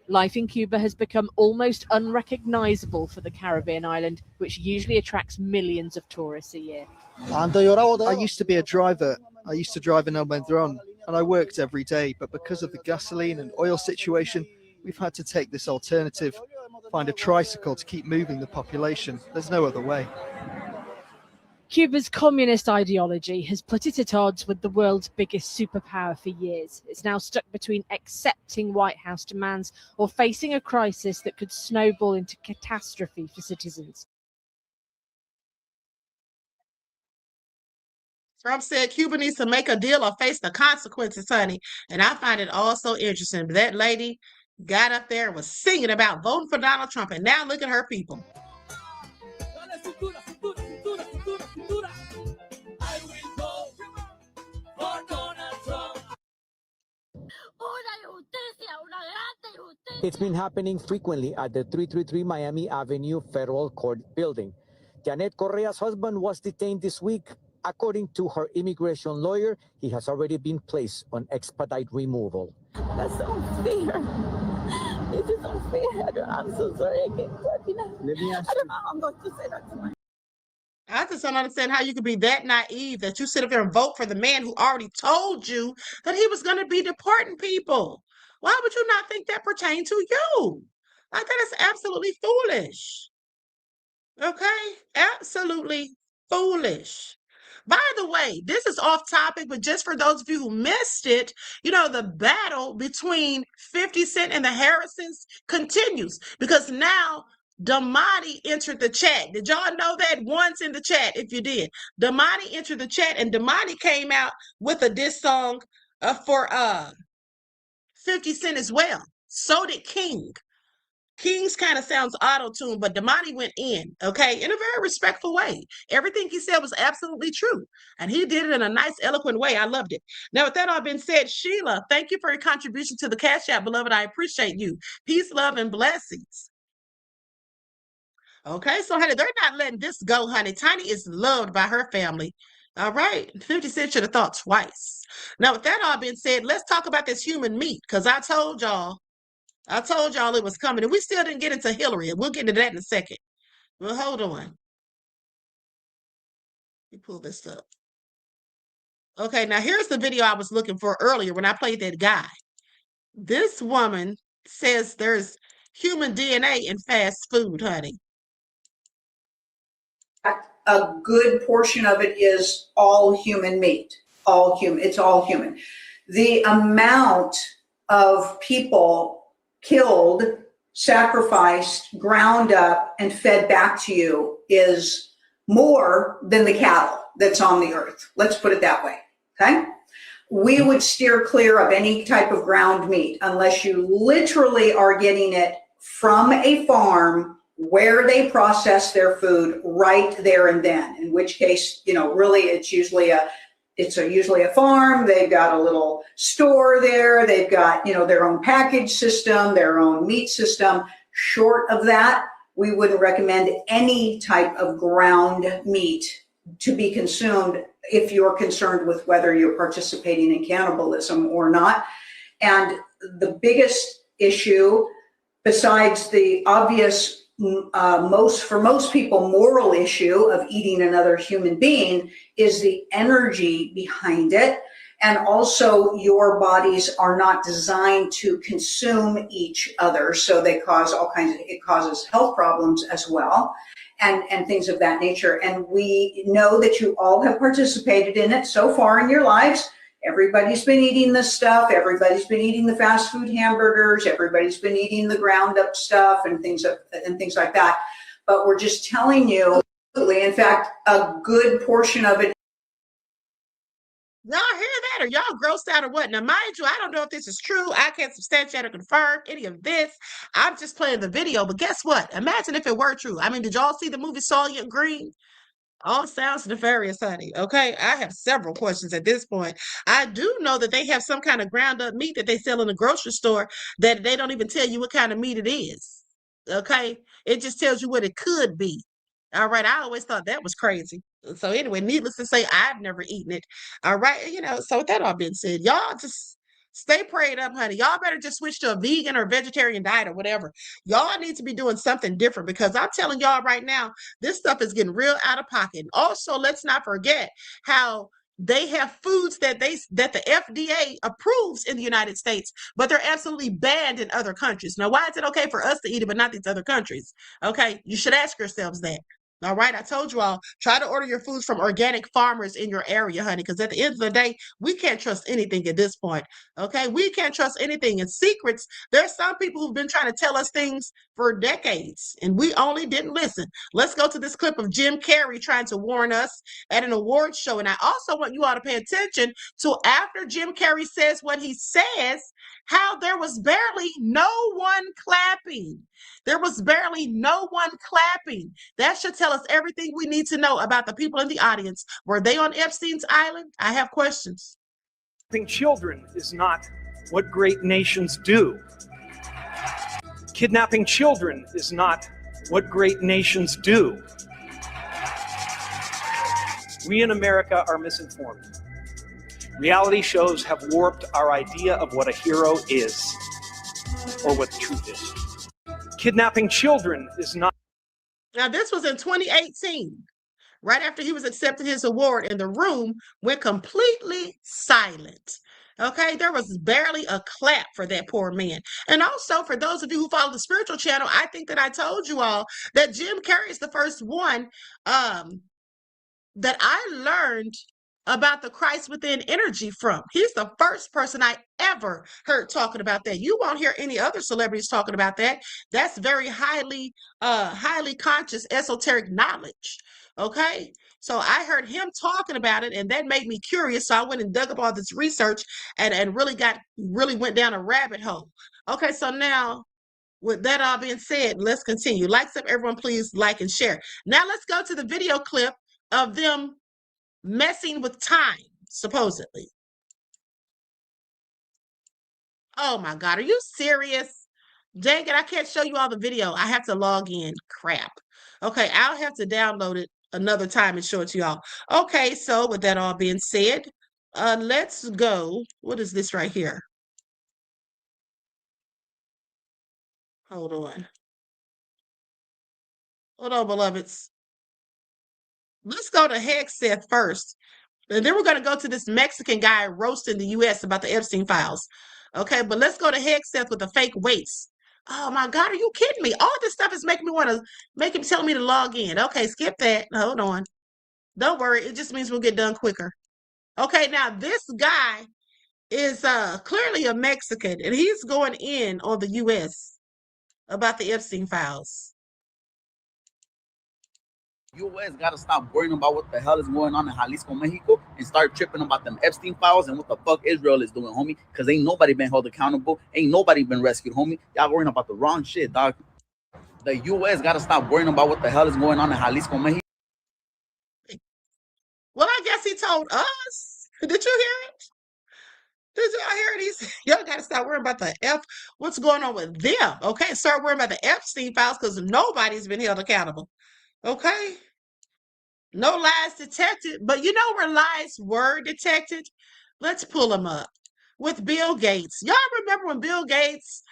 Life in Cuba has become almost unrecognizable for the Caribbean island, which usually attracts millions of tourists a year. I used to be a driver. I used to drive in El Medron, and I worked every day, but because of the gasoline and oil situation, we've had to take this alternative, find a tricycle to keep moving the population. There's no other way. Cuba's communist ideology has put it at odds with the world's biggest superpower for years. It's now stuck between accepting White House demands or facing a crisis that could snowball into catastrophe for citizens. Trump said Cuba needs to make a deal or face the consequences, honey. And I find it all so interesting. That lady got up there and was singing about voting for Donald Trump, and now look at her people. It's been happening frequently at the 333 Miami Avenue Federal Court building. Janet Correa's husband was detained this week. According to her immigration lawyer, he has already been placed on expedite removal. That's unfair. This is unfair. I'm so sorry. I can't work. I don't know how I'm going to say that to my. I just don't understand how you could be that naive that you sit up there and vote for the man who already told you that he was going to be deporting people. Why would you not think that pertained to you? Like, that is absolutely foolish. Okay? Absolutely foolish. By the way, this is off topic, but just for those of you who missed it, the battle between 50 Cent and the Harrisons continues because now Damani entered the chat. Did y'all know that? Once in the chat, if you did. Damani entered the chat, and Damani came out with a diss song for 50 Cent as well. So did King. King's kind of sounds auto-tuned, but Damani went in, okay, in a very respectful way. Everything he said was absolutely true, and he did it in a nice, eloquent way. I loved it. Now, with that all being said, Sheila, thank you for your contribution to the Cash App, beloved. I appreciate you. Peace, love, and blessings. Okay, so, honey, they're not letting this go, honey. Tiny is loved by her family. All right, 50 Cent should have thought twice. Now, with that all being said, let's talk about this human meat, because I told y'all it was coming, and we still didn't get into Hilary, and we'll get into that in a second. Well, hold on. Let me pull this up. Okay, now here's the video I was looking for earlier when I played that guy. This woman says there's human DNA in fast food, honey. A good portion of it is all human meat, all human. It's all human. The amount of people killed, sacrificed, ground up, and fed back to you is more than the cattle that's on the earth. Let's put it that way, okay? We would steer clear of any type of ground meat unless you literally are getting it from a farm where they process their food right there and then, in which case, really it's usually usually a farm. They've got a little store there. They've got, their own package system, their own meat system. Short of that, we wouldn't recommend any type of ground meat to be consumed if you're concerned with whether you're participating in cannibalism or not. And the biggest issue, besides the obvious for most people, moral issue of eating another human being is the energy behind it. And also your bodies are not designed to consume each other. So they cause it causes health problems as well and things of that nature. And we know that you all have participated in it so far in your lives. Everybody's been eating this stuff. Everybody's been eating the fast food hamburgers. Everybody's been eating the ground up stuff and things like that. But we're just telling you, in fact, a good portion of it. Y'all hear that? Are y'all grossed out or what? Now, mind you, I don't know if this is true. I can't substantiate or confirm any of this. I'm just playing the video. But guess what? Imagine if it were true. I mean, did y'all see the movie Soylent Green? All sounds nefarious, honey. Okay, I have several questions at this point. I do know that they have some kind of ground up meat that they sell in the grocery store that they don't even tell you what kind of meat it is. Okay, it just tells you what it could be. All right, I always thought that was crazy. So anyway, needless to say, I've never eaten it. All right, so with that all being said, y'all just stay prayed up, honey. Y'all better just switch to a vegan or vegetarian diet or whatever. Y'all need to be doing something different because I'm telling y'all right now, this stuff is getting real out of pocket. Also, let's not forget how they have foods that the FDA approves in the United States, but they're absolutely banned in other countries. Now, why is it okay for us to eat it, but not these other countries? Okay, you should ask yourselves that. All right, I told you all, try to order your foods from organic farmers in your area, honey, because at the end of the day, we can't trust anything at this point, okay? We can't trust anything. And secrets, there's some people who've been trying to tell us things for decades, and we only didn't listen. Let's go to this clip of Jim Carrey trying to warn us at an awards show. And I also want you all to pay attention to after Jim Carrey says what he says, how there was barely no one clapping. There was barely no one clapping. That should tell us everything we need to know about the people in the audience. Were they on Epstein's island? I have questions. Kidnapping children is not what great nations do. Kidnapping children is not what great nations do. We in America are misinformed. Reality shows have warped our idea of what a hero is. or what the truth is. Kidnapping children is not. Now, this was in 2018, right after he was accepting his award, and the room went completely silent. Okay, there was barely a clap for that poor man. And also, for those of you who follow the spiritual channel, I think that I told you all that Jim Carrey is the first one that I learned about the Christ within energy from. He's the first person I ever heard talking about that. You won't hear any other celebrities talking about that. That's very highly conscious esoteric knowledge. Okay, so I heard him talking about it, and that made me curious, so I went and dug up all this research and really went down a rabbit hole. Okay, so now with that all being said, let's continue. Likes up, everyone, please like and share. Now let's go to the video clip of them messing with time, supposedly. Oh my God, are you serious? Dang it, I can't show you all the video. I have to log in. Crap. Okay, I'll have to download it another time and show it to y'all. Okay, so with that all being said, let's go. What is this right here? Hold on. Hold on, beloveds. Let's go to Hegseth first. And then we're going to go to this Mexican guy roasting the U.S. about the Epstein files. Okay, but let's go to Hegseth with the fake weights. Oh my God, are you kidding me? All this stuff is making me want to make him tell me to log in. Okay, skip that. Hold on. Don't worry. It just means we'll get done quicker. Okay, now this guy is clearly a Mexican, and he's going in on the U.S. about the Epstein files. U.S. got to stop worrying about what the hell is going on in Jalisco, Mexico, and start tripping about them Epstein files and what the fuck Israel is doing, homie. Because ain't nobody been held accountable. Ain't nobody been rescued, homie. Y'all worrying about the wrong shit, dog. The U.S. got to stop worrying about what the hell is going on in Jalisco, Mexico. Well, I guess he told us. Did you hear it? Did y'all hear it? Y'all got to stop worrying about what's going on with them, okay? Start worrying about the Epstein files because nobody's been held accountable. Okay, no lies detected, but you know where lies were detected? Let's pull them up. With Bill Gates. Y'all remember when Bill Gates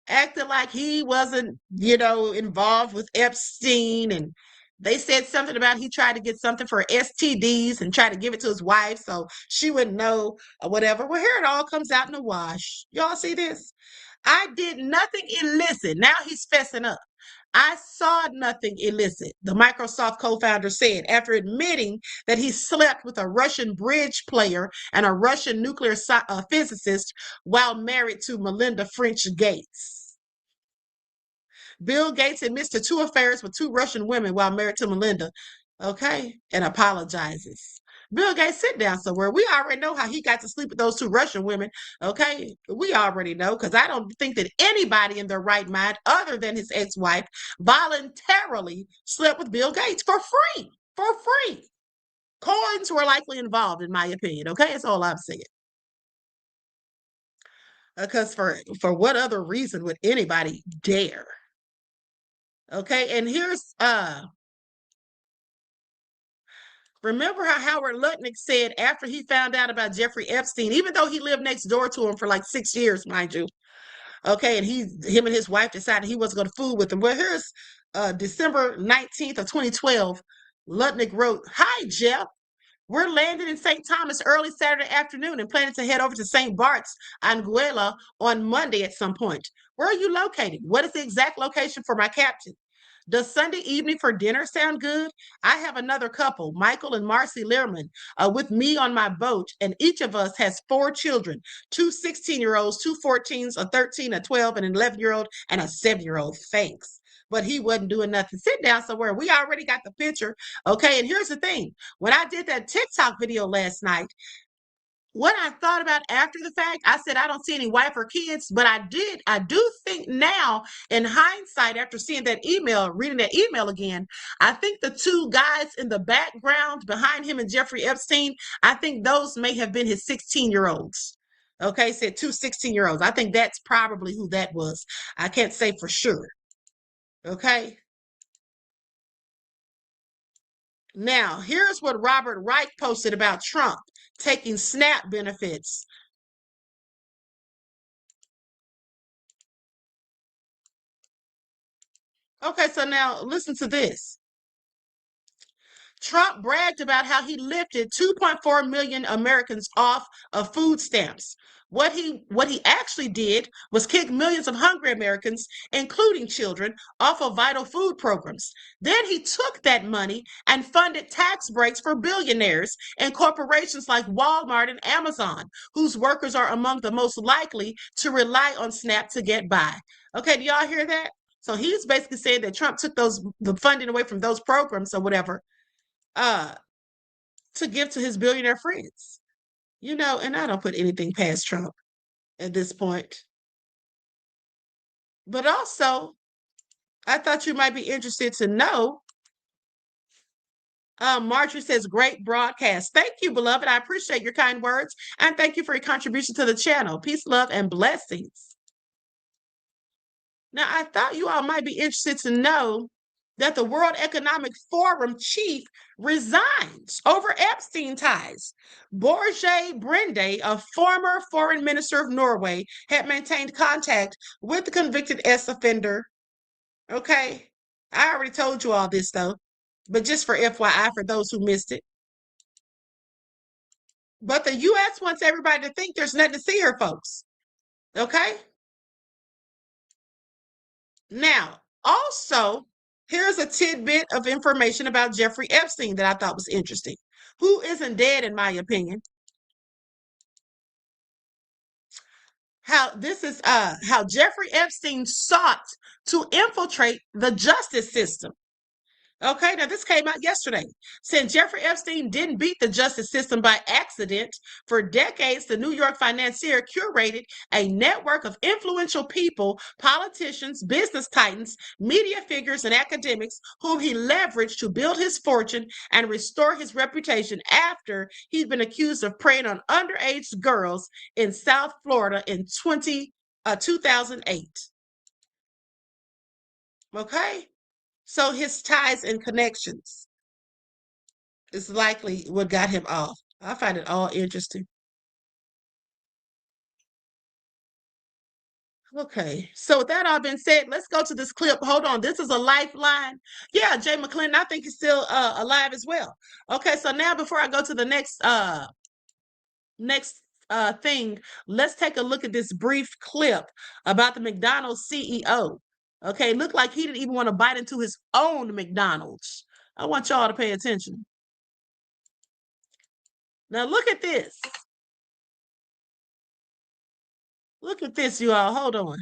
acted like he wasn't, involved with Epstein, and they said something about he tried to get something for STDs and tried to give it to his wife so she wouldn't know or whatever. Well, here it all comes out in the wash. Y'all see this? I did nothing illicit. Now he's fessing up. I saw nothing illicit, the Microsoft co-founder said after admitting that he slept with a Russian bridge player and a Russian nuclear physicist while married to Melinda French Gates. Bill Gates admits to 2 affairs with 2 Russian women while married to Melinda, okay, and apologizes. Bill Gates, sit down somewhere. We already know how he got to sleep with those 2 Russian women, okay? We already know, because I don't think that anybody in their right mind, other than his ex-wife, voluntarily slept with Bill Gates for free. For free. Coins were likely involved, in my opinion, okay? That's all I'm saying. Because for what other reason would anybody dare? Okay, and here's remember how Howard Lutnick said after he found out about Jeffrey Epstein, even though he lived next door to him for like 6 years, mind you. Okay, and him and his wife decided he wasn't going to fool with him. Well, here's December 19th of 2012. Lutnick wrote, "Hi, Jeff. We're landing in St. Thomas early Saturday afternoon and planning to head over to St. Bart's, Anguilla on Monday at some point. Where are you located? What is the exact location for my captain? Does Sunday evening for dinner sound good? I have another couple, Michael and Marcy Learman, with me on my boat, and each of us has 4 children, 2 16-year-olds, 2 14s, a 13, a 12, an 11-year-old, and a 7-year-old. Thanks." But he wasn't doing nothing. Sit down somewhere. We already got the picture. Okay, and here's the thing. When I did that TikTok video last night, what I thought about after the fact, I said, I don't see any wife or kids, but I do think now, in hindsight, after seeing that email, reading that email again, I think the 2 guys in the background behind him and Jeffrey Epstein, I think those may have been his 16-year-olds. Okay, said 2 16-year-olds. I think that's probably who that was. I can't say for sure. Okay. Now, here's what Robert Reich posted about Trump taking SNAP benefits. Okay, so now listen to this. Trump bragged about how he lifted 2.4 million Americans off of food stamps. What he actually did was kick millions of hungry Americans, including children, off of vital food programs. Then he took that money and funded tax breaks for billionaires and corporations like Walmart and Amazon, whose workers are among the most likely to rely on SNAP to get by. Okay, do y'all hear that? So he's basically saying that Trump took the funding away from those programs or whatever to give to his billionaire friends. And I don't put anything past Trump at this point. But also, I thought you might be interested to know. Marjorie says, great broadcast. Thank you, beloved. I appreciate your kind words. And thank you for your contribution to the channel. Peace, love, and blessings. Now, I thought you all might be interested to know that the World Economic Forum chief resigns over Epstein ties. Børge Brende, a former foreign minister of Norway, had maintained contact with the convicted ex-offender. Okay, I already told you all this, though, but just for FYI, for those who missed it. But the U.S. wants everybody to think there's nothing to see here, folks. Okay? Now, also, here's a tidbit of information about Jeffrey Epstein that I thought was interesting, who isn't dead, in my opinion. How Jeffrey Epstein sought to infiltrate the justice system. Okay, now this came out yesterday. Since Jeffrey Epstein didn't beat the justice system by accident, for decades, the New York financier curated a network of influential people, politicians, business titans, media figures, and academics whom he leveraged to build his fortune and restore his reputation after he'd been accused of preying on underage girls in South Florida in 2008. Okay? So his ties and connections is likely what got him off. I find it all interesting. Okay, so with that all been said, let's go to this clip. Hold on, this is a lifeline. Yeah, Jay McClendon, I think he's still alive as well. Okay, so now before I go to the next thing, let's take a look at this brief clip about the McDonald's CEO. Okay, looked like he didn't even want to bite into his own McDonald's. I want y'all to pay attention. Now look at this. Look at this, you all. Hold on.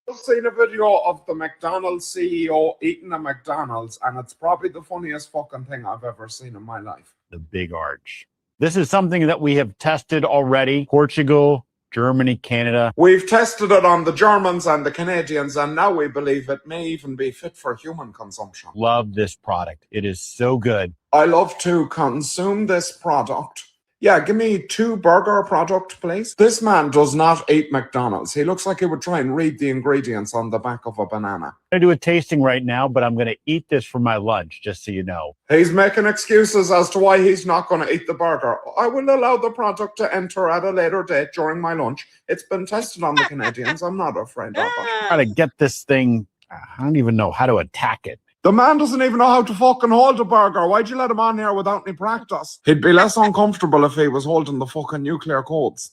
I've seen a video of the McDonald's CEO eating a McDonald's, and it's probably the funniest fucking thing I've ever seen in my life. The big arch. This is something that we have tested already. Portugal, Germany, Canada. We've tested it on the Germans and the Canadians, and now we believe it may even be fit for human consumption. Love this product. It is so good. I love to consume this product. Yeah, give me 2 burger product, please. This man does not eat McDonald's. He looks like he would try and read the ingredients on the back of a banana. I'm going to do a tasting right now, but I'm going to eat this for my lunch, just so you know. He's making excuses as to why he's not going to eat the burger. I will allow the product to enter at a later date during my lunch. It's been tested on the Canadians. I'm not afraid of it. Try to get this thing. I don't even know how to attack it. The man doesn't even know how to fucking hold a burger. Why'd you let him on here without any practice? He'd be less uncomfortable if he was holding the fucking nuclear codes.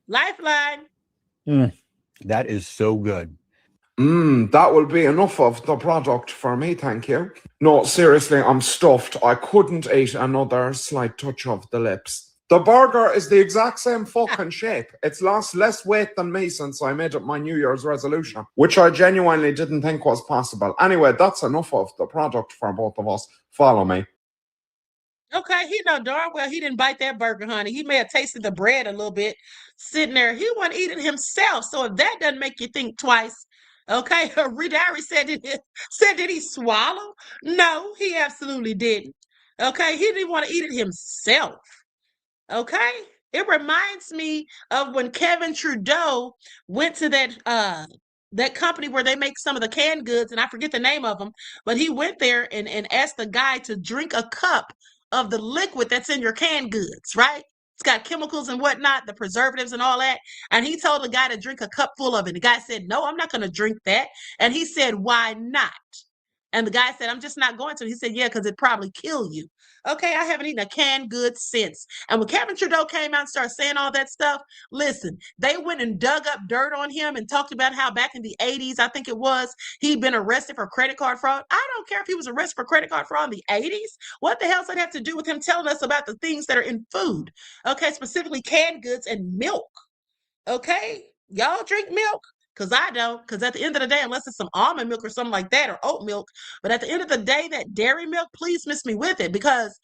Lifeline. That is so good. That will be enough of the product for me, thank you. No, seriously, I'm stuffed. I couldn't eat another slight touch of the lips. The burger is the exact same fucking shape. It's lost less weight than me since I made up my New Year's resolution, which I genuinely didn't think was possible. Anyway, that's enough of the product for both of us. Follow me. Okay, he know darn well he didn't bite that burger, honey. He may have tasted the bread a little bit sitting there. He wasn't eating himself. So if that doesn't make you think twice, okay. Redari said, did he swallow? No, he absolutely didn't. Okay, he didn't want to eat it himself. Okay, it reminds me of when Kevin Trudeau went to that company where they make some of the canned goods, and I forget the name of them, but he went there and asked the guy to drink a cup of the liquid that's in your canned goods, right? It's got chemicals and whatnot, the preservatives and all that. And he told the guy to drink a cup full of it. The guy said, no, I'm not going to drink that. And he said, why not? And the guy said, I'm just not going to. He said, yeah, because it'd probably kill you. Okay, I haven't eaten a canned good since. And when Kevin Trudeau came out and started saying all that stuff, listen, they went and dug up dirt on him and talked about how back in the 80s, I think it was, he'd been arrested for credit card fraud. I don't care if he was arrested for credit card fraud in the 80s. What the hell does that have to do with him telling us about the things that are in food? Okay, specifically canned goods and milk. Okay, y'all drink milk? Because I don't. Because at the end of the day, unless it's some almond milk or something like that or oat milk, but at the end of the day, that dairy milk, please miss me with it, because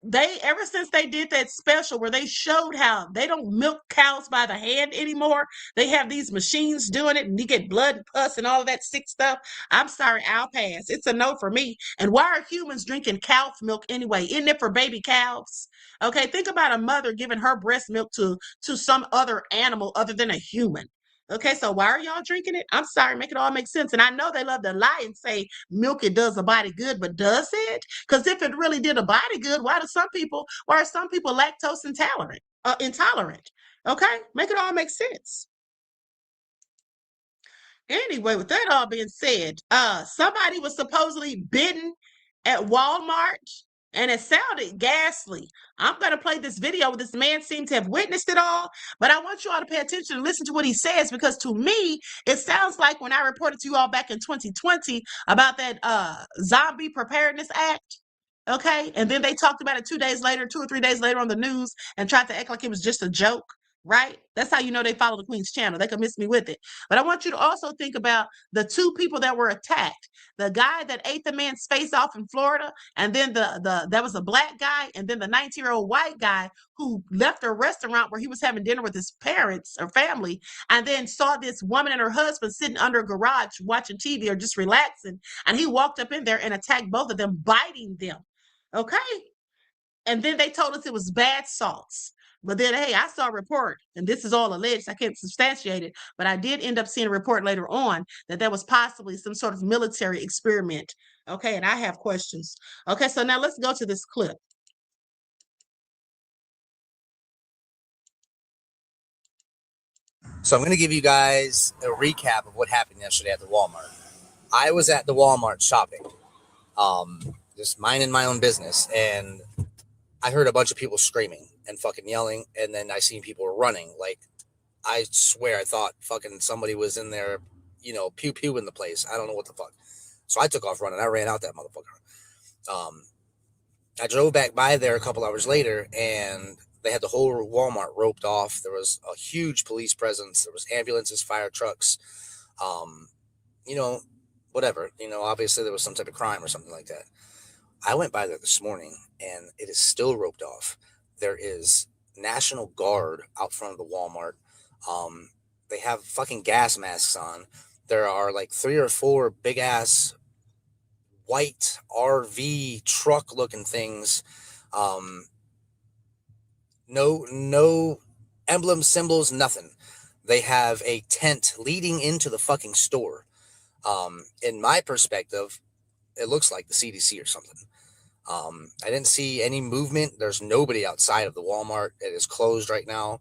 they, ever since they did that special where they showed how they don't milk cows by the hand anymore, they have these machines doing it and you get blood and pus and all of that sick stuff. I'm sorry, I'll pass. It's a no for me. And why are humans drinking cow milk anyway? Isn't it for baby calves? Okay, think about a mother giving her breast milk to some other animal other than a human. Okay, so why are y'all drinking it? I'm sorry, make it all make sense. And I know they love to lie and say milk, it does the body good, but does it? Because if it really did a body good, why are some people lactose intolerant? Okay, make it all make sense. Anyway, with that all being said, somebody was supposedly bitten at Walmart, and it sounded ghastly. I'm going to play this video where this man seemed to have witnessed it all, but I want you all to pay attention and listen to what he says, because to me, it sounds like when I reported to you all back in 2020 about that Zombie Preparedness Act. Okay, and then they talked about it 2 or 3 days later on the news and tried to act like it was just a joke. Right? That's how you know they follow the Queen's channel. They can miss me with it. But I want you to also think about the two people that were attacked. The guy that ate the man's face off in Florida, and then that was a black guy, and then the 19-year-old white guy who left a restaurant where he was having dinner with his parents or family, and then saw this woman and her husband sitting under a garage watching TV or just relaxing, and he walked up in there and attacked both of them, biting them. Okay? And then they told us it was bath salts. But then, hey, I saw a report, and this is all alleged. I can't substantiate it, but I did end up seeing a report later on that was possibly some sort of military experiment. Okay, and I have questions. Okay, so now let's go to this clip. So I'm going to give you guys a recap of what happened yesterday at the Walmart. I was at the Walmart shopping, just minding my own business, and I heard a bunch of people screaming and fucking yelling, and then I seen people running. Like, I swear I thought fucking somebody was in there, pew in the place. I don't know what the fuck. So I took off running. I ran out that motherfucker. I drove back by there a couple hours later, and they had the whole Walmart roped off. There was a huge police presence. There was ambulances, fire trucks, whatever. Obviously there was some type of crime or something like that. I went by there this morning, and it is still roped off. There is National Guard out front of the Walmart. They have fucking gas masks on. There are like 3 or 4 big ass white RV truck looking things. No emblems, symbols, nothing. They have a tent leading into the fucking store. In my perspective, it looks like the CDC or something. I didn't see any movement. There's nobody outside of the Walmart. It is closed right now.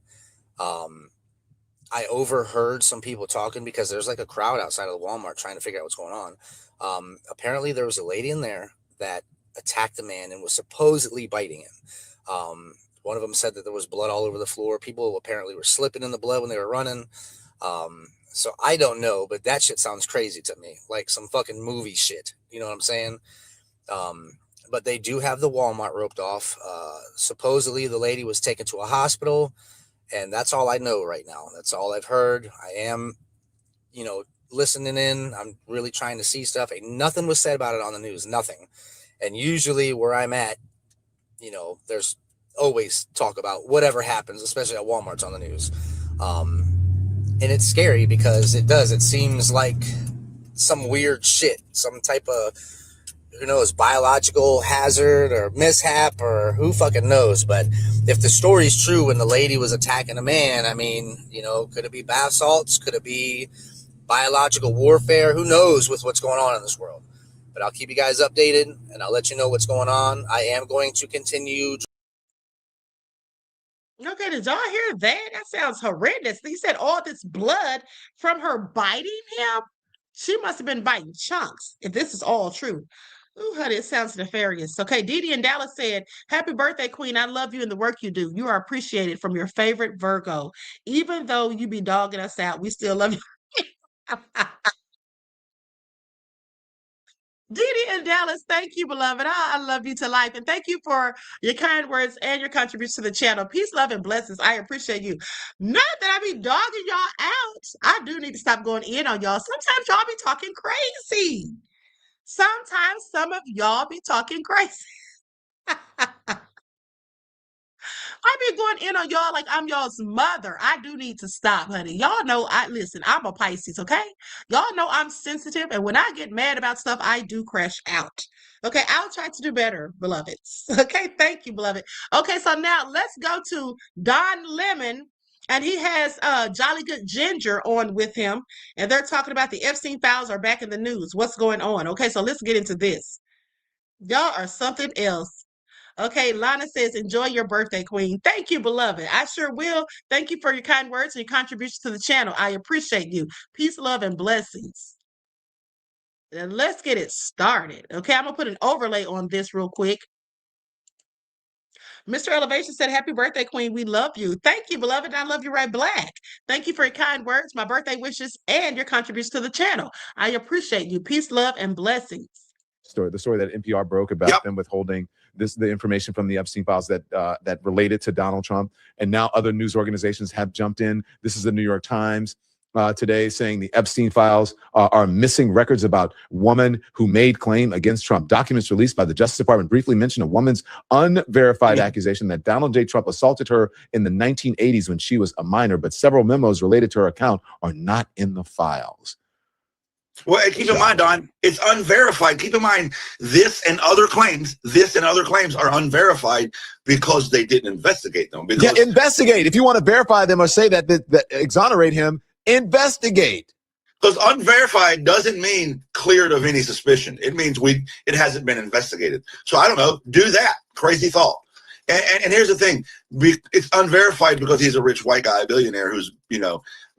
I overheard some people talking because there's like a crowd outside of the Walmart trying to figure out what's going on. Apparently there was a lady in there that attacked the man and was supposedly biting him. One of them said that there was blood all over the floor. People apparently were slipping in the blood when they were running. So I don't know, but that shit sounds crazy to me, like some fucking movie shit. You know what I'm saying? But they do have the Walmart roped off. Supposedly the lady was taken to a hospital, and that's all I know right now. That's all I've heard. I am, listening in. I'm really trying to see stuff. Nothing was said about it on the news, nothing. And usually where I'm at, there's always talk about whatever happens, especially at Walmart's on the news. And it's scary because it seems like some weird shit, some type of, who knows, biological hazard or mishap or who fucking knows. But if the story's true and the lady was attacking a man, I mean, could it be bath salts? Could it be biological warfare? Who knows with what's going on in this world? But I'll keep you guys updated and I'll let you know what's going on. I am going to continue Okay, did y'all hear that? That sounds horrendous. He said all this blood from her biting him. She must have been biting chunks, if this is all true. Ooh, honey, it sounds nefarious. Okay, Dee Dee in Dallas said, Happy birthday, Queen. I love you and the work you do. You are appreciated from your favorite Virgo. Even though you be dogging us out, we still love you. Dee Dee in Dallas, thank you, beloved. I love you to life. And thank you for your kind words and your contribution to the channel. Peace, love, and blessings. I appreciate you. Not that I be dogging y'all out. I do need to stop going in on y'all. Sometimes y'all be talking crazy. Sometimes some of y'all be talking crazy. I be going in on y'all like I'm y'all's mother. I do need to stop, honey. Y'all know listen, I'm a Pisces, okay? Y'all know I'm sensitive, and when I get mad about stuff, I do crash out. Okay, I'll try to do better, beloveds. Okay, thank you, beloved. Okay, so now let's go to Don Lemon, and he has Jolly Good Ginger on with him, and they're talking about the Epstein files are back in the news. What's going on? Okay, so let's get into this. Y'all are something else. Okay, Lana says, enjoy your birthday, Queen. Thank you, beloved. I sure will. Thank you for your kind words and your contribution to the channel. I appreciate you. Peace, love, and blessings. And let's get it started. Okay, I'm going to put an overlay on this real quick. Mr. Elevation said, happy birthday, Queen. We love you. Thank you, beloved. I love you right back. Thank you for your kind words, my birthday wishes, and your contribution to the channel. I appreciate you. Peace, love, and blessings. The story that NPR broke about them withholding the information from the Epstein files that related to Donald Trump, and now other news organizations have jumped in. This is the New York Times today saying the Epstein files are missing records about woman who made claim against Trump. Documents released by the Justice Department briefly mention a woman's unverified accusation that Donald J. Trump assaulted her in the 1980s when she was a minor, but several memos related to her account are not in the files. Well, keep in mind, Don, it's unverified. Keep in mind, this and other claims are unverified because they didn't investigate them. Because yeah, investigate. If you want to verify them or say that exonerate him, investigate. Because unverified doesn't mean cleared of any suspicion. It means it hasn't been investigated. So I don't know. Do that. Crazy thought. And here's the thing. It's unverified because he's a rich white guy, a billionaire who's,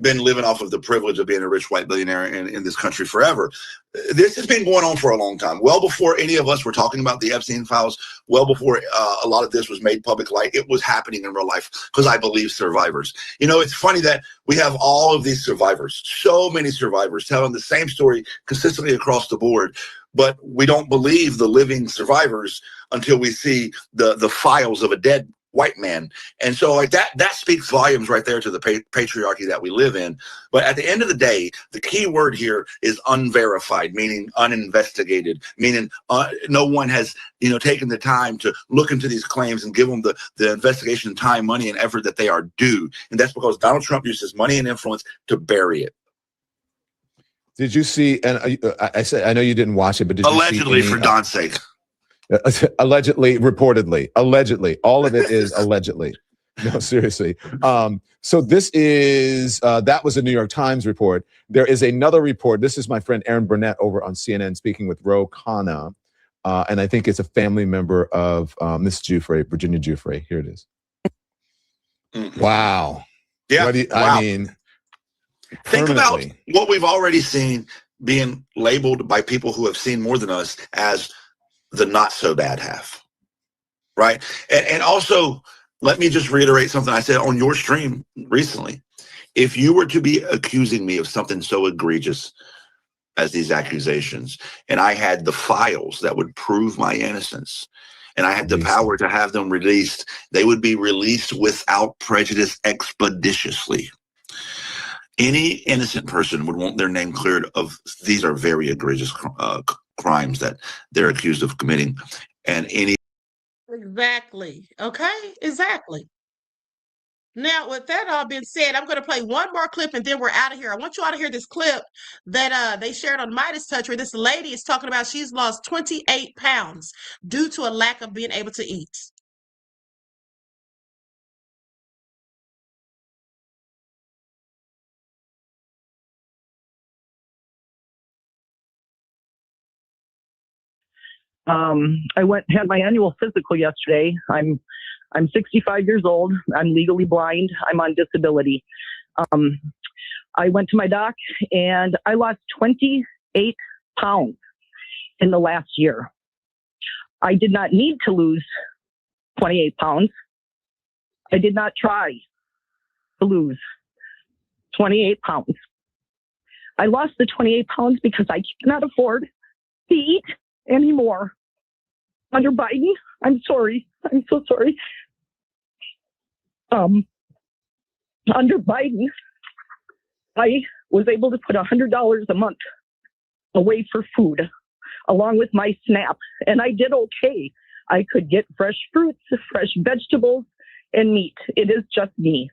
been living off of the privilege of being a rich white billionaire in this country forever. This has been going on for a long time. Well before any of us were talking about the Epstein files, well before a lot of this was made public light, it was happening in real life because I believe survivors. It's funny that we have all of these survivors, so many survivors telling the same story consistently across the board, but we don't believe the living survivors until we see the files of a dead white man. And so like that speaks volumes right there to the patriarchy that we live in. But at the end of the day, the key word here is unverified, meaning uninvestigated, meaning no one has taken the time to look into these claims and give them the investigation time, money, and effort that they are due. And that's because Donald Trump uses money and influence to bury it. Did you see, and I know you didn't watch it, but did allegedly you see for Don's sake. Allegedly, reportedly, allegedly, all of it is allegedly. No, seriously. So this is, that was a New York Times report. There is another report. This is my friend Aaron Burnett over on CNN speaking with Ro Khanna. And I think it's a family member of Miss Giuffre, Virginia Giuffre. Here it is. Wow. Yeah. Wow. I mean, think about what we've already seen being labeled by people who have seen more than us as the not so bad half, right? And also, let me just reiterate something I said on your stream recently. If you were to be accusing me of something so egregious as these accusations, and I had the files that would prove my innocence, and I had the power to have them released, they would be released without prejudice expeditiously. Any innocent person would want their name cleared of these are very egregious crimes that they're accused of committing. And any Exactly. Okay, exactly. Now, with that all being said, I'm going to play one more clip and then we're out of here. I want you all to hear this clip that they shared on Midas Touch where this lady is talking about she's lost 28 pounds due to a lack of being able to eat. I had my annual physical yesterday. I'm I'm 65 years old. I'm legally blind. I'm on disability. I went to my doc and I lost 28 pounds in the last year. I did not need to lose 28 pounds. I did not try to lose 28 pounds. I lost the 28 pounds because I cannot afford to eat anymore. Under Biden, I'm sorry. I'm so sorry. Under Biden, I was able to put $100 a month away for food, along with my SNAP, and I did okay. I could get fresh fruits, fresh vegetables, and meat. It is just me.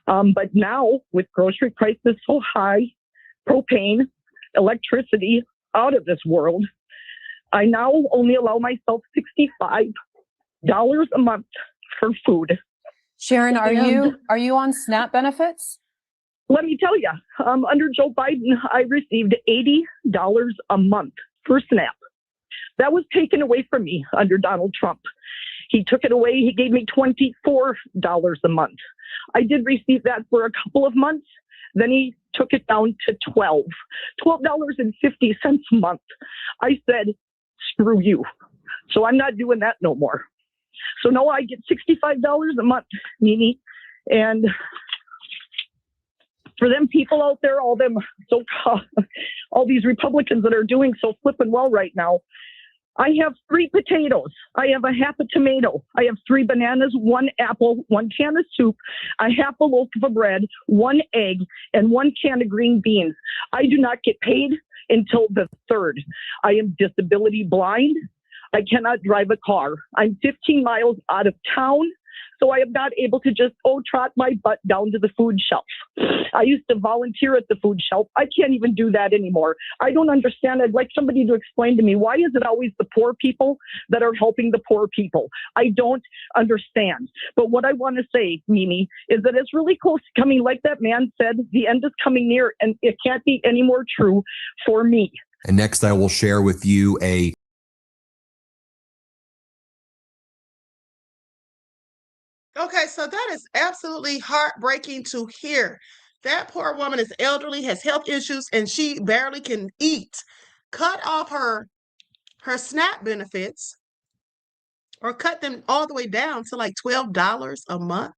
But now, with grocery prices so high, propane, electricity out of this world, I now only allow myself $65 a month for food. Sharon, are you on SNAP benefits? Let me tell you, under Joe Biden, I received $80 a month for SNAP. That was taken away from me under Donald Trump. He took it away. He gave me $24 a month. I did receive that for a couple of months. Then he took it down to $12.50 a month. I said, screw you. So I'm not doing that no more. So now I get $65 a month, Mimi. And for them people out there, all these Republicans that are doing so flippin' well right now, I have 3 potatoes. I have a half a tomato. I have 3 bananas, 1 apple, 1 can of soup, a half a loaf of bread, 1 egg, and 1 can of green beans. I do not get paid until the 3rd. I am disability blind. I cannot drive a car. I'm 15 miles out of town, so I am not able to just trot my butt down to the food shelf. I used to volunteer at the food shelf. I can't even do that anymore. I don't understand. I'd like somebody to explain to me, why is it always the poor people that are helping the poor people? I don't understand. But what I want to say, Mimi, is that it's really close to coming. Like that man said, the end is coming near, and it can't be any more true for me. And next, I will share with you a Okay, so that is absolutely heartbreaking to hear. That poor woman is elderly, has health issues, and she barely can eat. Cut off her SNAP benefits, or cut them all the way down to like $12 a month.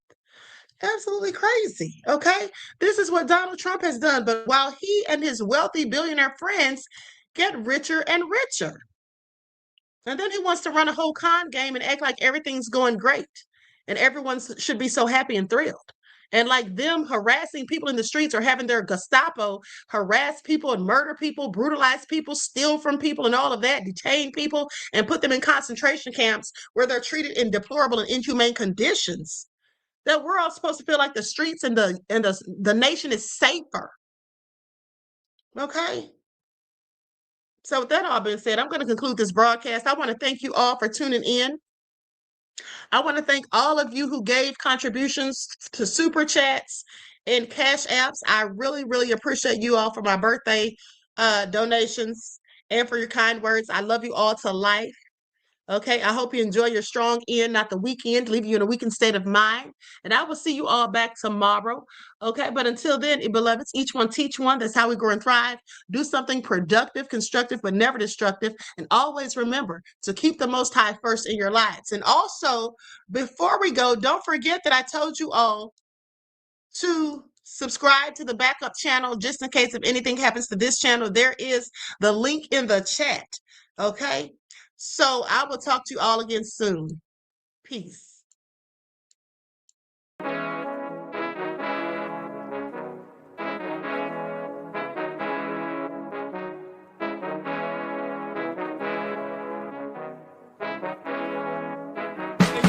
Absolutely crazy. Okay, this is what Donald Trump has done. But while he and his wealthy billionaire friends get richer and richer, and then he wants to run a whole con game and act like everything's going great. And everyone should be so happy and thrilled. And like them harassing people in the streets, or having their Gestapo harass people and murder people, brutalize people, steal from people and all of that, detain people and put them in concentration camps where they're treated in deplorable and inhumane conditions, that we're all supposed to feel like the streets and the nation is safer. Okay? So with that all being said, I'm going to conclude this broadcast. I want to thank you all for tuning in. I want to thank all of you who gave contributions to Super Chats and Cash Apps. I really, really appreciate you all for my birthday donations and for your kind words. I love you all to life. Okay, I hope you enjoy your strong end, not the weekend, leaving you in a weakened state of mind. And I will see you all back tomorrow. Okay, but until then, beloveds, each one teach one. That's how we grow and thrive. Do something productive, constructive, but never destructive. And always remember to keep the Most High first in your lives. And also, before we go, don't forget that I told you all to subscribe to the backup channel just in case if anything happens to this channel. There is the link in the chat. Okay? So I will talk to you all again soon. Peace. Hey,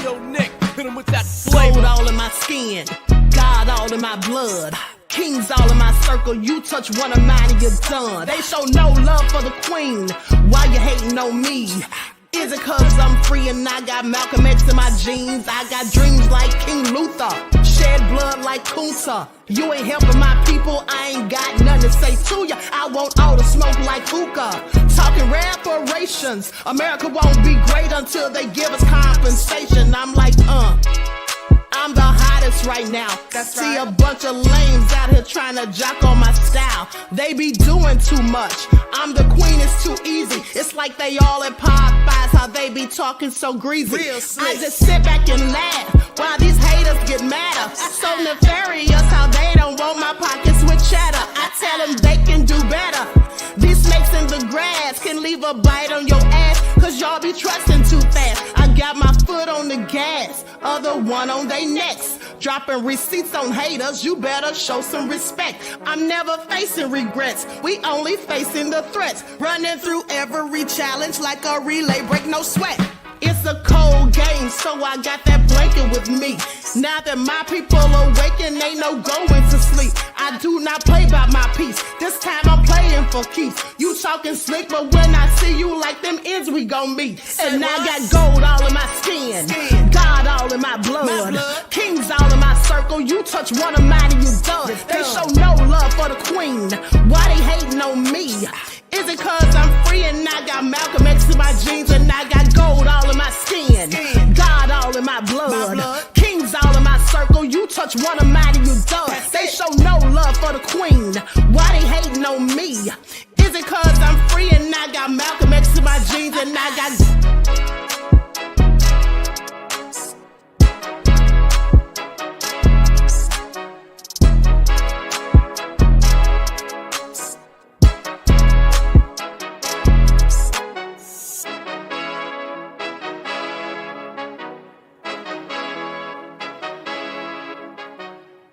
yo, Nick, hit him with that flavor. Soul all in my skin, God all in my blood. Kings all in my circle, you touch one of mine and you're done. They show no love for the queen, why you hating on me? Is it cause I'm free and I got Malcolm X in my jeans? I got dreams like King Luther, shed blood like Kunsa. You ain't helping my people, I ain't got nothing to say to ya. I want all the smoke like hookah, talking reparation. reparations. America won't be great until they give us compensation. I'm like, I'm the hottest right now. See a bunch of lames out here trying to jock on my style. They be doing too much. I'm the queen, it's too easy. It's like they all at Popeyes, how they be talking so greasy. I just sit back and laugh while these haters get madder. So nefarious how they don't want my pockets with cheddar. I tell them they can do better. These snakes in the grass can leave a bite on your ass, cause y'all be trusting too fast. I got my foot on the gas, other one on they necks. Dropping receipts on haters, you better show some respect. I'm never facing regrets, we only facing the threats. Running through every challenge like a relay, break no sweat. It's a cold game, so I got that blanket with me. Now that my people awaken, ain't no going to sleep. I do not play by my piece, this time I'm playing for keeps. You talking slick, but when I see you like them ends, we gon' meet. And I got gold all in my skin, God all in my blood, kings all in my circle. You touch one of mine and you done. They show no love for the queen, why they hating on me? Is it cause I'm free and I got Malcolm X in my jeans and I got gold all in my skin, God all in my blood, kings all in my circle. You touch one of mine and you done. They show no love for the queen, why they hating on me? Is it cause I'm free and I got Malcolm X in my jeans and I got